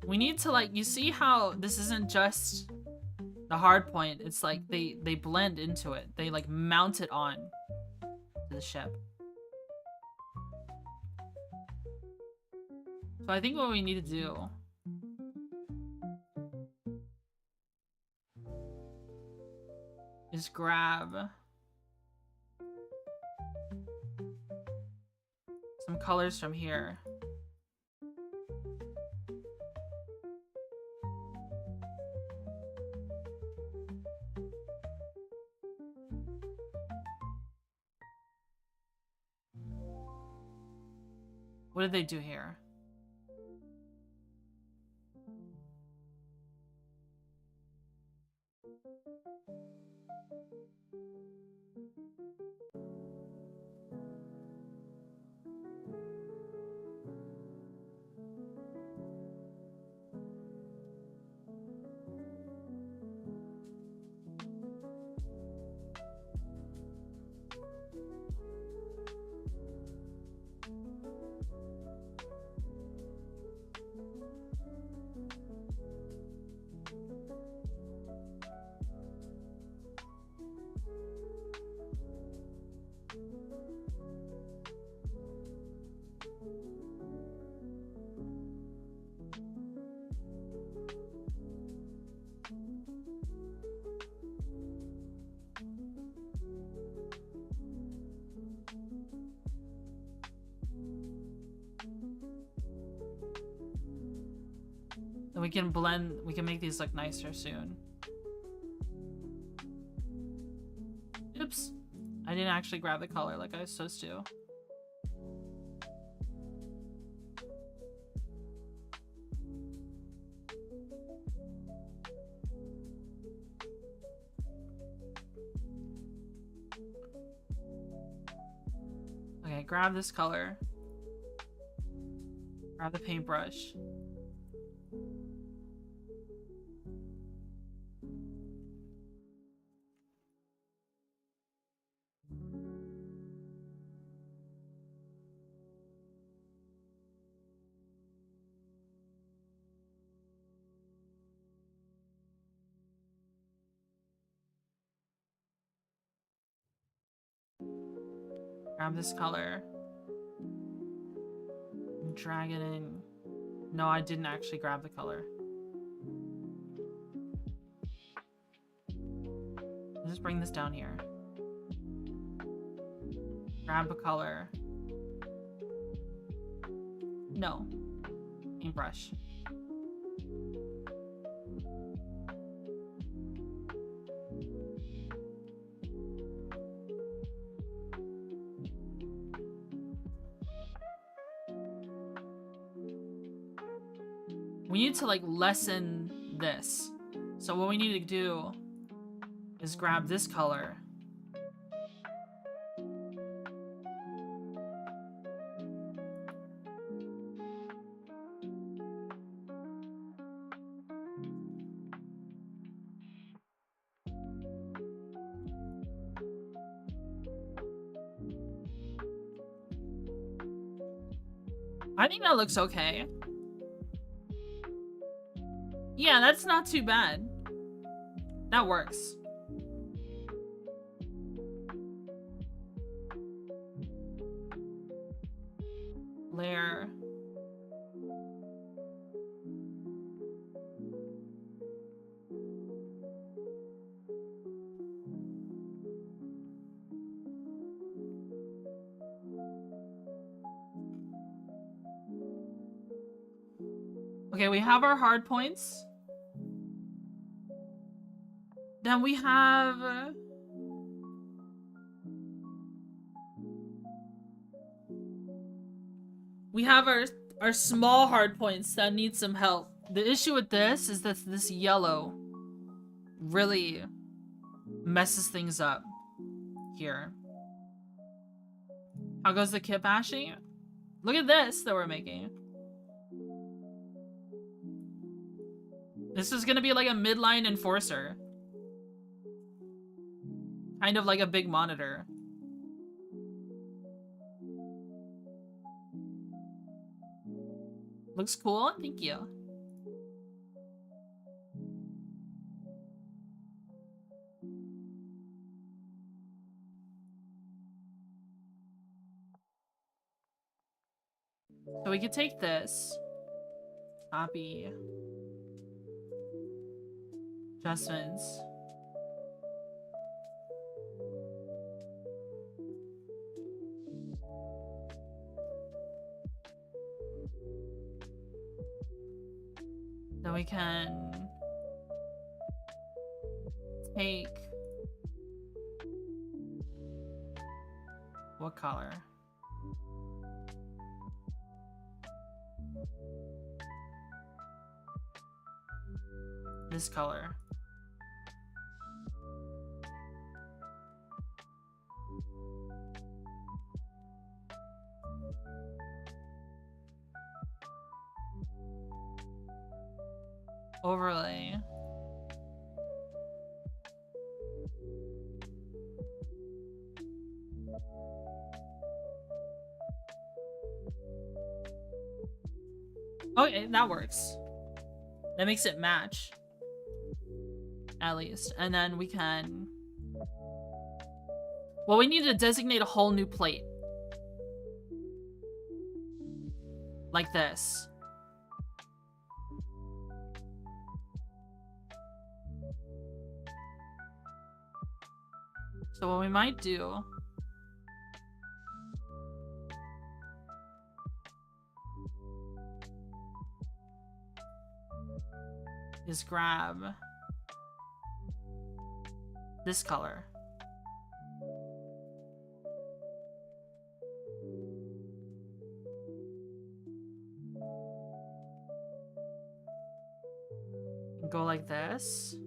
We need to, like, you see how this isn't just the hard point. It's like they blend into it. They like mount it on to the ship. So I think what we need to do is grab some colors from here. What did they do here? And we can blend, we can make these look nicer soon. Oops. I didn't actually grab the color like I was supposed to. Okay, grab this color. Grab the paintbrush. Grab this color. And drag it in. No, I didn't actually grab the color. Just bring this down here. Grab a color. No. Paintbrush. We need to like lessen this. So what we need to do is grab this color. I think that looks okay. Yeah, that's not too bad. That works. Layer. Okay, we have our hard points. Then we have our small hard points that need some help. The issue with this is that this yellow really messes things up here. How goes the kitbashing? Look at this that we're making. This is gonna be like a midline enforcer. Kind of like a big monitor. Looks cool, thank you. So we could take this. Copy. Adjustments. Then we can take what color? This color. Overlay. Okay, that works. That makes it match. At least. And then we can... Well, we need to designate a whole new plate. Like this. So what we might do is grab this color. Go like this.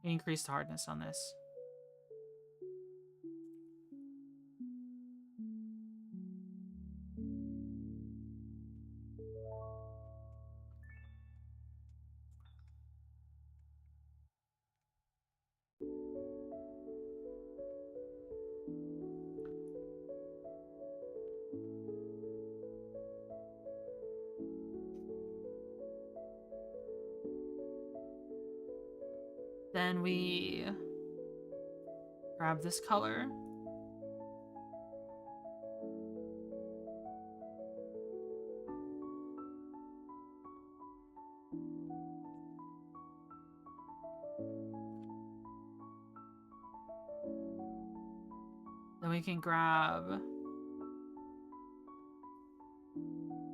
Increase the hardness on this. Then we grab this color. Then we can grab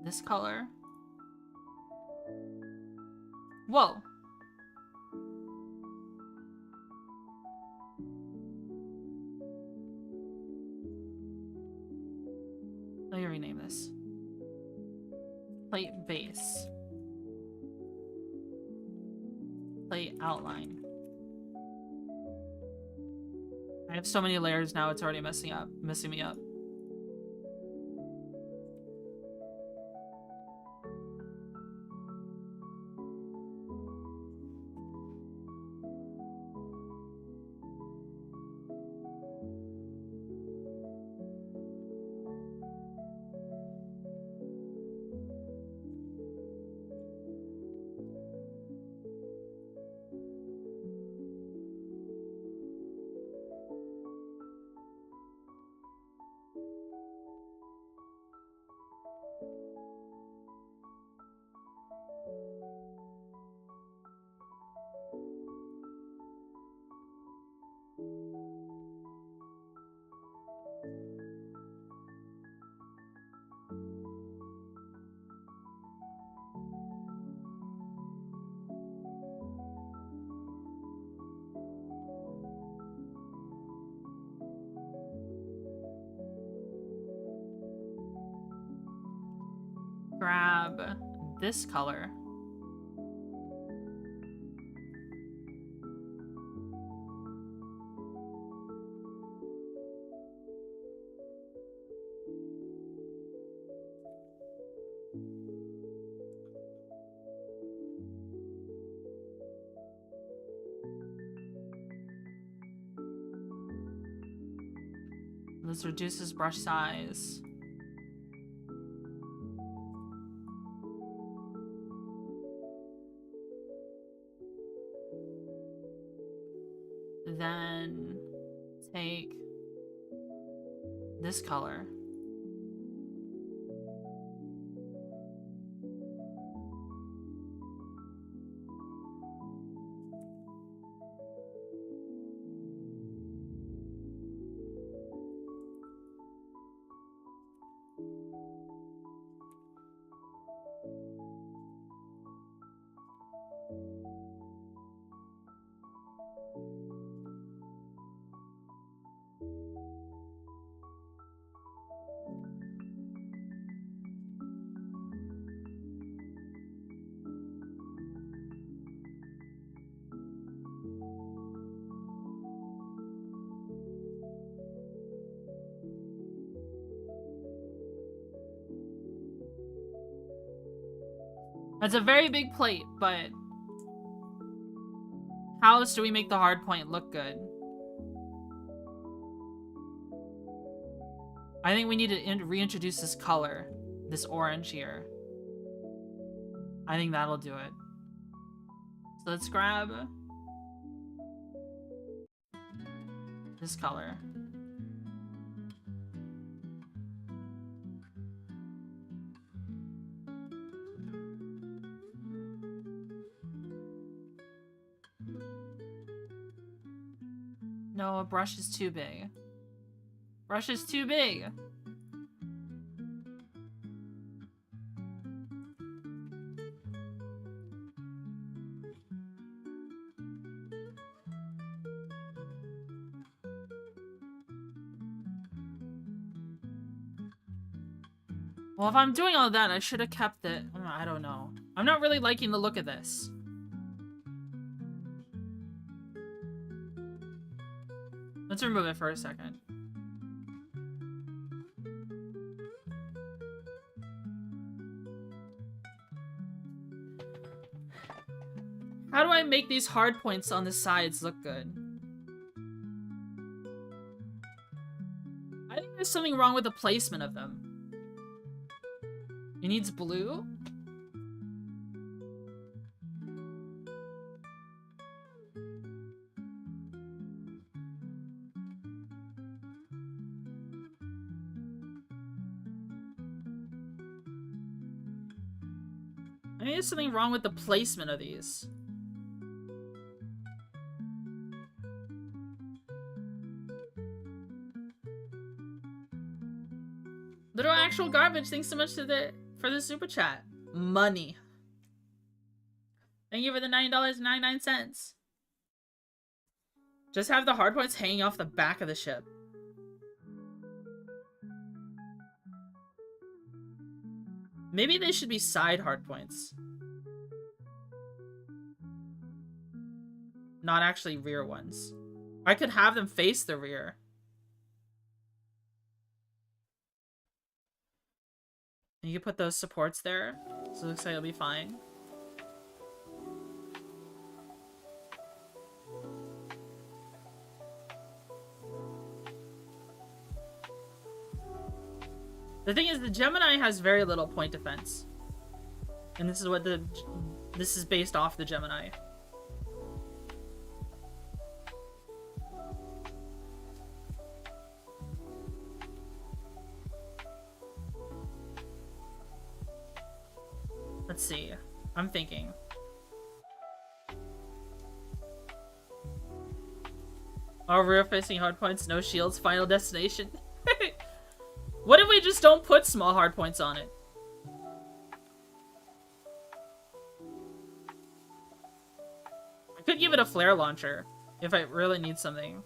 this color. Whoa. Let me rename this. Plate base. Plate outline. I have so many layers now, it's already messing me up. this color. This reduces brush size. Then take this color. That's a very big plate, but how else do we make the hard point look good? I think we need to reintroduce this color, this orange here. I think that'll do it. So let's grab this color. No, a brush is too big. Brush is too big. Well, if I'm doing all that, I should have kept it. I don't know. I'm not really liking the look of this. Let's remove it for a second. How do I make these hard points on the sides look good? I think there's something wrong with the placement of them. It needs blue? I think there's something wrong with the placement of these. Little actual garbage, thanks so much for the super chat. Money. Thank you for the $9.99. Just have the hard points hanging off the back of the ship. Maybe they should be side hard points. Not actually rear ones. I could have them face the rear. And you can put those supports there, so it looks like it'll be fine. The thing is, the Gemini has very little point defense. And this is what this is based off the Gemini. Let's see. I'm thinking. Our rear-facing hardpoints, no shields, final destination. What if we just don't put small hardpoints on it? I could give it a flare launcher if I really need something.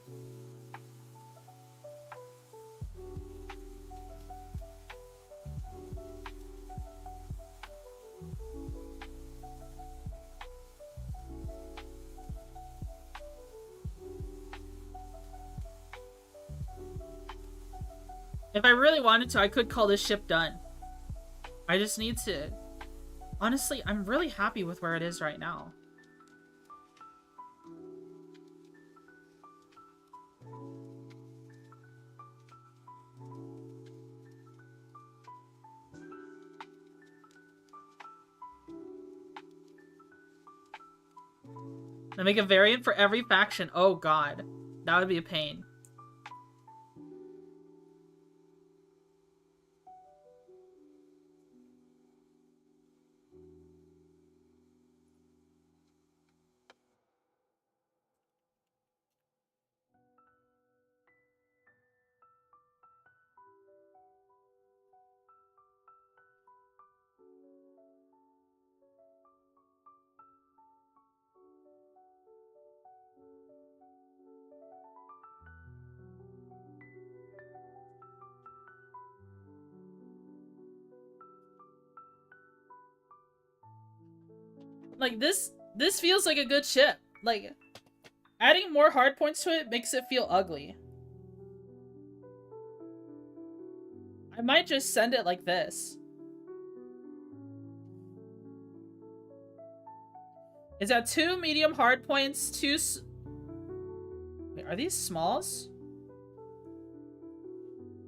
If I really wanted to, I could call this ship done. I just need to... Honestly, I'm really happy with where it is right now. I make a variant for every faction. Oh god. That would be a pain. Like, this feels like a good ship. Like, adding more hard points to it makes it feel ugly. I might just send it like this. Is that 2 medium hard points, 2 Wait, are these smalls?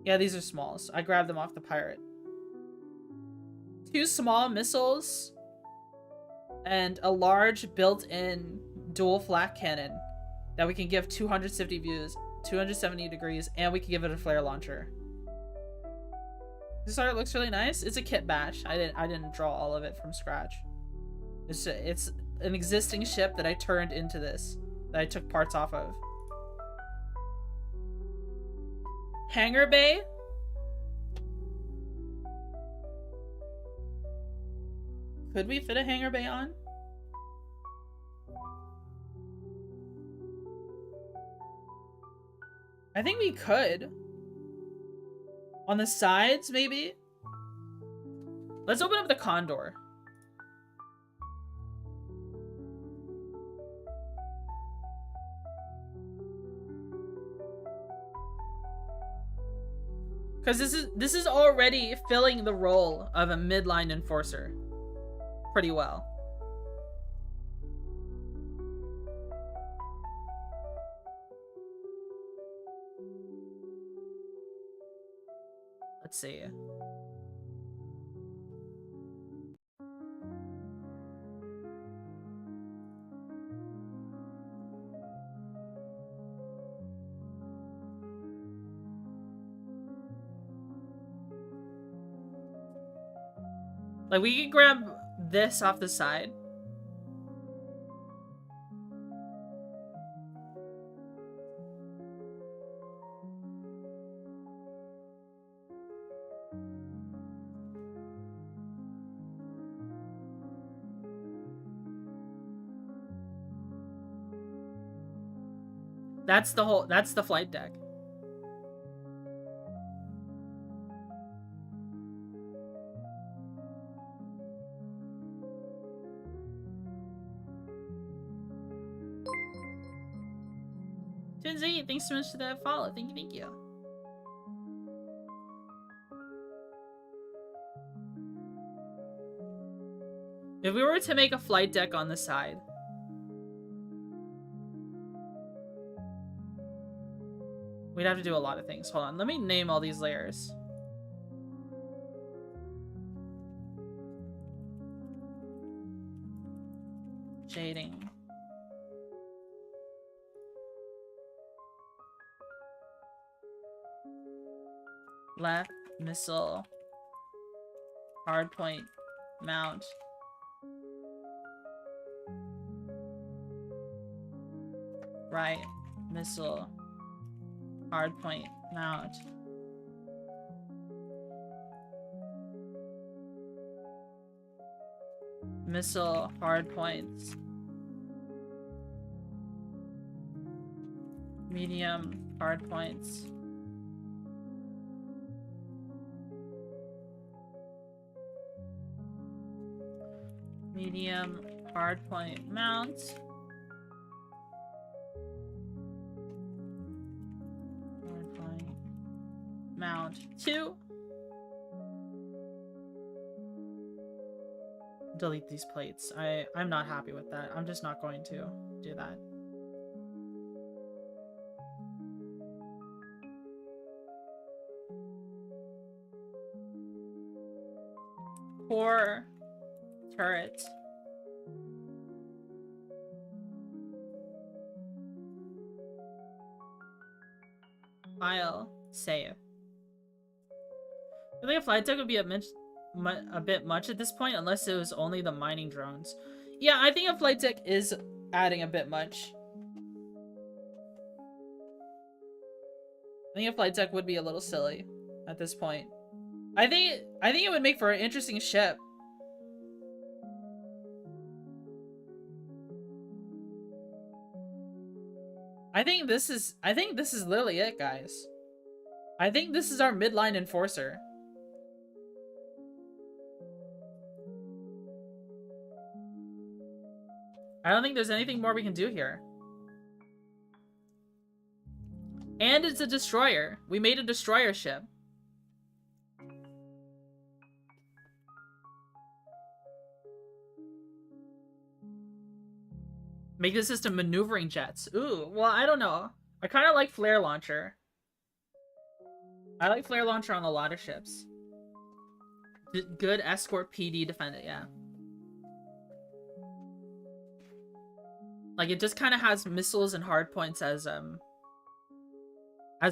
Yeah, these are smalls. I grabbed them off the pirate. 2 small missiles and a large built-in dual flak cannon that we can give 270 views, 270 degrees, and we can give it a flare launcher. This art looks really nice. It's a kit batch. I didn't draw all of it from scratch. It's an existing ship that I turned into this, that I took parts off of. Hangar bay. Could we fit a hangar bay on? I think we could. On the sides, maybe? Let's open up the Condor. Because this is already filling the role of a midline enforcer pretty well. Let's see. Like, we can grab this off the side. That's the flight deck. Twinzy, thanks so much for that follow. Thank you. If we were to make a flight deck on the side, we'd have to do a lot of things. Hold on, let me name all these layers. Shading. Left, missile, hardpoint, mount. Right, missile, hardpoint, mount. Missile, hardpoints. Medium, hardpoints. Medium, hardpoint, mount. Hardpoint, Mount 2. Delete these plates. I'm not happy with that. I'm just not going to do that. Poor turret. File. Save. I think a flight deck would be a bit much at this point, unless it was only the mining drones. Yeah, I think a flight deck is adding a bit much. I think a flight deck would be a little silly at this point. I think it would make for an interesting ship. I think this is literally it, guys. I think this is our midline enforcer. I don't think there's anything more we can do here. And it's a destroyer. We made a destroyer ship. Make the system maneuvering jets. Ooh, well, I don't know. I kind of like flare launcher. I like flare launcher on a lot of ships. Good escort PD defendant, yeah. Like, it just kind of has missiles and hardpoints as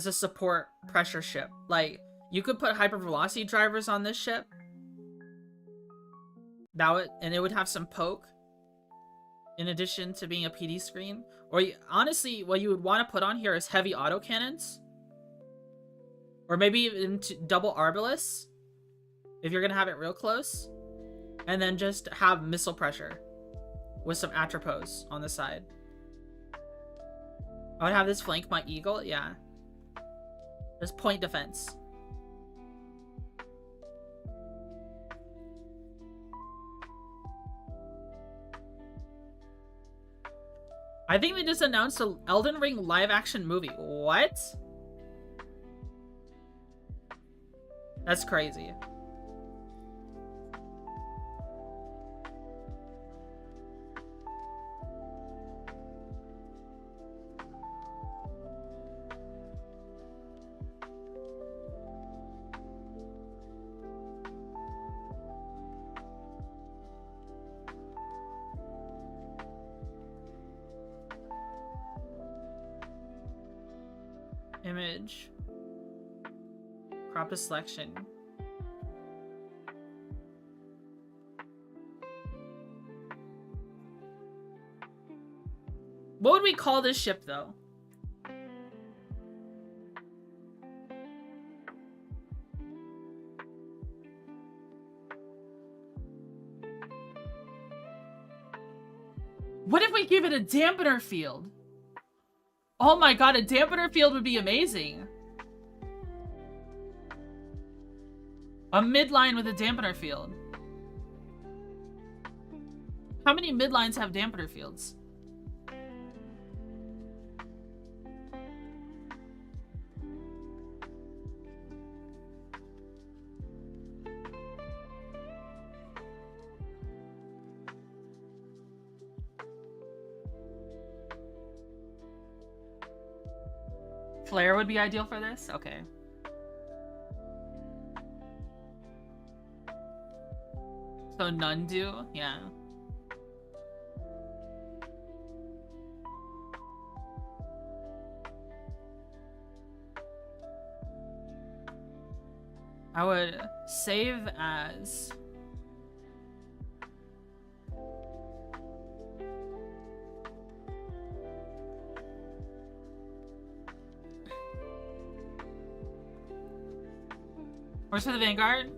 a support pressure ship. Like, you could put hypervelocity drivers on this ship. And it would have some poke. In addition to being a PD screen. Or honestly, what you would want to put on here is heavy autocannons. Or maybe even double Arbalest. If you're going to have it real close. And then just have missile pressure. With some Atropos on the side. I would have this flank my Eagle, yeah. There's point defense. I think they just announced an Elden Ring live-action movie. What? That's crazy. Image. Crop a selection. What would we call this ship, though? What if we give it a dampener field? Oh my god, a dampener field would be amazing. A midline with a dampener field. How many midlines have dampener fields? Flare would be ideal for this? Okay. So none do? Yeah. I would save as... Works for the Vanguard.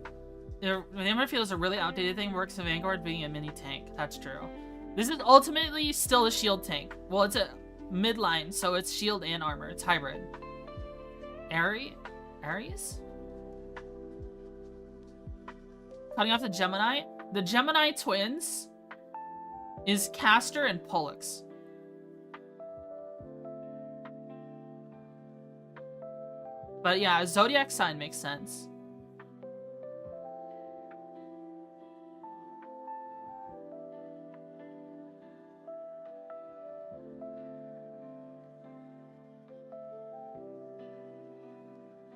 The dampener field is a really outdated thing. Works in Vanguard being a mini tank. That's true. This is ultimately still a shield tank. Well, it's a midline, so it's shield and armor. It's hybrid. Ares? Cutting off the Gemini. The Gemini twins is Castor and Pollux. But yeah, zodiac sign makes sense.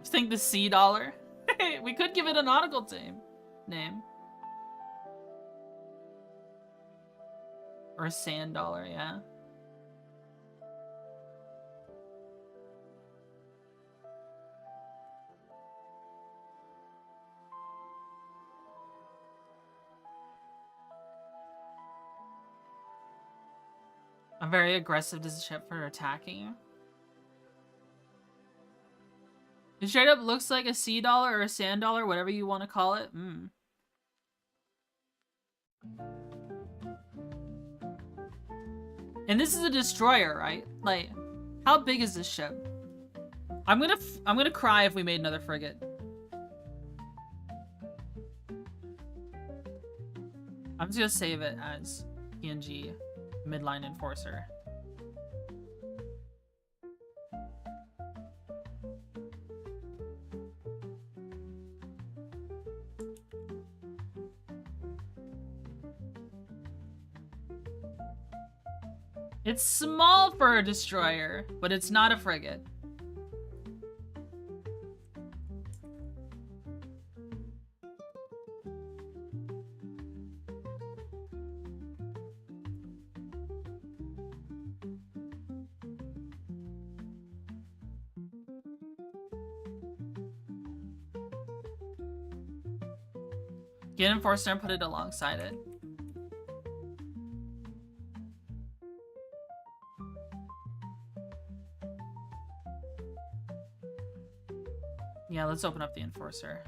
I think the sea dollar. We could give it a nautical name. Or a sand dollar, yeah. I'm very aggressive to the ship for attacking you. It straight up looks like a sea dollar or a sand dollar, whatever you want to call it. And this is a destroyer, right? Like, how big is this ship? I'm gonna cry if we made another frigate. I'm just gonna save it as PNG midline enforcer. It's small for a destroyer, but it's not a frigate. Get enforcer and put it alongside it. Yeah, let's open up the enforcer.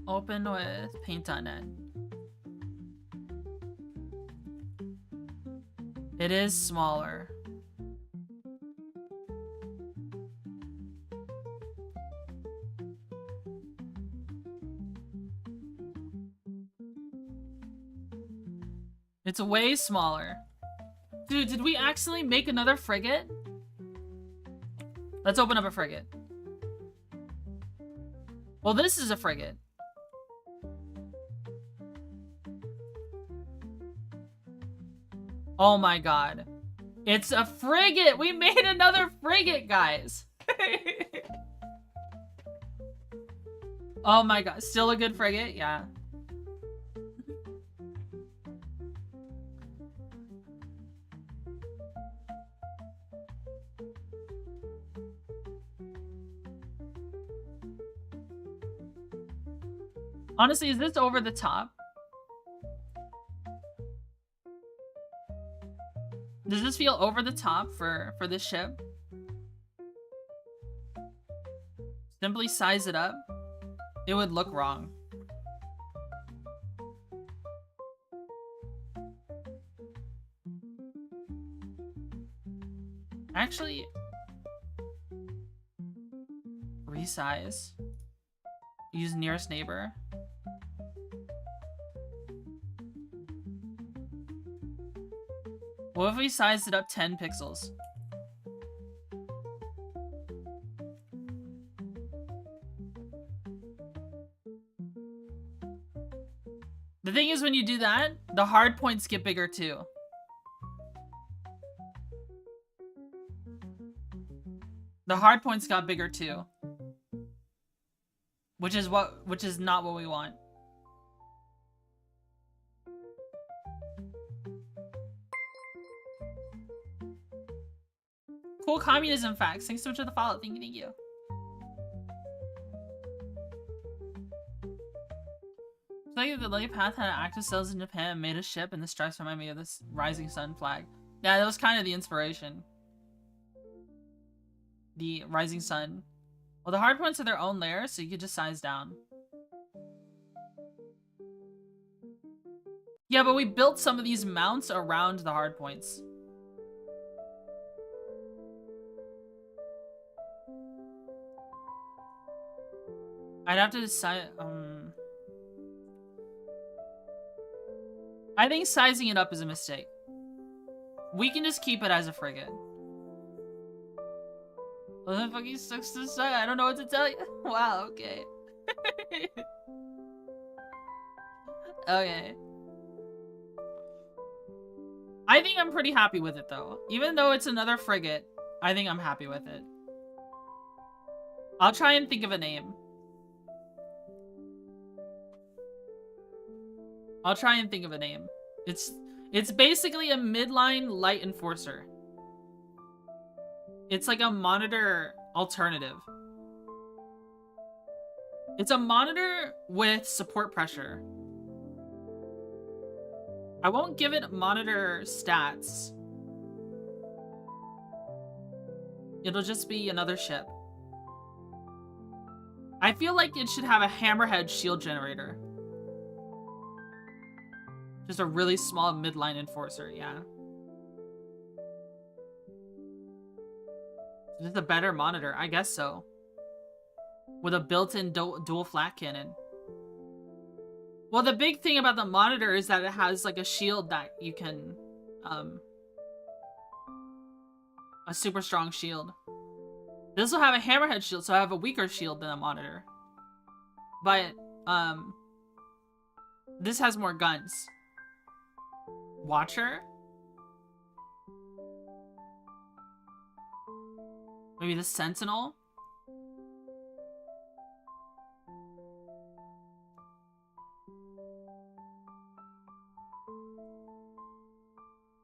Open with paint on it. It is smaller. It's way smaller. Dude, did we accidentally make another frigate? Let's open up a frigate. Well, this is a frigate. Oh my god. It's a frigate! We made another frigate, guys! Oh my god. Still a good frigate? Yeah. Honestly, is this over the top? Does this feel over the top for this ship? Simply size it up. It would look wrong. Actually, resize. Use nearest neighbor. What if we sized it up 10 pixels? The thing is, when you do that, the hard points get bigger too. The hard points got bigger too. Which is not what we want. Cool communism facts. Thanks so much for the follow. Thank you. It's like if the Lily Path had active cells in Japan and made a ship, and the stripes remind me of this rising sun flag. Yeah, that was kind of the inspiration. The rising sun. Well, the hard points are their own layer, so you could just size down. Yeah, but we built some of these mounts around the hard points. I'd have to decide. I think sizing it up is a mistake. We can just keep it as a frigate. What the fuck sucks to say? I don't know what to tell you. Wow, okay. Okay. I think I'm pretty happy with it though. Even though it's another frigate, I think I'm happy with it. I'll try and think of a name. I'll try and think of a name. It's basically a midline light enforcer. It's like a monitor alternative. It's a monitor with support pressure. I won't give it monitor stats. It'll just be another ship. I feel like it should have a hammerhead shield generator. Just a really small midline enforcer, yeah. Just a better monitor, I guess so. With a built-in dual flat cannon. Well, the big thing about the monitor is that it has like a shield that you can, a super strong shield. This will have a hammerhead shield, so I have a weaker shield than a monitor. But, this has more guns. Watcher? Maybe the Sentinel?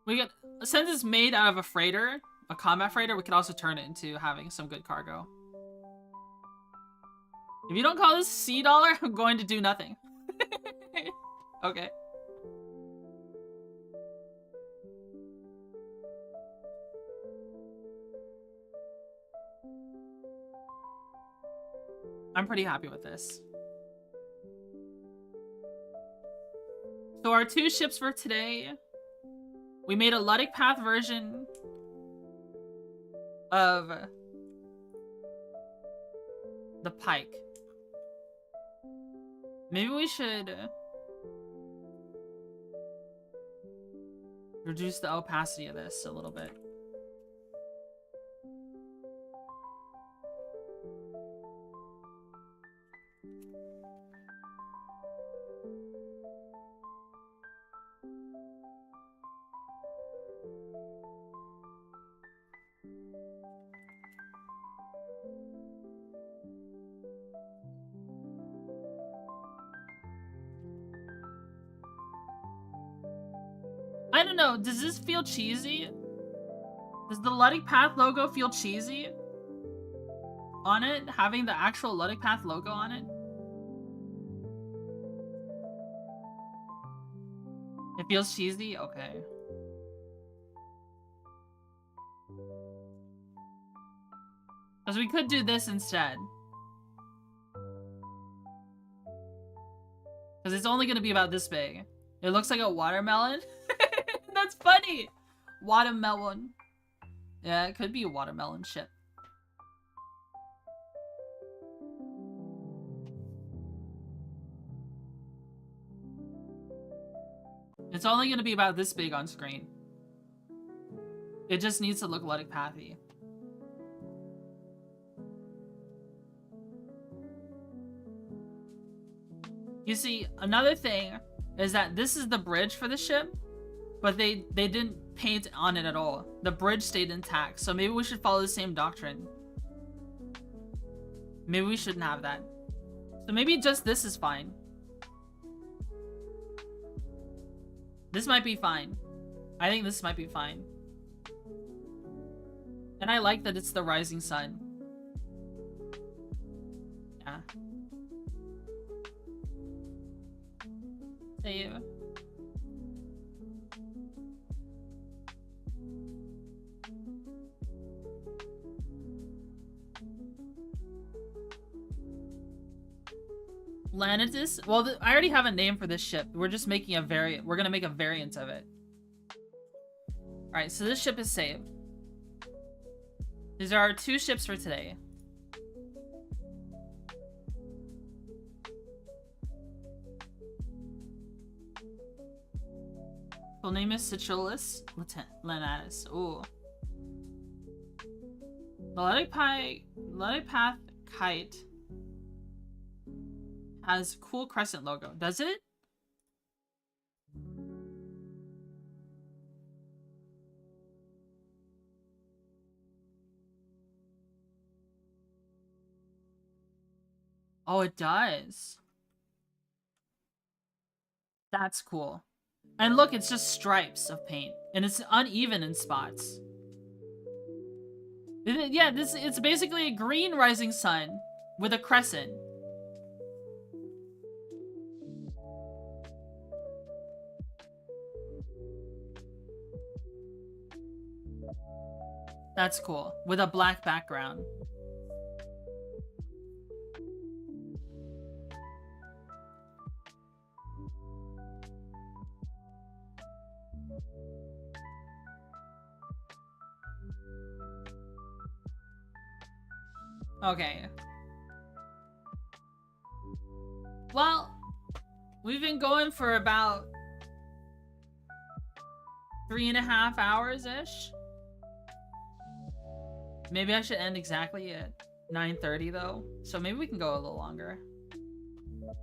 We get, since it's made out of a freighter, a combat freighter, we could also turn it into having some good cargo. If you don't call this Sea Dollar, I'm going to do nothing. Okay. I'm pretty happy with this. So our 2 ships for today, we made a Luddic Path version of the Pike. Maybe we should reduce the opacity of this a little bit. I don't know, does this feel cheesy? Does the Luddic Path logo feel cheesy on it? Having the actual Luddic Path logo on it? It feels cheesy? Okay. Because we could do this instead. Because it's only going to be about this big. It looks like a watermelon. That's funny. Watermelon. Yeah, it could be a watermelon ship. It's only going to be about this big on screen. It just needs to look Luddic Pathy. You see, another thing is that this is the bridge for the ship, but they didn't paint on it at all. The bridge stayed intact, so maybe we should follow the same doctrine. Maybe we shouldn't have that. So maybe just this is fine. This might be fine. I think this might be fine. And I like that it's the rising sun. Yeah. Save. Lanitus? Well, I already have a name for this ship. We're just making a variant. We're gonna make a variant of it. Alright, so this ship is saved. These are our 2 ships for today. Full name is Citrulus Lenatus. Ooh. The Ledipath Kite has cool crescent logo. Does it? Oh, it does. That's cool. And look, it's just stripes of paint. And it's uneven in spots. Yeah, it's basically a green rising sun with a crescent. That's cool. With a black background. Okay. Well, we've been going for about 3.5 hours-ish. Maybe I should end exactly at 9:30 though. So maybe we can go a little longer.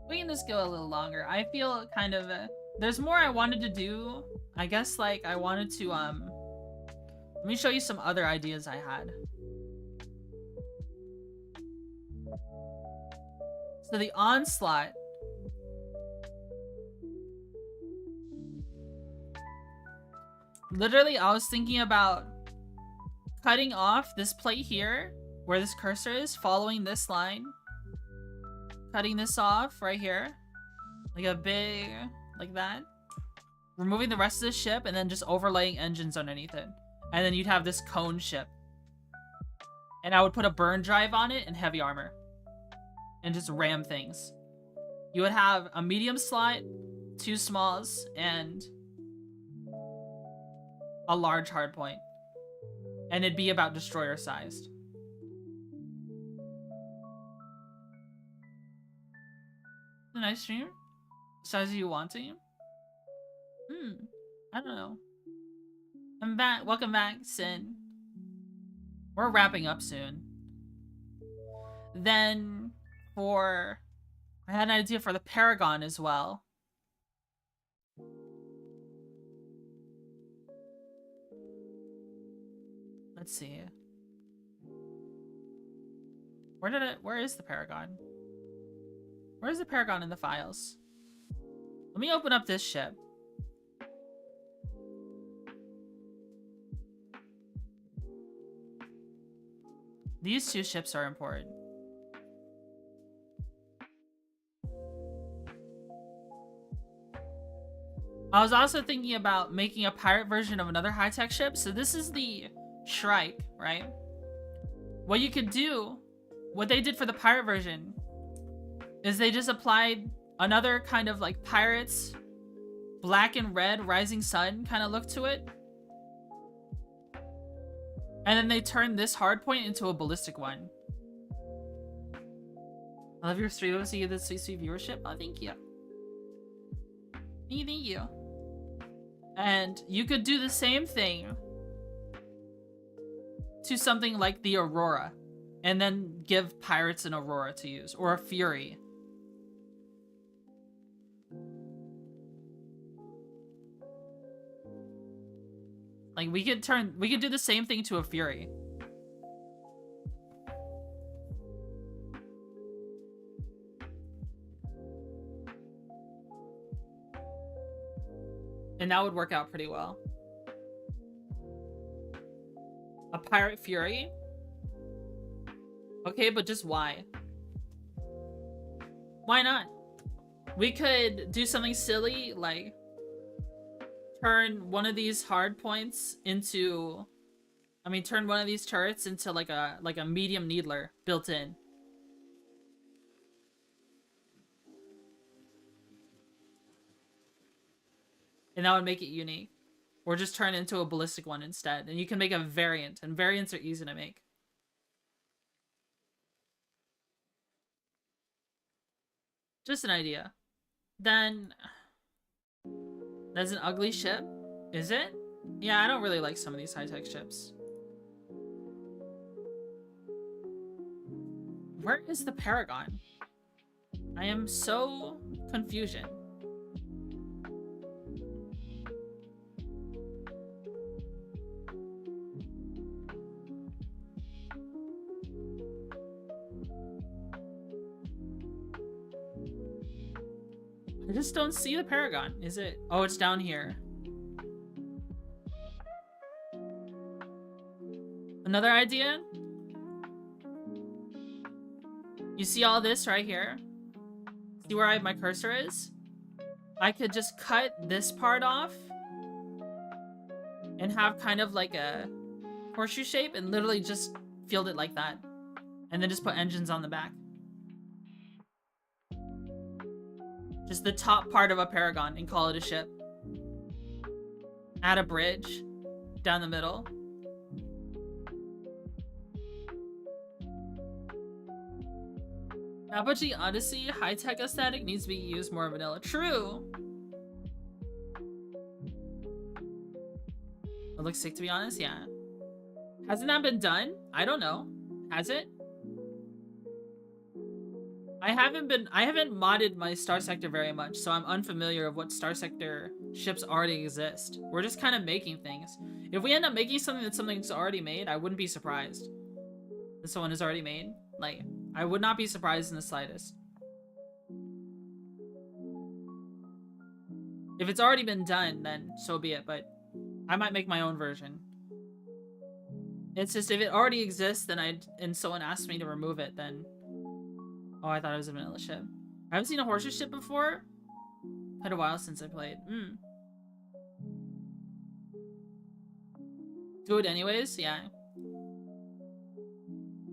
We can just go a little longer. I feel kind of... there's more I wanted to do. I guess, like, I wanted to, let me show you some other ideas I had. So the Onslaught. Literally, I was thinking about cutting off this plate here, where this cursor is, following this line. Cutting this off right here. Like a big... like that. Removing the rest of the ship, and then just overlaying engines underneath it. And then you'd have this cone ship. And I would put a burn drive on it and heavy armor. And just ram things. You would have a medium slot, 2 smalls, and a large hardpoint. And it'd be about destroyer sized. A nice stream? Size you want to? I don't know. I'm back. Welcome back, Sin. We're wrapping up soon. Then I had an idea for the Paragon as well. Let's see. Where is the Paragon? Where's the Paragon in the files? Let me open up this ship. These 2 ships are important. I was also thinking about making a pirate version of another high-tech ship. So this is the Shrike, right? What you could do, what they did for the pirate version, is they just applied another kind of like pirates, black and red rising sun kind of look to it. And then they turned this hardpoint into a ballistic one. I love your stream. See the sweet viewership. Oh, thank you. Thank you. And you could do the same thing to something like the Aurora, and then give pirates an Aurora to use, or a Fury. Like, we could do the same thing to a Fury. And that would work out pretty well. A Pirate Fury? Okay, but just why? Why not? We could do something silly, like turn one of these hard points into... turn one of these turrets into like a medium needler built in. And that would make it unique. Or just turn it into a ballistic one instead. And you can make a variant. And variants are easy to make. Just an idea. Then... there's an ugly ship. Is it? Yeah, I don't really like some of these high-tech ships. Where is the Paragon? I am so confusion. I just don't see the Paragon. Is it? Oh, it's down here. Another idea? You see all this right here? See where my cursor is? I could just cut this part off and have kind of like a horseshoe shape and literally just field it like that. And then just put engines on the back. Just the top part of a Paragon and call it a ship. Add a bridge down the middle. Apogee Odyssey high-tech aesthetic needs to be used more vanilla. True. It looks sick, to be honest. Yeah. Hasn't that been done? I don't know. Has it? I haven't modded my Starsector very much, so I'm unfamiliar of what Starsector ships already exist. We're just kind of making things. If we end up making something that something's already made, I wouldn't be surprised. That someone has already made. Like, I would not be surprised in the slightest. If it's already been done, then so be it, but I might make my own version. It's just, if it already exists, then and someone asked me to remove it, then... Oh, I thought it was a vanilla ship. I haven't seen a horseshoe ship before. Quite a while since I played. Do it anyways? Yeah.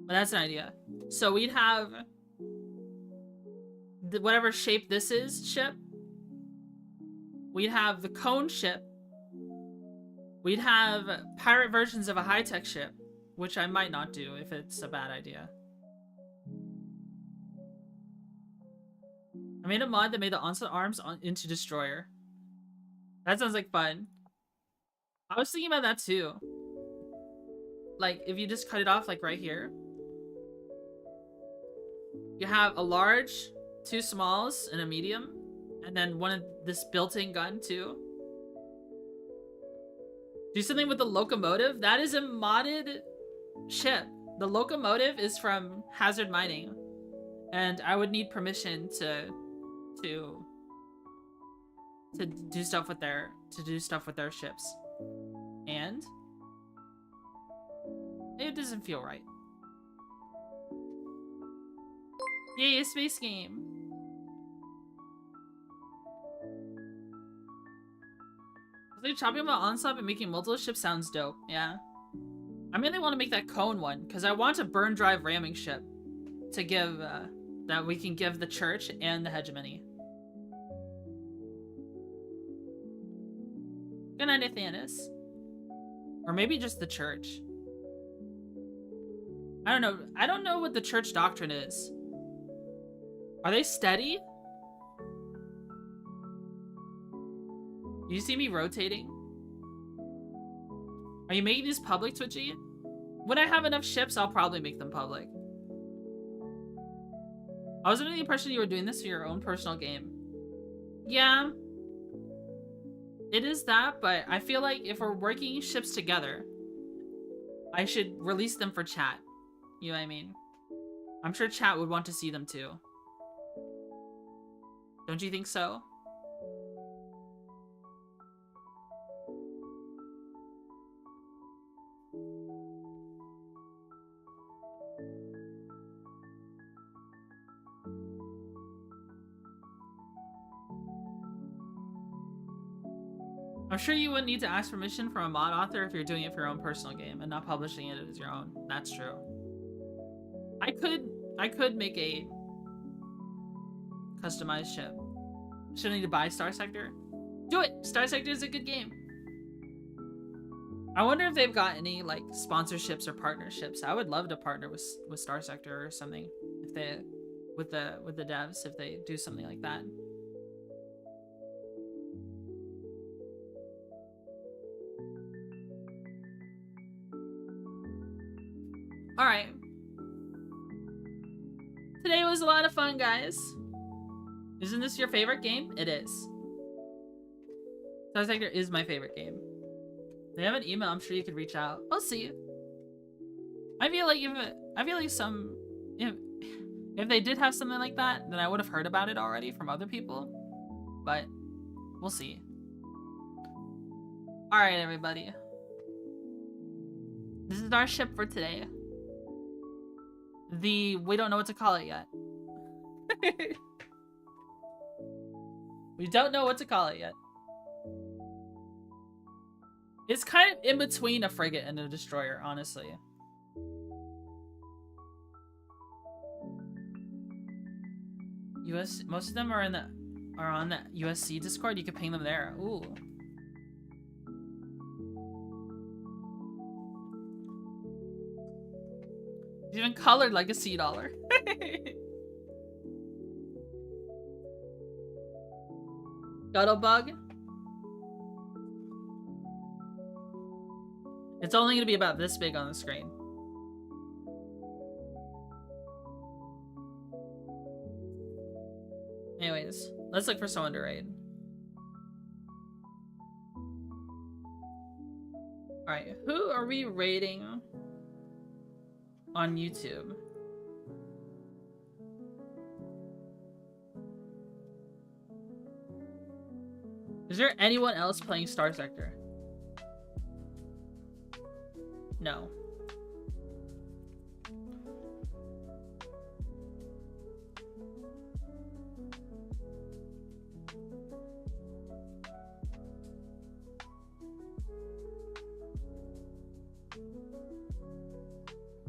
But that's an idea. So we'd have whatever shape this is ship. We'd have the cone ship. We'd have pirate versions of a high-tech ship, which I might not do if it's a bad idea. I made a mod that made the onslaught arms into destroyer. That sounds like fun. I was thinking about that too. Like, if you just cut it off like right here. You have a large, two smalls, and a medium. And then one of this built-in gun too. Do something with the locomotive. That is a modded ship. The locomotive is from Hazard Mining. And I would need permission to do stuff with their ships. And it doesn't feel right. Yay, a space game. Like chopping about onslaught and making multiple ships sounds dope. Yeah. I mainly want to make that cone one because I want a burn drive ramming ship to give that we can give the church and the hegemony. Good night, Athanas. Or maybe just the church. I don't know. I don't know what the church doctrine is. Are they steady? You see me rotating? Are you making these public, Twitchy? When I have enough ships, I'll probably make them public. I was under the impression you were doing this for your own personal game. Yeah. It is that, but I feel like if we're working ships together, I should release them for chat. You know what I mean? I'm sure chat would want to see them too. Don't you think so? I'm sure you wouldn't need to ask permission from a mod author if you're doing it for your own personal game and not publishing it as your own. That's true. I could make a customized ship. Shouldn't need to buy Starsector. Do it! Starsector is a good game. I wonder if they've got any like sponsorships or partnerships. I would love to partner with Starsector or something. If they with the devs, if they do something like that. Alright. Today was a lot of fun, guys. Isn't this your favorite game? It is. Starsector is my favorite game. They have an email, I'm sure you could reach out. I'll see. I feel like if they did have something like that, then I would have heard about it already from other people. But we'll see. Alright, everybody. This is our ship for today. We don't know what to call it yet. We don't know what to call it yet. It's kind of in between a frigate and a destroyer, honestly. Most of them are on the USC Discord. You can ping them there. Ooh. It's even colored like a sea dollar. Scuttlebug. It's only gonna be about this big on the screen. Anyways, let's look for someone to raid. Alright, who are we raiding on YouTube? Is there anyone else playing Starsector? No.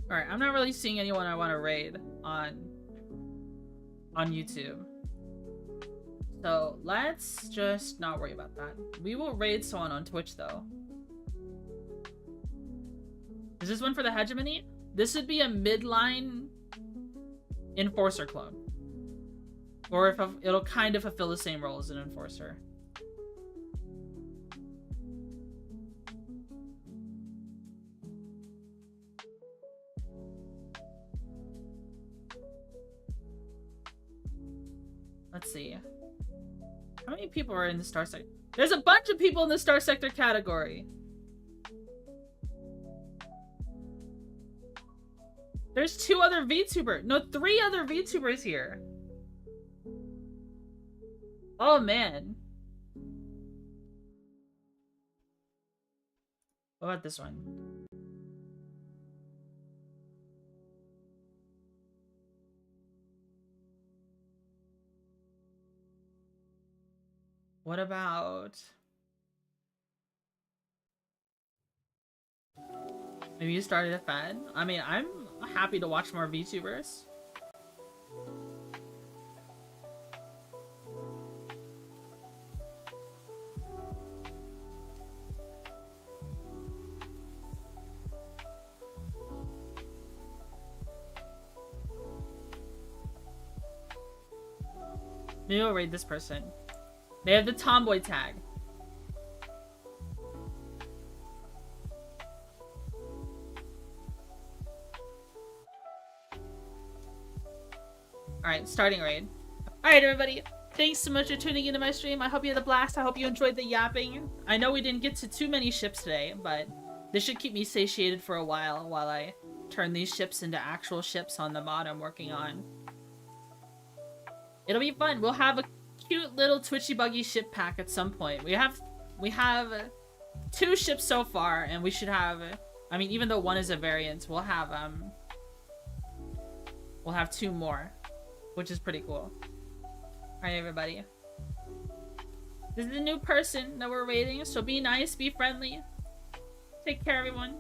Alright, I'm not really seeing anyone I want to raid on YouTube. So let's just not worry about that. We will raid someone on Twitch though. Is this one for the hegemony? This would be a midline enforcer clone. Or if it'll kind of fulfill the same role as an enforcer. Let's see. How many people are in the Starsector? There's a bunch of people in the Starsector category. There's 2 other VTubers. No, 3 other VTubers here. Oh, man. What about this one? What about... Maybe you started a fan? I mean, I'm happy to watch more VTubers. Maybe I'll raid this person. They have the tomboy tag. Alright, starting raid. Alright, everybody. Thanks so much for tuning into my stream. I hope you had a blast. I hope you enjoyed the yapping. I know we didn't get to too many ships today, but this should keep me satiated for a while I turn these ships into actual ships on the mod I'm working on. It'll be fun. We'll have a cute little Twitchy buggy ship pack at some point. We have 2 ships so far, and we should have, I mean, even though one is a variant, we'll have 2 more, which is pretty cool. Alright, everybody. This is a new person that we're raiding, so be nice, be friendly. Take care, everyone.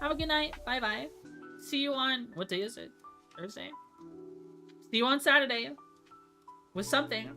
Have a good night. Bye-bye. See you on... What day is it? Thursday? See you on Saturday. With something.